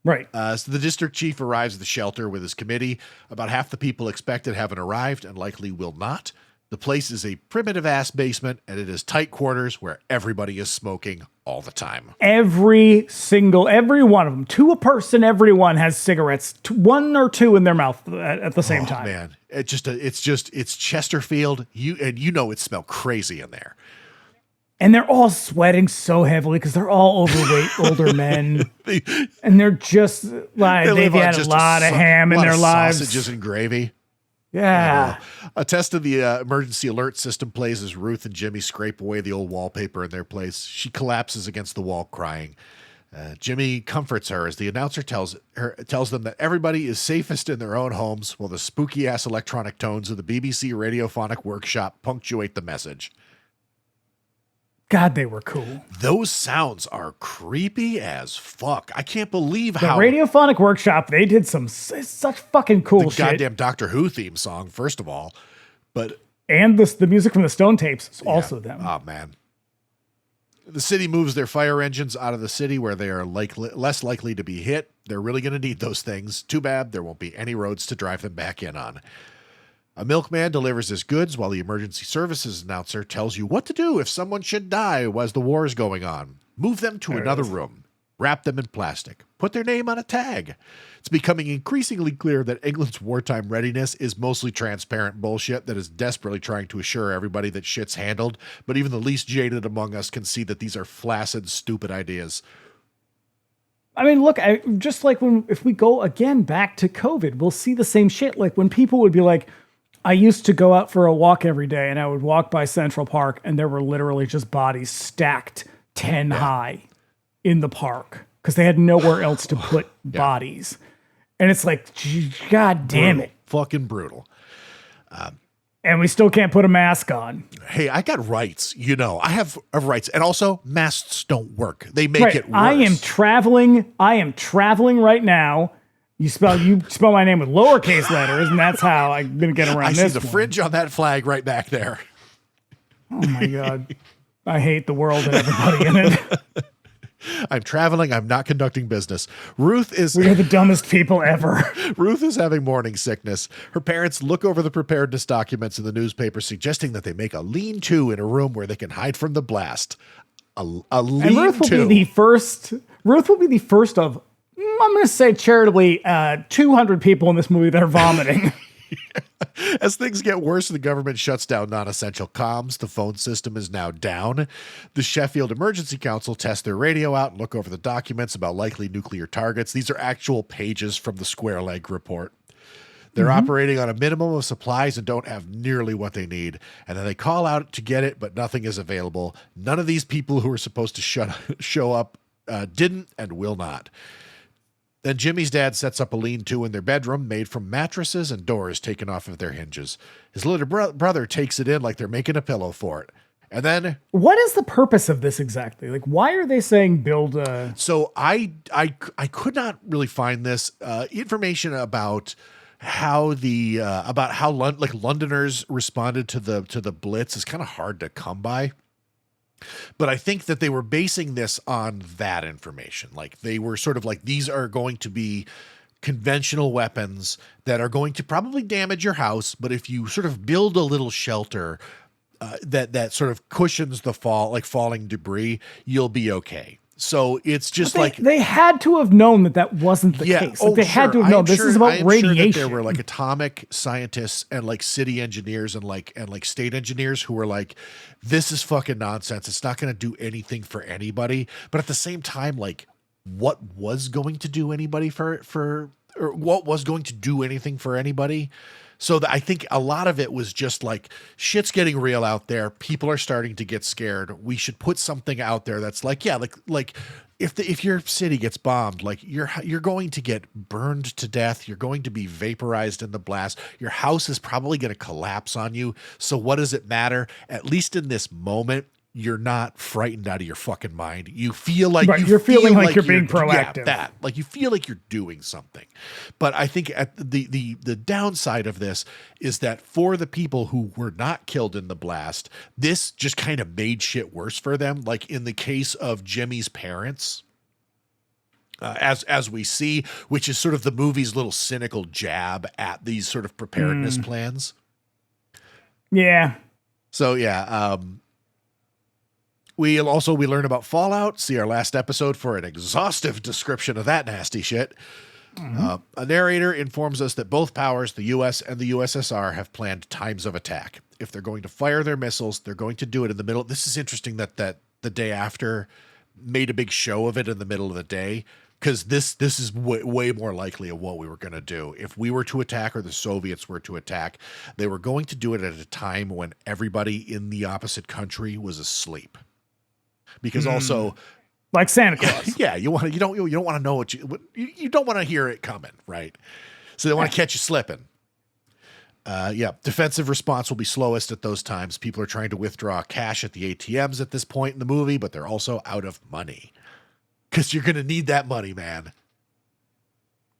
Right. So the district chief arrives at the shelter with his committee. About half the people expected haven't arrived and likely will not. The place is a primitive-ass basement, and it is tight quarters where everybody is smoking all the time. Every one of them. To a person, everyone has cigarettes, 1 or 2 in their mouth at the same time. Man, it's Chesterfield. It smells crazy in there. And they're all sweating so heavily because they're all overweight older men. And they're just like, they've had a lot of ham in their lives. Sausages and gravy. Yeah. A test of the emergency alert system plays as Ruth and Jimmy scrape away the old wallpaper in their place. She collapses against the wall crying. Jimmy comforts her as the announcer tells them that everybody is safest in their own homes while the spooky-ass electronic tones of the BBC radiophonic workshop punctuate the message. God, they were cool. Those sounds are creepy as fuck. I can't believe how... The radiophonic workshop, they did such fucking cool shit. The goddamn Doctor Who theme song, first of all. And the music from the Stone Tapes is also them. Oh, man. The city moves their fire engines out of the city where they are less likely to be hit. They're really going to need those things. Too bad there won't be any roads to drive them back in on. A milkman delivers his goods while the emergency services announcer tells you what to do if someone should die as the war is going on. Move them to another room. Wrap them in plastic. Put their name on a tag. It's becoming increasingly clear that England's wartime readiness is mostly transparent bullshit that is desperately trying to assure everybody that shit's handled, but even the least jaded among us can see that these are flaccid, stupid ideas. I mean, look, just like if we go again back to COVID, we'll see the same shit. Like when people would be like, I used to go out for a walk every day, and I would walk by Central Park, and there were literally just bodies stacked 10 high in the park because they had nowhere else to put bodies. And it's like, God damn it. Fucking brutal. And we still can't put a mask on. Hey, I got rights. I have rights. And also, masks don't work. They make it worse. I am traveling right now. You spell my name with lowercase letters, and that's how I'm going to get around this. I see the fringe on that flag right back there. Oh, my God. I hate the world and everybody in it. I'm traveling. I'm not conducting business. We are the dumbest people ever. Ruth is having morning sickness. Her parents look over the preparedness documents in the newspaper, suggesting that they make a lean-to in a room where they can hide from the blast. A lean-to. And Ruth will be the first of, I'm going to say charitably, 200 people in this movie that are vomiting. As things get worse, the government shuts down non-essential comms. The phone system is now down. The Sheffield Emergency Council tests their radio out and look over the documents about likely nuclear targets. These are actual pages from the Square Leg report. They're operating on a minimum of supplies and don't have nearly what they need. And then they call out to get it, but nothing is available. None of these people who were supposed to show up didn't and will not. Then Jimmy's dad sets up a lean-to in their bedroom made from mattresses and doors taken off of their hinges. His little brother takes it in like they're making a pillow for it. And then... What is the purpose of this exactly? Like, why are they saying build a... So I could not really find this information about how Londoners responded to the Blitz is kind of hard to come by. But I think that they were basing this on that information. Like they were sort of like, these are going to be conventional weapons that are going to probably damage your house. But if you sort of build a little shelter that sort of cushions the falling debris, you'll be okay. So it's just they had to have known that wasn't the case. Like they had to have known this is about radiation. Sure that there were like atomic scientists and like city engineers and like state engineers who were like, this is fucking nonsense. It's not going to do anything for anybody. But at the same time, like what was going to do anything for anybody? So I think a lot of it was just like, shit's getting real out there. People are starting to get scared. We should put something out there that's like, yeah, like if your city gets bombed, like you're going to get burned to death. You're going to be vaporized in the blast. Your house is probably going to collapse on you. So what does it matter? At least in this moment, you're not frightened out of your fucking mind. You feel like you're feeling like you're being proactive. Yeah, like you feel like you're doing something. But I think at the downside of this is that for the people who were not killed in the blast, this just kind of made shit worse for them. Like in the case of Jimmy's parents, as we see, which is sort of the movie's little cynical jab at these sort of preparedness plans. Yeah. So yeah. We learn about Fallout. See our last episode for an exhaustive description of that nasty shit. A narrator informs us that both powers, the U.S. and the USSR, have planned times of attack. If they're going to fire their missiles, they're going to do it in the middle. This is interesting that the day after made a big show of it in the middle of the day, because this is way more likely of what we were going to do. If we were to attack or the Soviets were to attack, they were going to do it at a time when everybody in the opposite country was asleep. Because also, like Santa Claus, yeah, you don't want to know you don't want to hear it coming, right? So they want to catch you slipping. Defensive response will be slowest at those times. People are trying to withdraw cash at the ATMs at this point in the movie, but they're also out of money because you're going to need that money, man.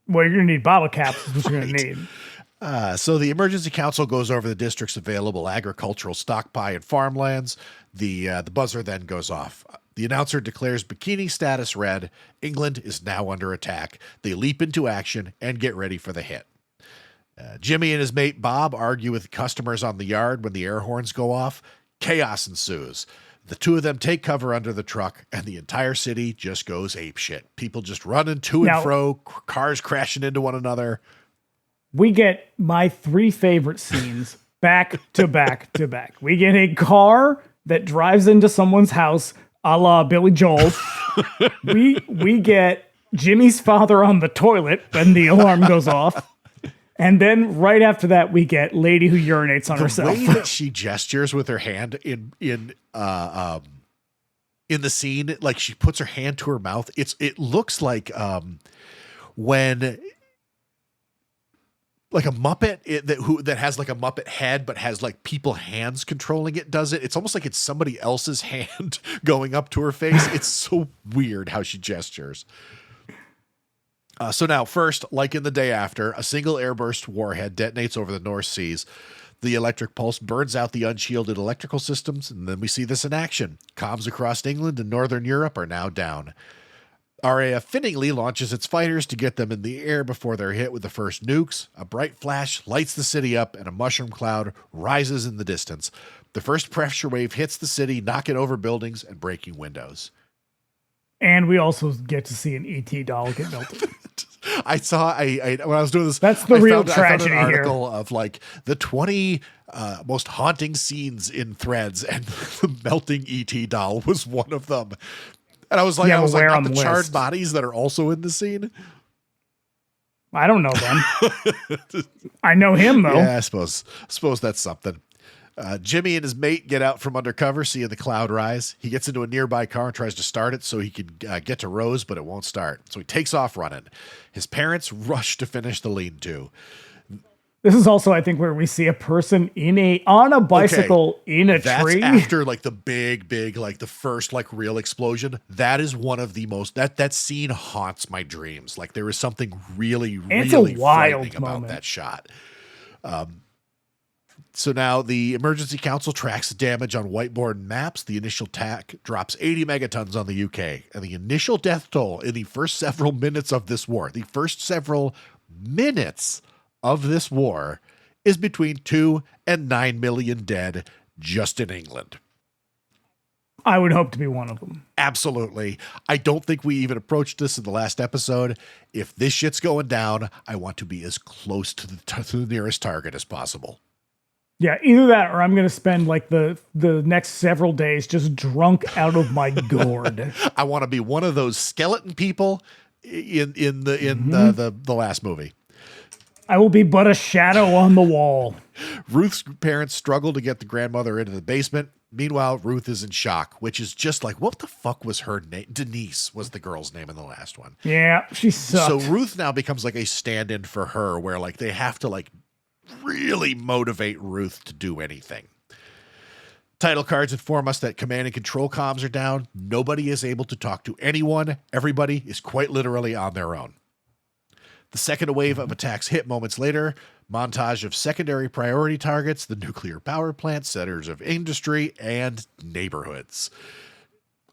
Well, you're going to need bottle caps. Is what you're going to need. So the Emergency Council goes over the district's available agricultural stockpile and farmlands. The buzzer then goes off. The announcer declares bikini status red. England is now under attack. They leap into action and get ready for the hit. Jimmy and his mate Bob argue with customers on the yard when the air horns go off. Chaos ensues. The two of them take cover under the truck, and the entire city just goes apeshit. People just running to and fro, cars crashing into one another. We get my three favorite scenes back to back to back. We get a car that drives into someone's house, a la Billy Joel. we get Jimmy's father on the toilet when the alarm goes off. And then right after that, we get lady who urinates on herself. The way that she gestures with her hand in the scene, like she puts her hand to her mouth. It looks like when like a Muppet that has like a Muppet head but has like people hands controlling it does it. It's almost like it's somebody else's hand going up to her face. It's so weird how she gestures. So now, first, like in The Day After, a single airburst warhead detonates over the North Seas. The electric pulse burns out the unshielded electrical systems, and then we see this in action. Comms across England and Northern Europe are now down. RAF Finningley launches its fighters to get them in the air before they're hit with the first nukes. A bright flash lights the city up, and a mushroom cloud rises in the distance. The first pressure wave hits the city, knocking over buildings and breaking windows. And we also get to see an ET doll get melted. I saw when I was doing this. That's the real I tragedy found an here. article of like the 20 most haunting scenes in Threads, and the melting ET doll was one of them. And I was like, not the charred bodies that are also in the scene. I don't know them. I know him though. Yeah, I suppose that's something. Jimmy and his mate get out from undercover, seeing the cloud rise. He gets into a nearby car and tries to start it so he can get to Rose, but it won't start. So he takes off running. His parents rush to finish the lean-to. This is also, I think, where we see a person on a bicycle in a tree. That's after like the big, like the first like real explosion. That is one of the most, that scene haunts my dreams. Like there is something really, really frightening about that shot. So now the emergency council tracks damage on whiteboard maps. The initial attack drops 80 megatons on the UK, and the initial death toll in the first several minutes of this war, is between 2 and 9 million dead just in England. I would hope to be one of them. Absolutely. I don't think we even approached this in the last episode. If this shit's going down, I want to be as close to the nearest target as possible. Yeah, either that or I'm going to spend like the next several days just drunk out of my gourd. I want to be one of those skeleton people in the last movie. I will be but a shadow on the wall. Ruth's parents struggle to get the grandmother into the basement. Meanwhile, Ruth is in shock, which is just like, what the fuck was her name? Denise was the girl's name in the last one. Yeah, she sucked. So Ruth now becomes like a stand-in for her, where like they have to like really motivate Ruth to do anything. Title cards inform us that command and control comms are down. Nobody is able to talk to anyone. Everybody is quite literally on their own. The second wave of attacks hit moments later. Montage of secondary priority targets, the nuclear power plant, centers of industry, and neighborhoods.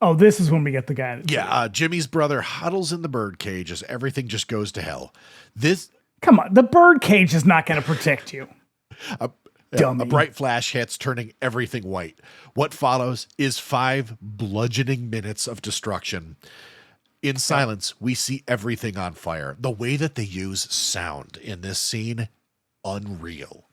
Oh, this is when we get the guy. Jimmy's brother huddles in the birdcage as everything just goes to hell. Come on, the birdcage is not going to protect you. A bright flash hits, turning everything white. What follows is 5 bludgeoning minutes of destruction. In silence, we see everything on fire. The way that they use sound in this scene, unreal.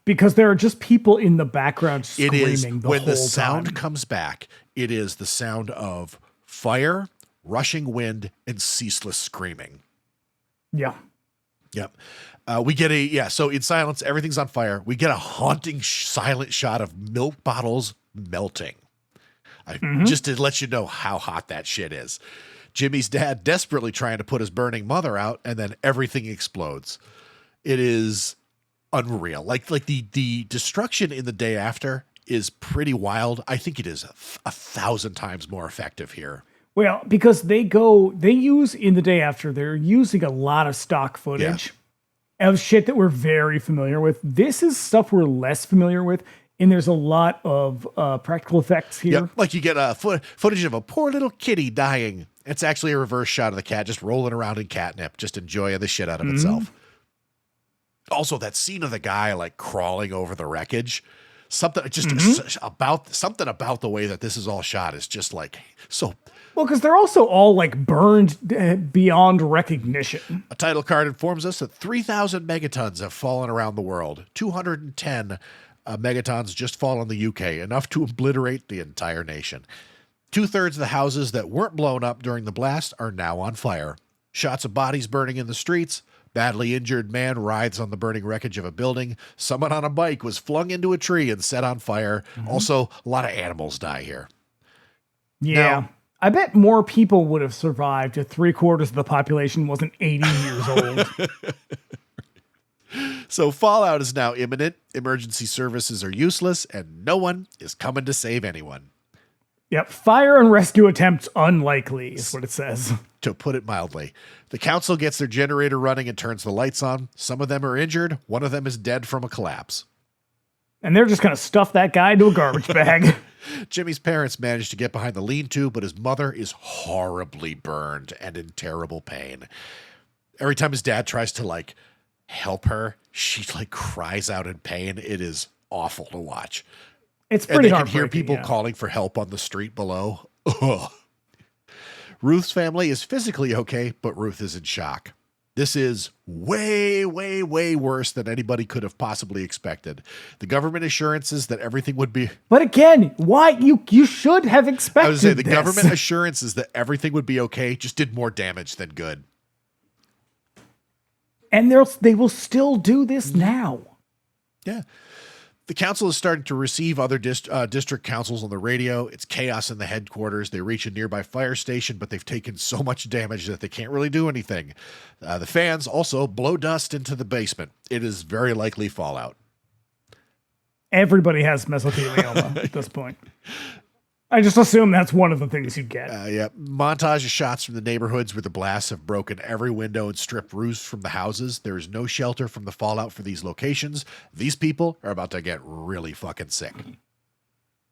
Because there are just people in the background screaming it is, the when whole the sound time. comes back, it is the sound of fire, rushing wind, and ceaseless screaming. Yeah. Yep. We get so in silence, everything's on fire. We get a haunting silent shot of milk bottles melting. Just to let you know how hot that shit is. Jimmy's dad desperately trying to put his burning mother out, and then everything explodes. It is unreal. Like the destruction in The Day After is pretty wild. I think it is 1,000 times more effective here. Well, because they use in The Day After, they're using a lot of stock footage of shit that we're very familiar with. This is stuff we're less familiar with. And there's a lot of practical effects here. Yep. Like you get footage of a poor little kitty dying. It's actually a reverse shot of the cat just rolling around in catnip, just enjoying the shit out of itself. Also, that scene of the guy like crawling over the wreckage, something about the way that this is all shot is just like so. Well, because they're also all like burned beyond recognition. A title card informs us that 3,000 megatons have fallen around the world. 210 megatons just fall in the UK, enough to obliterate the entire nation. 2/3 of the houses that weren't blown up during the blast are now on fire. Shots of bodies burning in the streets, Badly injured man writhes on the burning wreckage of a building. Someone on a bike was flung into a tree and set on fire. Also, a lot of animals die here. Yeah. Now, I bet more people would have survived if 3/4 of the population wasn't 80 years old. So fallout is now imminent. Emergency services are useless, and no one is coming to save anyone. Yep. Fire and rescue attempts unlikely is what it says. To put it mildly, the council gets their generator running and turns the lights on. Some of them are injured. One of them is dead from a collapse. And they're just going to stuff that guy into a garbage bag. Jimmy's parents manage to get behind the lean-to, but his mother is horribly burned and in terrible pain. Every time his dad tries to, help her, she, cries out in pain. It is awful to watch. It's pretty hard. And they can hear people calling for help on the street below. Ugh. Ruth's family is physically okay, but Ruth is in shock. This is way, way, way worse than anybody could have possibly expected. The government assurances that everything would be... But again, why? You should have expected I would say the this. government assurances that everything would be okay just did more damage than good. And they will still do this now. Yeah. The council is starting to receive other district councils on the radio. It's chaos in the headquarters. They reach a nearby fire station, but they've taken so much damage that they can't really do anything. The fans also blow dust into the basement. It is very likely fallout. Everybody has mesothelioma at this point. I just assume that's one of the things you get. Yeah. Montage of shots from the neighborhoods where the blasts have broken every window and stripped roofs from the houses. There is no shelter from the fallout for these locations. These people are about to get really fucking sick.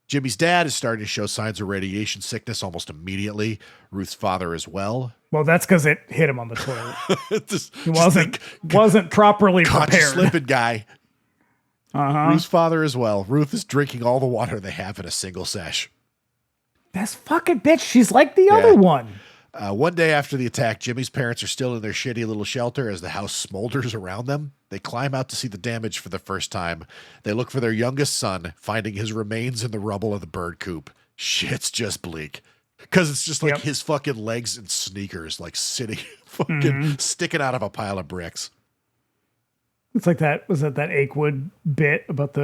Jimmy's dad is starting to show signs of radiation sickness almost immediately. Ruth's father as well. Well, that's because it hit him on the toilet. He wasn't properly prepared. Slipping guy. Ruth's father as well. Ruth is drinking all the water they have in a single sesh. This fucking bitch, she's like the other one. One day after the attack, Jimmy's parents are still in their shitty little shelter as the house smolders around them. They climb out to see the damage for the first time. They look for their youngest son, finding his remains in the rubble of the bird coop. Shit's just bleak. Because it's just his fucking legs and sneakers, sitting, sticking out of a pile of bricks. It's like that, was that Akewood bit about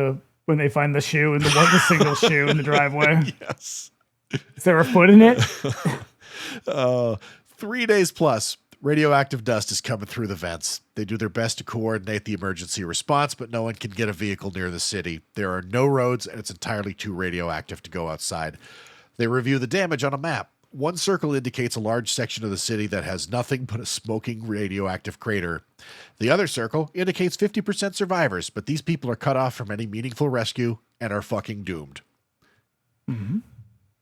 when they find the shoe and the single shoe in the driveway? Yes. Is there a foot in it? 3 days plus, radioactive dust is coming through the vents. They do their best to coordinate the emergency response, but no one can get a vehicle near the city. There are no roads, and it's entirely too radioactive to go outside. They review the damage on a map. One circle indicates a large section of the city that has nothing but a smoking radioactive crater. The other circle indicates 50% survivors, but these people are cut off from any meaningful rescue and are fucking doomed. Mm-hmm.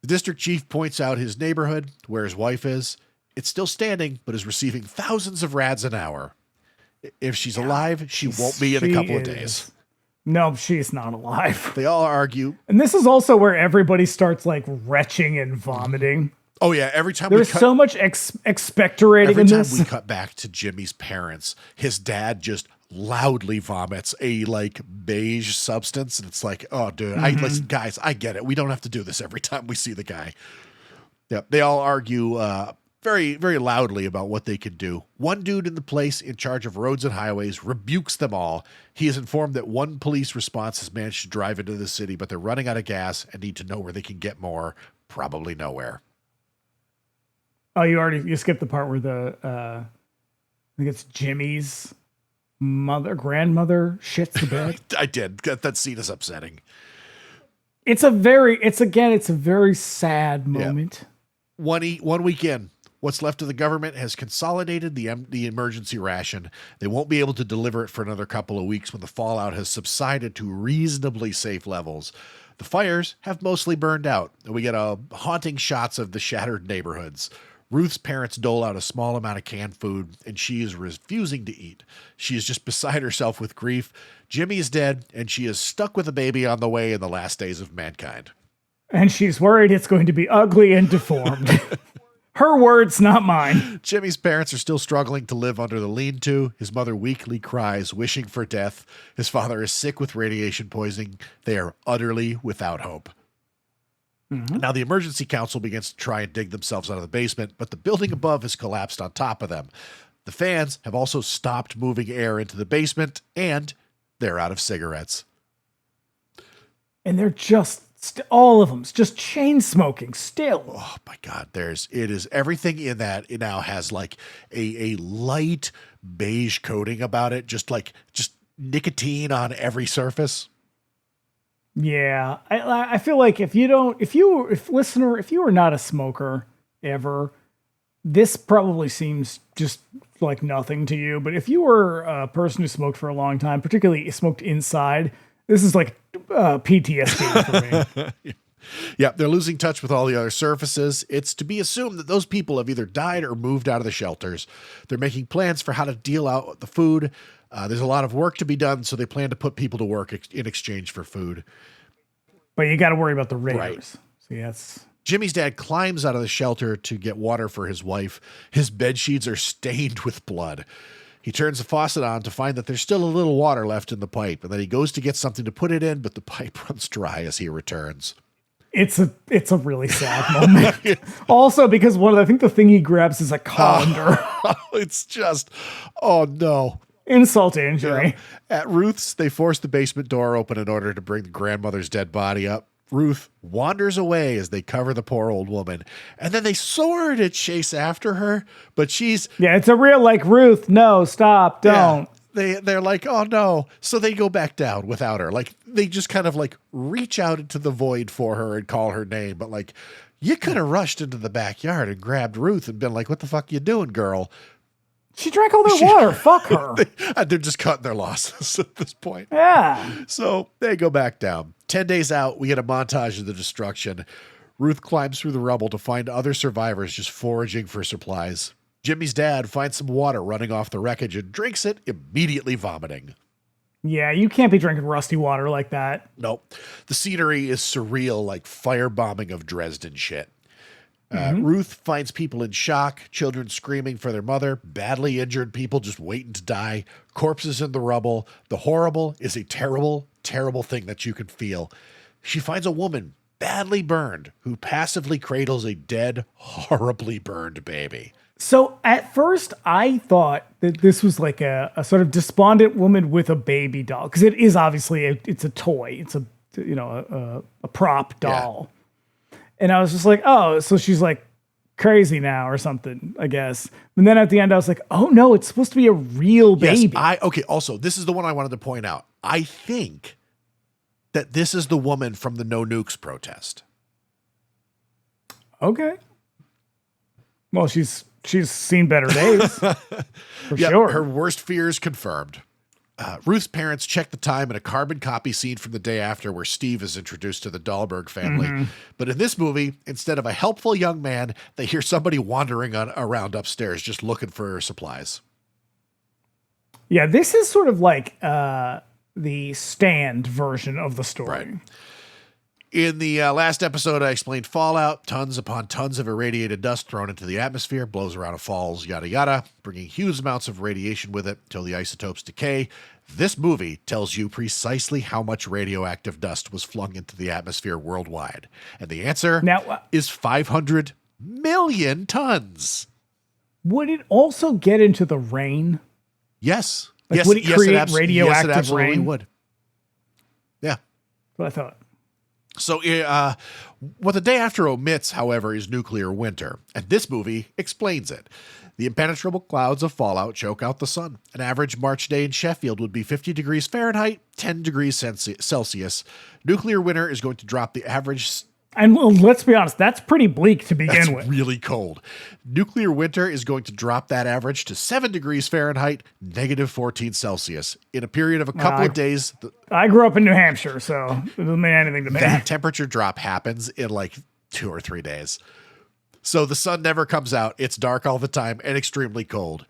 The district chief points out his neighborhood, where his wife is. It's still standing, but is receiving thousands of rads an hour. If she's alive, she won't be in a couple of days. No, she's not alive. They all argue. And this is also where everybody starts retching and vomiting. Oh, yeah. Every time there's so much expectorating in this. Every time we cut back to Jimmy's parents, his dad just loudly vomits a beige substance. And it's like, oh, dude, listen, guys, I get it. We don't have to do this every time we see the guy. Yeah. They all argue very, very loudly about what they could do. One dude in the place in charge of roads and highways rebukes them all. He is informed that one police response has managed to drive into the city, but they're running out of gas and need to know where they can get more. Probably nowhere. Oh, you skipped the part where I think it's Jimmy's grandmother shits the bed. I did. That scene is upsetting. It's a very sad moment. Yeah. One week in, what's left of the government has consolidated the emergency ration. They won't be able to deliver it for another couple of weeks when the fallout has subsided to reasonably safe levels. The fires have mostly burned out, and we get haunting shots of the shattered neighborhoods. Ruth's parents dole out a small amount of canned food, and she is refusing to eat. She is just beside herself with grief. Jimmy is dead, and she is stuck with a baby on the way in the last days of mankind. And she's worried it's going to be ugly and deformed. Her words, not mine. Jimmy's parents are still struggling to live under the lean-to. His mother weakly cries, wishing for death. His father is sick with radiation poisoning. They are utterly without hope. Mm-hmm. Now, the emergency council begins to try and dig themselves out of the basement, but the building above has collapsed on top of them. The fans have also stopped moving air into the basement, and they're out of cigarettes. And they're just all of them just chain smoking still. Oh my God. It is everything in that. It now has like a light beige coating about it. Just nicotine on every surface. Yeah. I feel like if you were not a smoker ever, this probably seems just like nothing to you. But if you were a person who smoked for a long time, particularly smoked inside, this is like PTSD for me. Yeah, they're losing touch with all the other surfaces. It's to be assumed that those people have either died or moved out of the shelters. They're making plans for how to deal out the food. There's a lot of work to be done, so they plan to put people to work in exchange for food. But you got to worry about the raiders. Right. So that's... Jimmy's dad climbs out of the shelter to get water for his wife. His bed sheets are stained with blood. He turns the faucet on to find that there's still a little water left in the pipe, and then he goes to get something to put it in, but the pipe runs dry as he returns. It's a really sad moment. Also, because I think the thing he grabs is a colander. It's just, oh no. Insult to injury. Yeah. At Ruth's, they force the basement door open in order to bring the grandmother's dead body up. Ruth wanders away as they cover the poor old woman, and then they sort of chase after her, but she's... Yeah, it's a real like, Ruth, no, stop, don't. Yeah, they're like, oh no. So they go back down without her. Like, they just kind of like reach out into the void for her and call her name, but like, you could have rushed into the backyard and grabbed Ruth and been like, what the fuck you doing, girl? She drank all their water. Fuck her. They're just cutting their losses at this point. Yeah. So they go back down. 10 days out, we get a montage of the destruction. Ruth climbs through the rubble to find other survivors just foraging for supplies. Jimmy's dad finds some water running off the wreckage and drinks it, immediately vomiting. Yeah, you can't be drinking rusty water like that. Nope. The scenery is surreal, like firebombing of Dresden shit. Ruth finds people in shock, children screaming for their mother, badly injured people just waiting to die, corpses in the rubble. The horrible is a terrible, terrible thing that you can feel. She finds a woman badly burned who passively cradles a dead, horribly burned baby. So at first I thought that this was like a sort of despondent woman with a baby doll, because it is obviously it's a toy. It's a prop doll. Yeah. And I was just like, oh, so she's like crazy now or something, I guess. And then at the end I was like, oh no, it's supposed to be a real baby. Yes, also, this is the one I wanted to point out. I think that this is the woman from the No Nukes protest. Okay. Well, she's seen better days. For sure. Her worst fears confirmed. Ruth's parents check the time in a carbon copy scene from the day after where Steve is introduced to the Dahlberg family. Mm-hmm. But in this movie, instead of a helpful young man, they hear somebody wandering around upstairs just looking for supplies. Yeah, this is sort of like the Stand version of the story. Right. In the last episode, I explained fallout, tons upon tons of irradiated dust thrown into the atmosphere, blows around and falls, yada, yada, bringing huge amounts of radiation with it until the isotopes decay. This movie tells you precisely how much radioactive dust was flung into the atmosphere worldwide. And the answer is 500 million tons. Would it also get into the rain? Yes. Like, would it create radioactive it absolutely rain? Would. Yeah. That's what I thought. So what the day after omits, however, is nuclear winter. And this movie explains it. The impenetrable clouds of fallout choke out the sun. An average March day in Sheffield would be 50 degrees Fahrenheit, 10 degrees Celsius. Nuclear winter is going to drop the average... And let's be honest, that's pretty bleak to begin with. Really cold. Nuclear winter is going to drop that average to 7 degrees Fahrenheit, negative 14 Celsius. In a period of a couple of days... I grew up in New Hampshire, so it doesn't mean anything to me. That temperature drop happens in like 2 or 3 days. So the sun never comes out. It's dark all the time and extremely cold.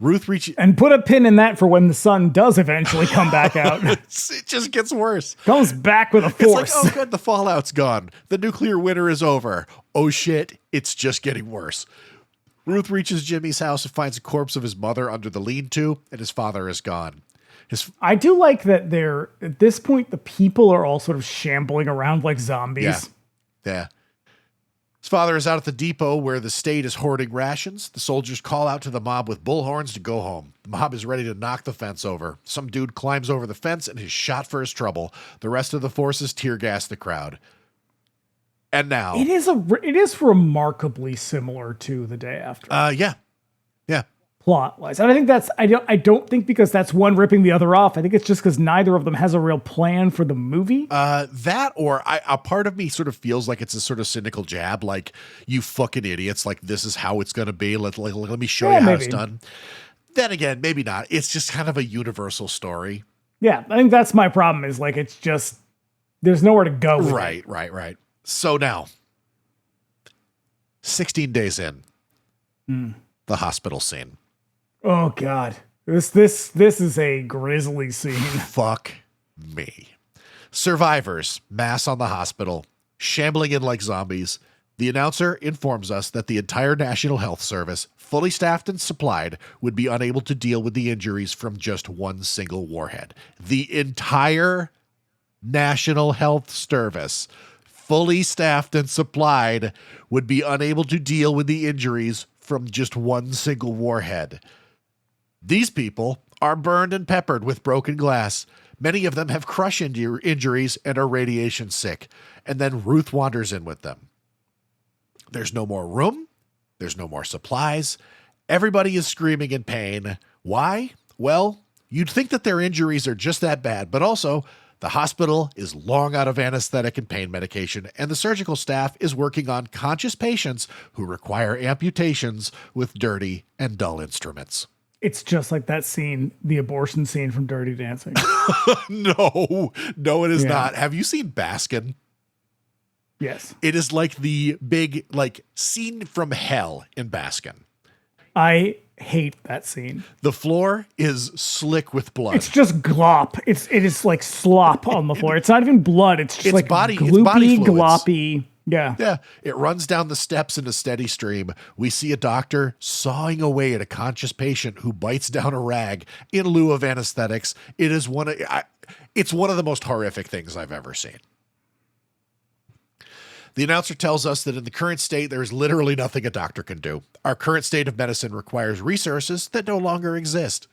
Ruth reaches... And put a pin in that for when the sun does eventually come back out. It just gets worse. Comes back with a force. It's like, oh good, the fallout's gone. The nuclear winter is over. Oh shit, it's just getting worse. Ruth reaches Jimmy's house and finds a corpse of his mother under the lean-to, and his father is gone. I do like that at this point, the people are all sort of shambling around like zombies. Yeah. His father is out at the depot where the state is hoarding rations. The soldiers call out to the mob with bullhorns to go home. The mob is ready to knock the fence over. Some dude climbs over the fence and is shot for his trouble. The rest of the forces tear gas the crowd. And now it is remarkably similar to The Day After. Yeah. Plot wise, and I think I don't think because that's one ripping the other off. I think it's just because neither of them has a real plan for the movie. That or a part of me sort of feels like it's a sort of cynical jab, like, you fucking idiots, like, this is how it's going to be. Let me show you how it's done. Then again, maybe not. It's just kind of a universal story. Yeah, I think that's my problem. Is like it's just there's nowhere to go. With right. So now, 16 days in, the hospital scene. Oh God, this is a grisly scene. Fuck me. Survivors mass on the hospital, shambling in like zombies. The announcer informs us that the entire National Health Service, fully staffed and supplied, would be unable to deal with the injuries from just one single warhead. The entire National Health Service, fully staffed and supplied, would be unable to deal with the injuries from just one single warhead. These people are burned and peppered with broken glass. Many of them have crush injuries and are radiation sick. And then Ruth wanders in with them. There's no more room. There's no more supplies. Everybody is screaming in pain. Why? Well, you'd think that their injuries are just that bad, but also the hospital is long out of anesthetic and pain medication, and the surgical staff is working on conscious patients who require amputations with dirty and dull instruments. It's just like that scene, the abortion scene from Dirty Dancing. No, it is not. Have you seen Baskin? Yes. It is like the big, like, scene from hell in Baskin. I hate that scene. The floor is slick with blood. It's just glop. It is like slop on the floor. It's not even blood. It's just like body gloopy, fluids. gloppy. Yeah. It runs down the steps in a steady stream. We see a doctor sawing away at a conscious patient who bites down a rag in lieu of anesthetics. It's one of the most horrific things I've ever seen. The announcer tells us that in the current state, there is literally nothing a doctor can do. Our current state of medicine requires resources that no longer exist.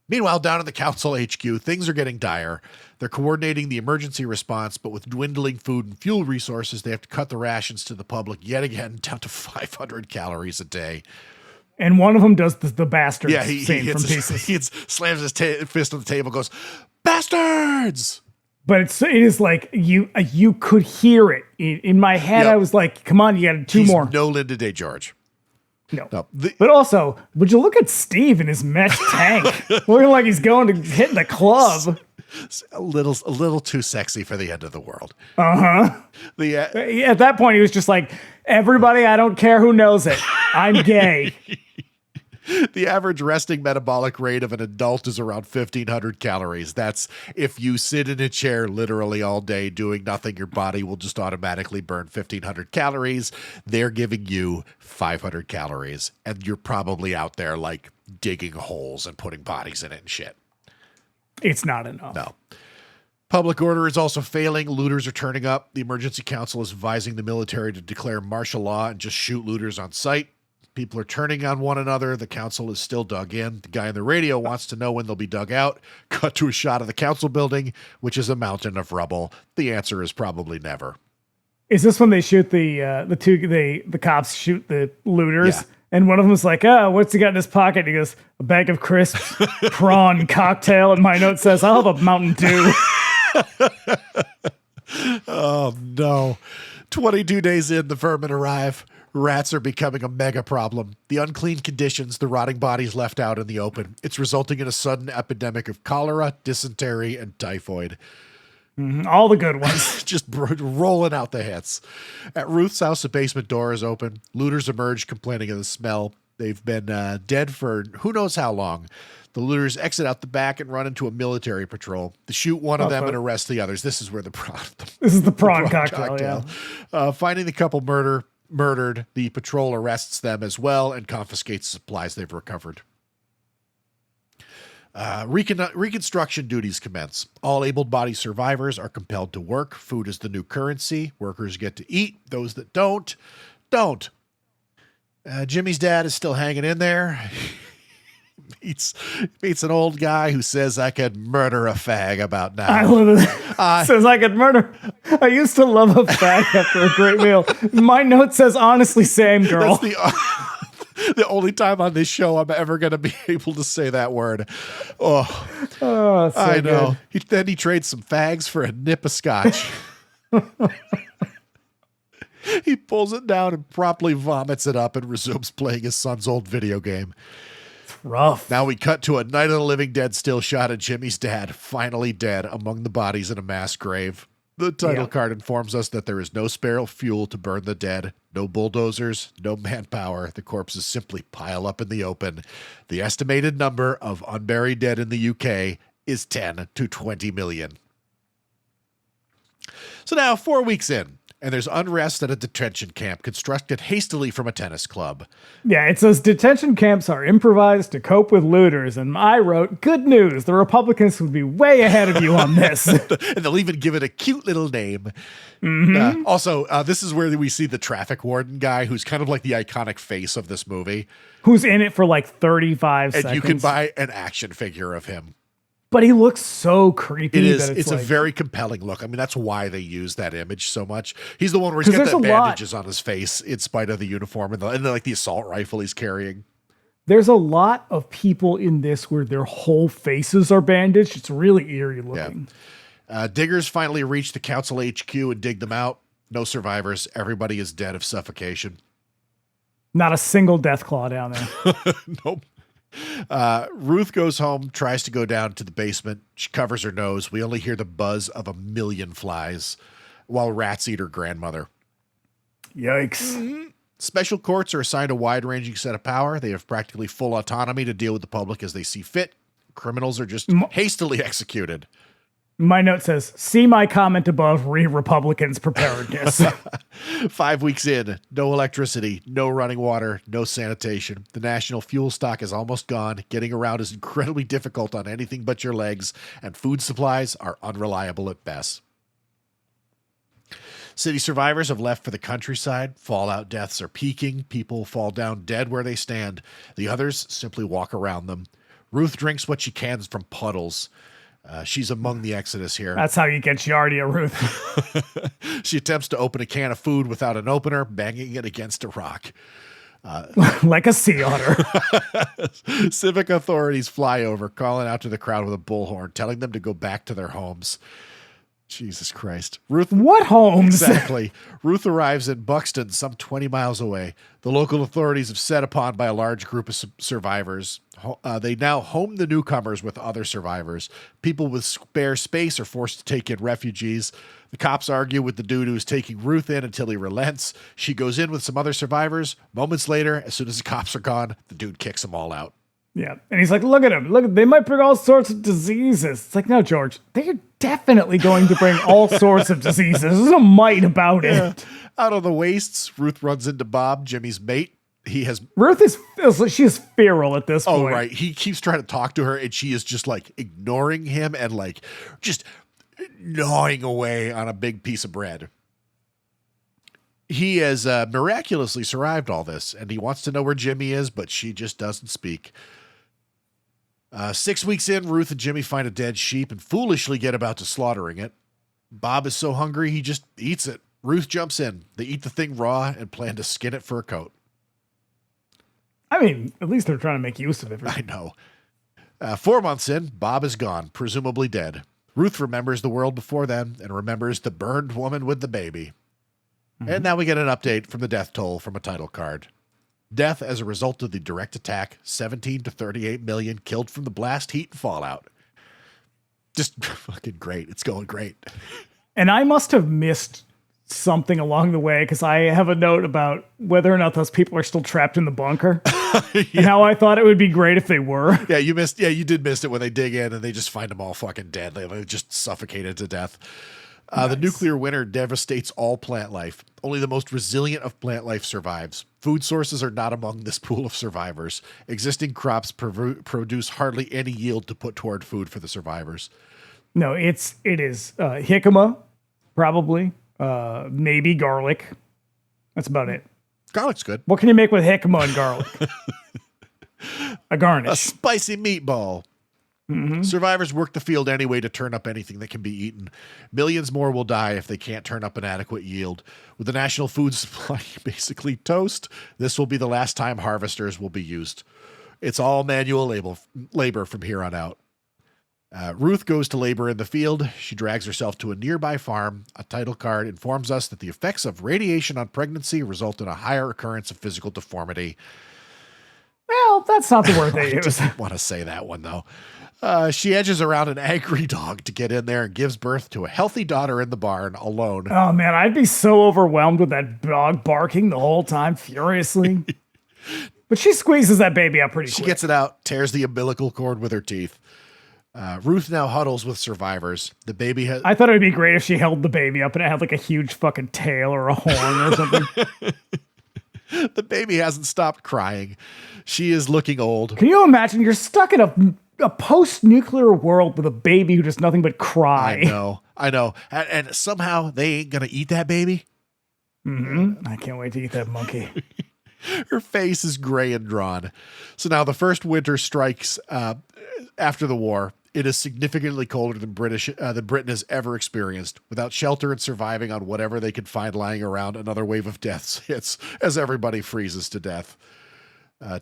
Meanwhile, down in the council HQ, things are getting dire. They're coordinating the emergency response, but with dwindling food and fuel resources, they have to cut the rations to the public yet again down to 500 calories a day. And one of them does the bastard he scene from Pieces. He slams his fist on the table, goes, "Bastards!" But it is like you could hear it in my head. Yep. I was like, "Come on, you got two more." No Linda Day George. No. But also, would you look at Steve in his mesh tank, looking like he's going to hit the club? A little too sexy for the end of the world. At that point, he was just like, "Everybody, I don't care who knows it. I'm gay." The average resting metabolic rate of an adult is around 1,500 calories. That's if you sit in a chair literally all day doing nothing, your body will just automatically burn 1,500 calories. They're giving you 500 calories, and you're probably out there like digging holes and putting bodies in it and shit. It's not enough. No. Public order is also failing. Looters are turning up. The emergency council is advising the military to declare martial law and just shoot looters on sight. People are turning on one another. The council is still dug in. The guy on the radio wants to know when they'll be dug out. Cut to a shot of the council building, which is a mountain of rubble. The answer is probably never. Is this when they shoot the cops shoot the looters? Yeah. And one of them is like, "Oh, what's he got in his pocket?" He goes, "A bag of crisps, prawn cocktail." And my note says, "I'll have a Mountain Dew." Oh, no. 22 days in, the vermin arrive. Rats are becoming a mega problem. The unclean conditions, the rotting bodies left out in the open. It's resulting in a sudden epidemic of cholera, dysentery, and typhoid. Mm-hmm. All the good ones. Just rolling out the hits. At Ruth's house, the basement door is open. Looters emerge complaining of the smell. They've been dead for who knows how long. The looters exit out the back and run into a military patrol. They shoot one of them and arrest the others. This is where the prawn cocktail. Yeah. Finding the couple murdered, the patrol arrests them as well and confiscates supplies they've recovered. Reconstruction duties commence. All able-bodied survivors are compelled to work. Food is the new currency. Workers get to eat. Those that don't. Jimmy's dad is still hanging in there. Meets an old guy who says, I could murder a fag about now. I love it. Says I could murder. I used to love a fag after a great meal. My note says, honestly, same girl. That's the only time on this show I'm ever going to be able to say that word. So I know. Then he trades some fags for a nip of scotch. He pulls it down and promptly vomits it up and resumes playing his son's old video game. Rough. Now we cut to a Night of the Living Dead still shot of Jimmy's dad, finally dead among the bodies in a mass grave. The title card informs us that there is no spare fuel to burn the dead, no bulldozers, no manpower. The corpses simply pile up in the open. The estimated number of unburied dead in the UK is 10 to 20 million. So now 4 weeks in, and there's unrest at a detention camp constructed hastily from a tennis club. Yeah, it says detention camps are improvised to cope with looters. And I wrote, good news. The Republicans would be way ahead of you on this. And they'll even give it a cute little name. Also, this is where we see the traffic warden guy who's kind of like the iconic face of this movie. Who's in it for like 35 seconds. And you can buy an action figure of him. But he looks so creepy. It is. It's like, a very compelling look. I mean, that's why they use that image so much. He's the one where he's got the bandages on his face in spite of the uniform and like the assault rifle he's carrying. There's a lot of people in this where their whole faces are bandaged. It's really eerie looking. Yeah. Diggers finally reach the council HQ and dig them out. No survivors. Everybody is dead of suffocation. Not a single death claw down there. Nope. Ruth goes home, tries to go down to the basement. She covers her nose. We only hear the buzz of 1 million flies while rats eat her grandmother. Yikes. Special courts are assigned a wide-ranging set of power. They have practically full autonomy to deal with the public as they see fit. Criminals are just hastily executed. My note says, see my comment above, Republicans' preparedness. 5 weeks in, no electricity, no running water, no sanitation. The national fuel stock is almost gone. Getting around is incredibly difficult on anything but your legs, and food supplies are unreliable at best. City survivors have left for the countryside. Fallout deaths are peaking. People fall down dead where they stand. The others simply walk around them. Ruth drinks what she can from puddles. She's among the exodus here. That's how you get Giardia, Ruth. She attempts to open a can of food without an opener, banging it against a rock. Like a sea otter. Civic authorities fly over, calling out to the crowd with a bullhorn, telling them to go back to their homes. Jesus Christ. Ruth. What homes? Exactly. Ruth arrives in Buxton, some 20 miles away. The local authorities have set upon by a large group of survivors. They now home the newcomers with other survivors. People with spare space are forced to take in refugees. The cops argue with the dude who's taking Ruth in until he relents. She goes in with some other survivors. Moments later, as soon as the cops are gone, the dude kicks them all out. Yeah. And he's like, look at him. Look, they might bring all sorts of diseases. It's like, no, George, they're definitely going to bring all sorts of diseases. There's no might about it. Out on the wastes, Ruth runs into Bob, Jimmy's mate. Ruth she's feral at this point. Oh, right. He keeps trying to talk to her and she is just like ignoring him and like just gnawing away on a big piece of bread. He has miraculously survived all this and he wants to know where Jimmy is, but she just doesn't speak. 6 weeks in, Ruth and Jimmy find a dead sheep and foolishly get about to slaughtering it. Bob is so hungry, he just eats it. Ruth jumps in. They eat the thing raw and plan to skin it for a coat. I mean, at least they're trying to make use of it. I know. 4 months in, Bob is gone, presumably dead. Ruth remembers the world before then and remembers the burned woman with the baby. Mm-hmm. And now we get an update from the death toll from a title card. Death as a result of the direct attack, 17 to 38 million killed from the blast, heat, and fallout. Just fucking great. It's going great. And I must have missed something along the way because I have a note about whether or not those people are still trapped in the bunker. And how I thought it would be great if they were. Yeah, you did miss it when they dig in and they just find them all fucking dead. They just suffocated to death. The nuclear winter devastates all plant life. Only the most resilient of plant life survives. Food sources are not among this pool of survivors. Existing crops produce hardly any yield to put toward food for the survivors. No, it is jicama, probably. Maybe garlic. That's about it. Garlic's good. What can you make with jicama and garlic? A garnish. A spicy meatball. Mm-hmm. Survivors work the field anyway to turn up anything that can be eaten. Millions more will die if they can't turn up an adequate yield. With the national food supply basically toast, this will be the last time harvesters will be used. It's all manual labor from here on out. Ruth goes to labor in the field. She drags herself to a nearby farm. A title card informs us that the effects of radiation on pregnancy result in a higher occurrence of physical deformity. Well, that's not the word they use. I just want to say that one, though. She edges around an angry dog to get in there and gives birth to a healthy daughter in the barn alone. Oh, man, I'd be so overwhelmed with that dog barking the whole time furiously. But she squeezes that baby out pretty quick. She gets it out, tears the umbilical cord with her teeth. Ruth now huddles with survivors. The baby has... I thought it would be great if she held the baby up and it had like a huge fucking tail or a horn or something. The baby hasn't stopped crying. She is looking old. Can you imagine? You're stuck in a post-nuclear world with a baby who does nothing but cry. I know. And somehow they ain't going to eat that baby. Mm-hmm. I can't wait to eat that monkey. Her face is gray and drawn. So now the first winter strikes after the war. It is significantly colder than Britain has ever experienced. Without shelter and surviving on whatever they could find lying around, another wave of deaths hits as everybody freezes to death.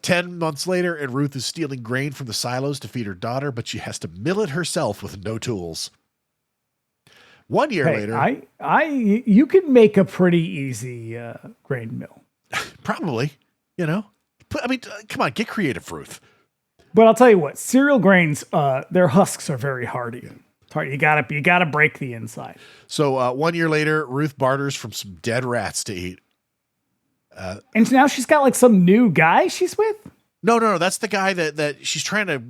10 months later, and Ruth is stealing grain from the silos to feed her daughter, but she has to mill it herself with no tools. 1 year later... you could make a pretty easy grain mill. Probably, come on, get creative, Ruth. But I'll tell you what, cereal grains, their husks are very hardy. You gotta break the inside. So 1 year later, Ruth barters from some dead rats to eat. And now she's got like some new guy she's with? No. That's the guy that she's trying to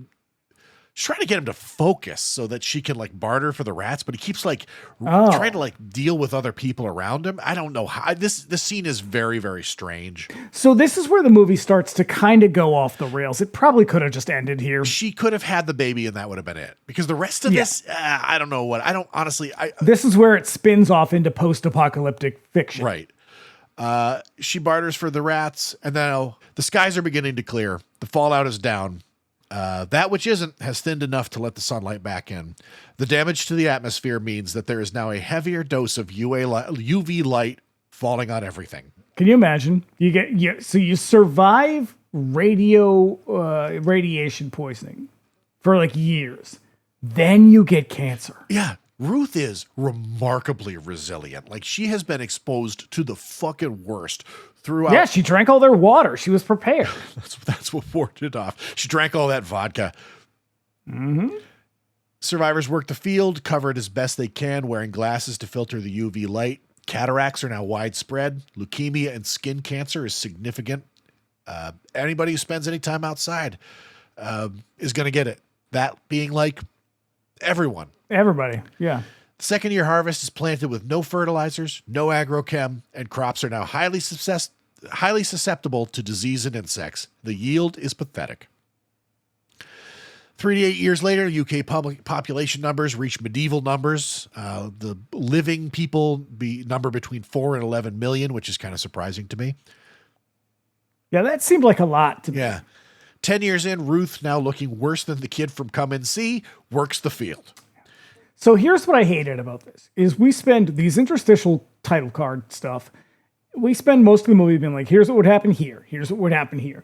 get him to focus so that she can like barter for the rats, but he keeps like trying to like deal with other people around him. I don't know how this scene is very, very strange. So this is where the movie starts to kind of go off the rails. It probably could have just ended here. She could have had the baby and that would have been it, because the rest of this, I don't know what, I don't honestly, this is where it spins off into post-apocalyptic fiction. Right. She barters for the rats, and now the skies are beginning to clear. The fallout is down. That which isn't has thinned enough to let the sunlight back in. The damage to the atmosphere means that there is now a heavier dose of UV light falling on everything. Can you imagine? So you survive radiation poisoning for like years. Then you get cancer. Yeah. Ruth is remarkably resilient. Like, she has been exposed to the fucking worst throughout. Yeah, she drank all their water. She was prepared. That's what warded it off. She drank all that vodka. Mm-hmm. Survivors work the field, covered as best they can, wearing glasses to filter the UV light. Cataracts are now widespread. Leukemia and skin cancer is significant. Anybody who spends any time outside is going to get it. That being like everyone. Everybody, yeah. The second year harvest is planted with no fertilizers, no agrochem, and crops are now highly susceptible to disease and insects. The yield is pathetic. 3 to 8 years later, UK population numbers reach medieval numbers. The living people number between 4 and 11 million, which is kind of surprising to me. Yeah, that seemed like a lot to me. Yeah. 10 years in, Ruth, now looking worse than the kid from Come and See, works the field. So here's what I hated about this, is we spend these interstitial title card stuff. We spend most of the movie being like, here's what would happen here. Here's what would happen here.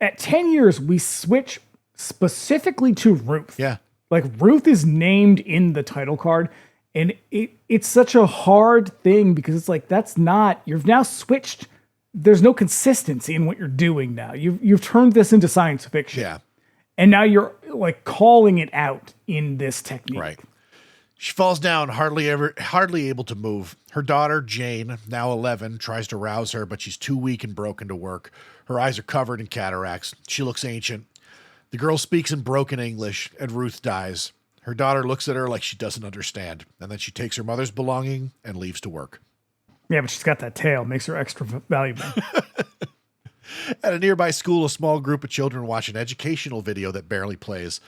At 10 years, we switch specifically to Ruth. Yeah. Like, Ruth is named in the title card. And it's such a hard thing because it's like, you've now switched. There's no consistency in what you're doing now. You've turned this into science fiction. Yeah. And now you're like calling it out in this technique. Right. She falls down, hardly able to move. Her daughter, Jane, now 11, tries to rouse her, but she's too weak and broken to work. Her eyes are covered in cataracts. She looks ancient. The girl speaks in broken English, and Ruth dies. Her daughter looks at her like she doesn't understand, and then she takes her mother's belonging and leaves to work. Yeah, but she's got that tail. Makes her extra valuable. At a nearby school, a small group of children watch an educational video that barely plays.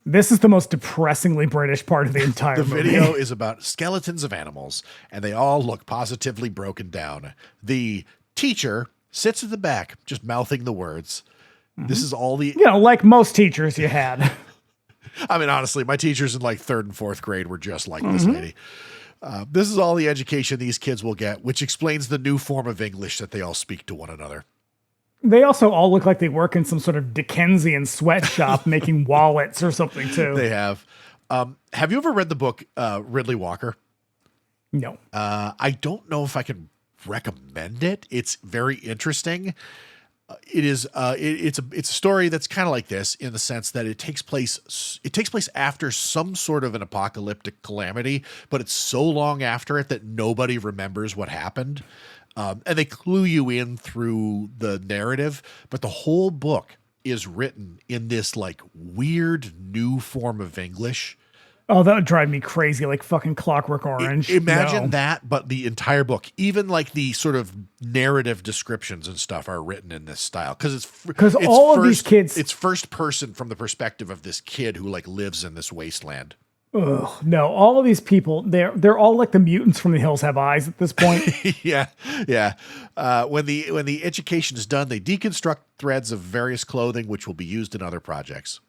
This is the most depressingly British part of the entire The movie. video is about skeletons of animals, and they all look positively broken down. The teacher sits at the back, just mouthing the words. This is all the... You know, like most teachers you had. I mean, honestly, my teachers in like 3rd and 4th grade were just like this lady. This is all the education these kids will get, which explains the new form of English that they all speak to one another. They also all look like they work in some sort of Dickensian sweatshop making wallets or something, too. They have. Have you ever read the book Ridley Walker? No. I don't know if I can recommend it. It's very interesting. It's a story that's kind of like this in the sense that it takes place after some sort of an apocalyptic calamity, but it's so long after it that nobody remembers what happened. And they clue you in through the narrative, but the whole book is written in this like weird new form of English. Oh, that would drive me crazy, like fucking Clockwork Orange. Imagine that, but the entire book, even like the sort of narrative descriptions and stuff are written in this style. Because all of these kids... It's first person from the perspective of this kid who like lives in this wasteland. Ugh, no, all of these people, they're all like the mutants from The Hills Have Eyes at this point. Yeah. When the education is done, they deconstruct threads of various clothing, which will be used in other projects.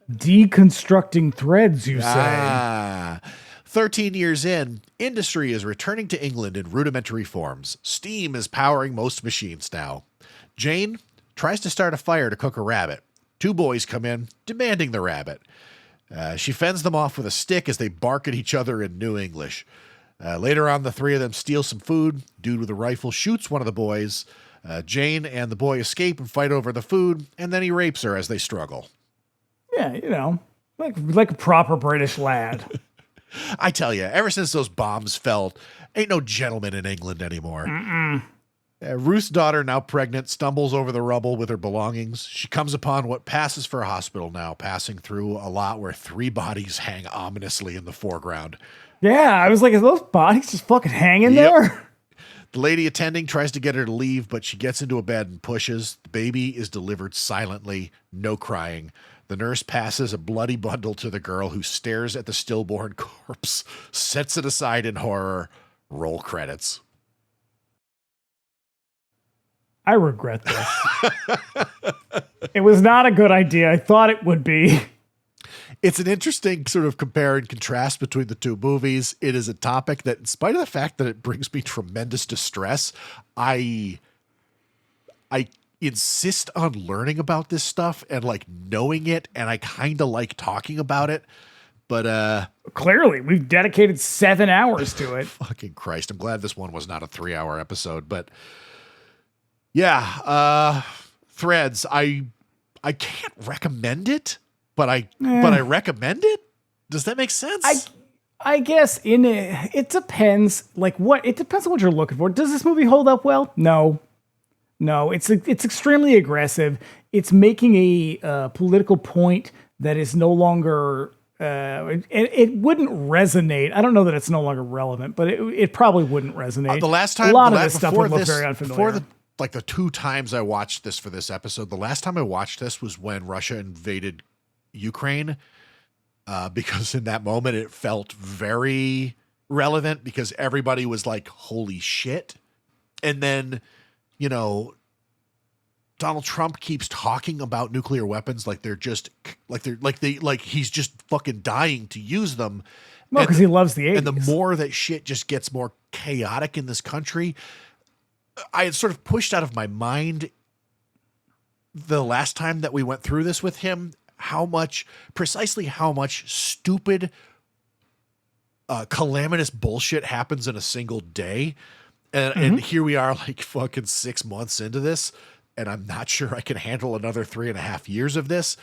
Deconstructing threads, you say? 13 years in, industry is returning to England in rudimentary forms. Steam is powering most machines now. Jane tries to start a fire to cook a rabbit. 2 boys come in, demanding the rabbit. She fends them off with a stick as they bark at each other in New English. Later on, the 3 of them steal some food. Dude with a rifle shoots one of the boys. Jane and the boy escape and fight over the food, and then he rapes her as they struggle. Yeah, you know, like a proper British lad. I tell you, ever since those bombs fell, ain't no gentleman in England anymore. Ruth's daughter, now pregnant, stumbles over the rubble with her belongings. She comes upon what passes for a hospital now, passing through a lot where 3 bodies hang ominously in the foreground. Yeah, I was like, are those bodies just fucking hanging there? The lady attending tries to get her to leave, but she gets into a bed and pushes. The baby is delivered silently, no crying. The nurse passes a bloody bundle to the girl, who stares at the stillborn corpse, sets it aside in horror. Roll credits. I regret this. It was not a good idea. I thought it would be. It's an interesting sort of compare and contrast between the 2 movies. It is a topic that, in spite of the fact that it brings me tremendous distress, I insist on learning about this stuff and like knowing it, and I kind of like talking about it. But clearly we've dedicated 7 hours to it. Fucking Christ. I'm glad this one was not a 3-hour episode, but yeah, Threads. I can't recommend it, but I recommend it. Does that make sense? I guess it depends. It depends on what you're looking for. Does this movie hold up well? No, it's extremely aggressive. It's making a political point that is no longer. It wouldn't resonate. I don't know that it's no longer relevant, but it probably wouldn't resonate. The last time, a lot of this stuff would look very unfamiliar. Before the 2 times I watched this for this episode, the last time I watched this was when Russia invaded Ukraine, because in that moment it felt very relevant because everybody was like, holy shit. And then, you know, Donald Trump keeps talking about nuclear weapons like he's just fucking dying to use them. Well, because he loves the 80s. And the more that shit just gets more chaotic in this country, I had sort of pushed out of my mind the last time that we went through this with him, precisely how much stupid, calamitous bullshit happens in a single day. And here we are like fucking 6 months into this, and I'm not sure I can handle another 3.5 years of this.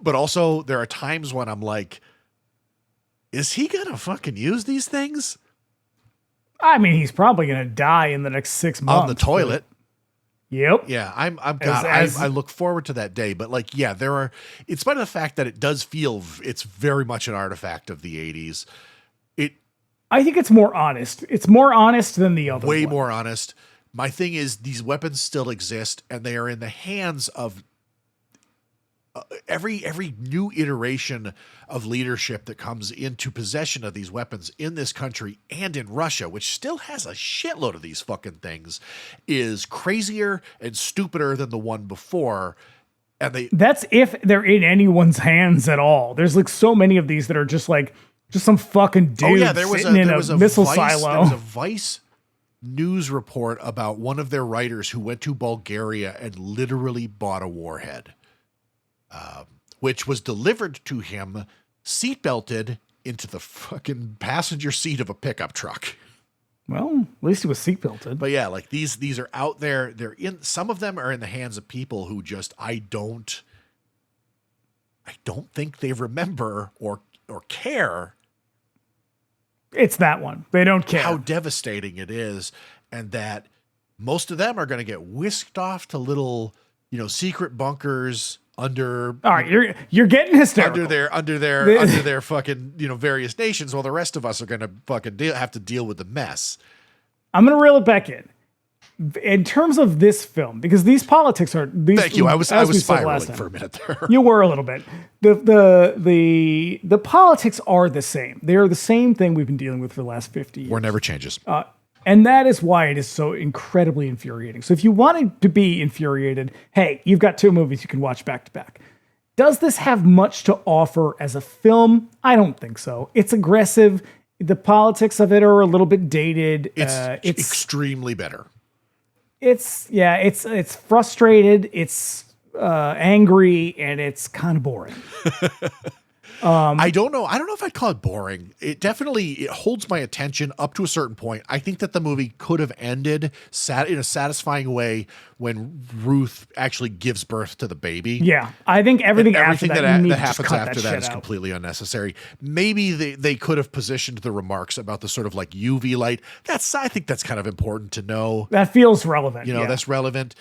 But also there are times when I'm like, is he going to fucking use these things? I mean, he's probably going to die in the next 6 months. On the toilet. Yep. Yeah, I look forward to that day. But like, yeah, in spite of the fact that it does feel, it's very much an artifact of the 80s. I think it's more honest. It's more honest than the other way one. more honest. My thing is, these weapons still exist, and they are in the hands of every new iteration of leadership that comes into possession of these weapons in this country and in Russia, which still has a shitload of these fucking things, is crazier and stupider than the one before. And that's if they're in anyone's hands at all. There's like so many of these that are just some fucking dude sitting in a missile silo. There was a Vice news report about one of their writers who went to Bulgaria and literally bought a warhead. Which was delivered to him seatbelted into the fucking passenger seat of a pickup truck. Well, at least it was seatbelted. But yeah, like these are out there. Some of them are in the hands of people who just, I don't think they remember or care. It's that one. They don't care how devastating it is. And that most of them are going to get whisked off to little, secret bunkers under. All right, you're getting hysterical. under their fucking various nations, while the rest of us are going to fucking have to deal with the mess. I'm going to reel it back in terms of this film, because these politics are. Thank you. I was spiraling for a minute there. You were a little bit. The politics are the same. They are the same thing we've been dealing with for the last 50 years. War never changes. And that is why it is so incredibly infuriating. So if you wanted to be infuriated, hey, you've got two movies you can watch back to back. Does this have much to offer as a film? I don't think so. It's aggressive. The politics of it are a little bit dated. It's extremely bitter. It's frustrated. It's angry, and it's kind of boring. I don't know if I'd call it boring. It holds my attention up to a certain point. I think that the movie could have ended in a satisfying way when Ruth actually gives birth to the baby. Yeah, I think everything that happens after that is completely unnecessary. Maybe they could have positioned the remarks about the sort of like UV light. I think that's kind of important to know. That feels relevant. That's relevant.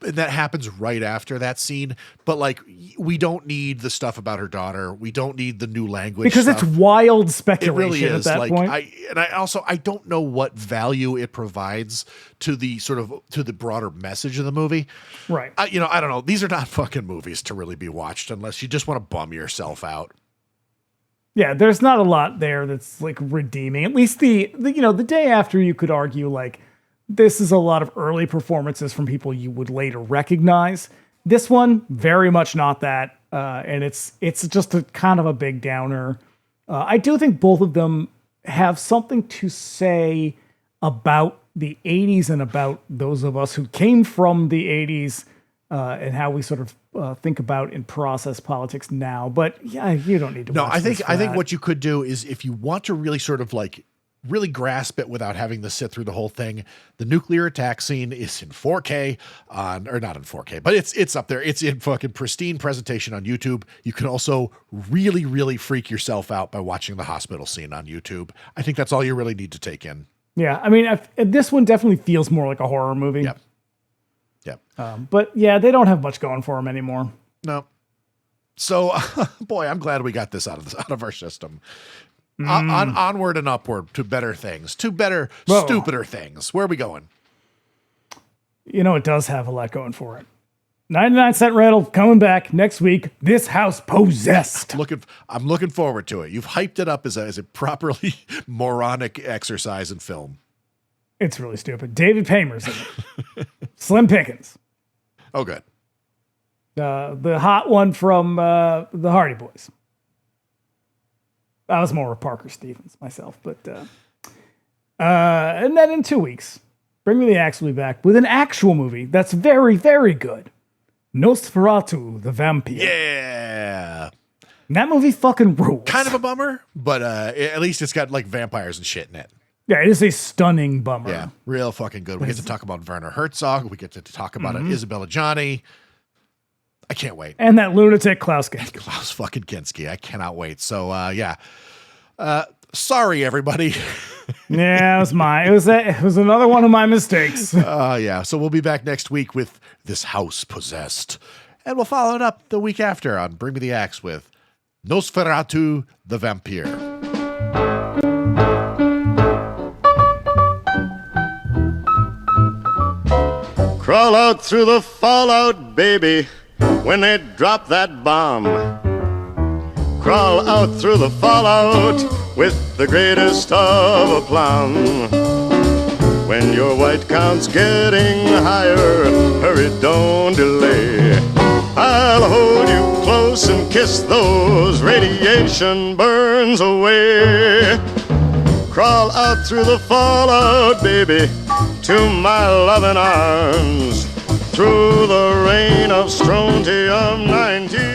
That happens right after that scene, but like we don't need the stuff about her daughter. We don't need the new language because stuff. It's wild speculation. It really is. At that point. I don't know what value it provides to the broader message of the movie. Right. I don't know. These are not fucking movies to really be watched unless you just want to bum yourself out. Yeah, there's not a lot there that's like redeeming. At least the day after, you could argue like. This is a lot of early performances from people you would later recognize. This one, very much not that. And it's just a kind of a big downer. I do think both of them have something to say about the 80s and about those of us who came from the 80s and how we sort of think about and process politics now. But yeah, you don't need to. No, I think what you could do is if you want to really sort of like really grasp it without having to sit through the whole thing. The nuclear attack scene is in 4K or not in 4K, but it's up there. It's in fucking pristine presentation on YouTube. You can also really, really freak yourself out by watching the hospital scene on YouTube. I think that's all you really need to take in. Yeah. I mean, this one definitely feels more like a horror movie. Yep. But yeah, they don't have much going for them anymore. No. So boy, I'm glad we got this out of our system. Onward and upward to better things, stupider things. Where are we going? It does have a lot going for it. 99-cent rental coming back next week. This house possessed. I'm looking forward to it. You've hyped it up as a properly moronic exercise in film. It's really stupid. David Paymer's in it. Slim Pickens. Oh, good. The hot one from the Hardy Boys. I was more of Parker Stevens myself, but and then in 2 weeks, Bring Me the Axe will be back with an actual movie that's very, very good. Nosferatu, the Vampire. Yeah. And that movie fucking rules. Kind of a bummer, but at least it's got like vampires and shit in it. Yeah, it is a stunning bummer. Yeah, real fucking good. We get to talk about Werner Herzog. We get to talk about Isabella Gianni. I can't wait. And that lunatic Klaus Kinski. Klaus fucking Kinski. I cannot wait. So, yeah. Sorry, everybody. Yeah, it was another one of my mistakes. Yeah. So we'll be back next week with This House Possessed. And we'll follow it up the week after on Bring Me the Axe with Nosferatu the Vampire. Crawl out through the fallout, baby, when they drop that bomb. Crawl out through the fallout with the greatest of aplomb. When your white count's getting higher, hurry, don't delay. I'll hold you close and kiss those radiation burns away. Crawl out through the fallout, baby, to my loving arms. Through the rain of strontium-90.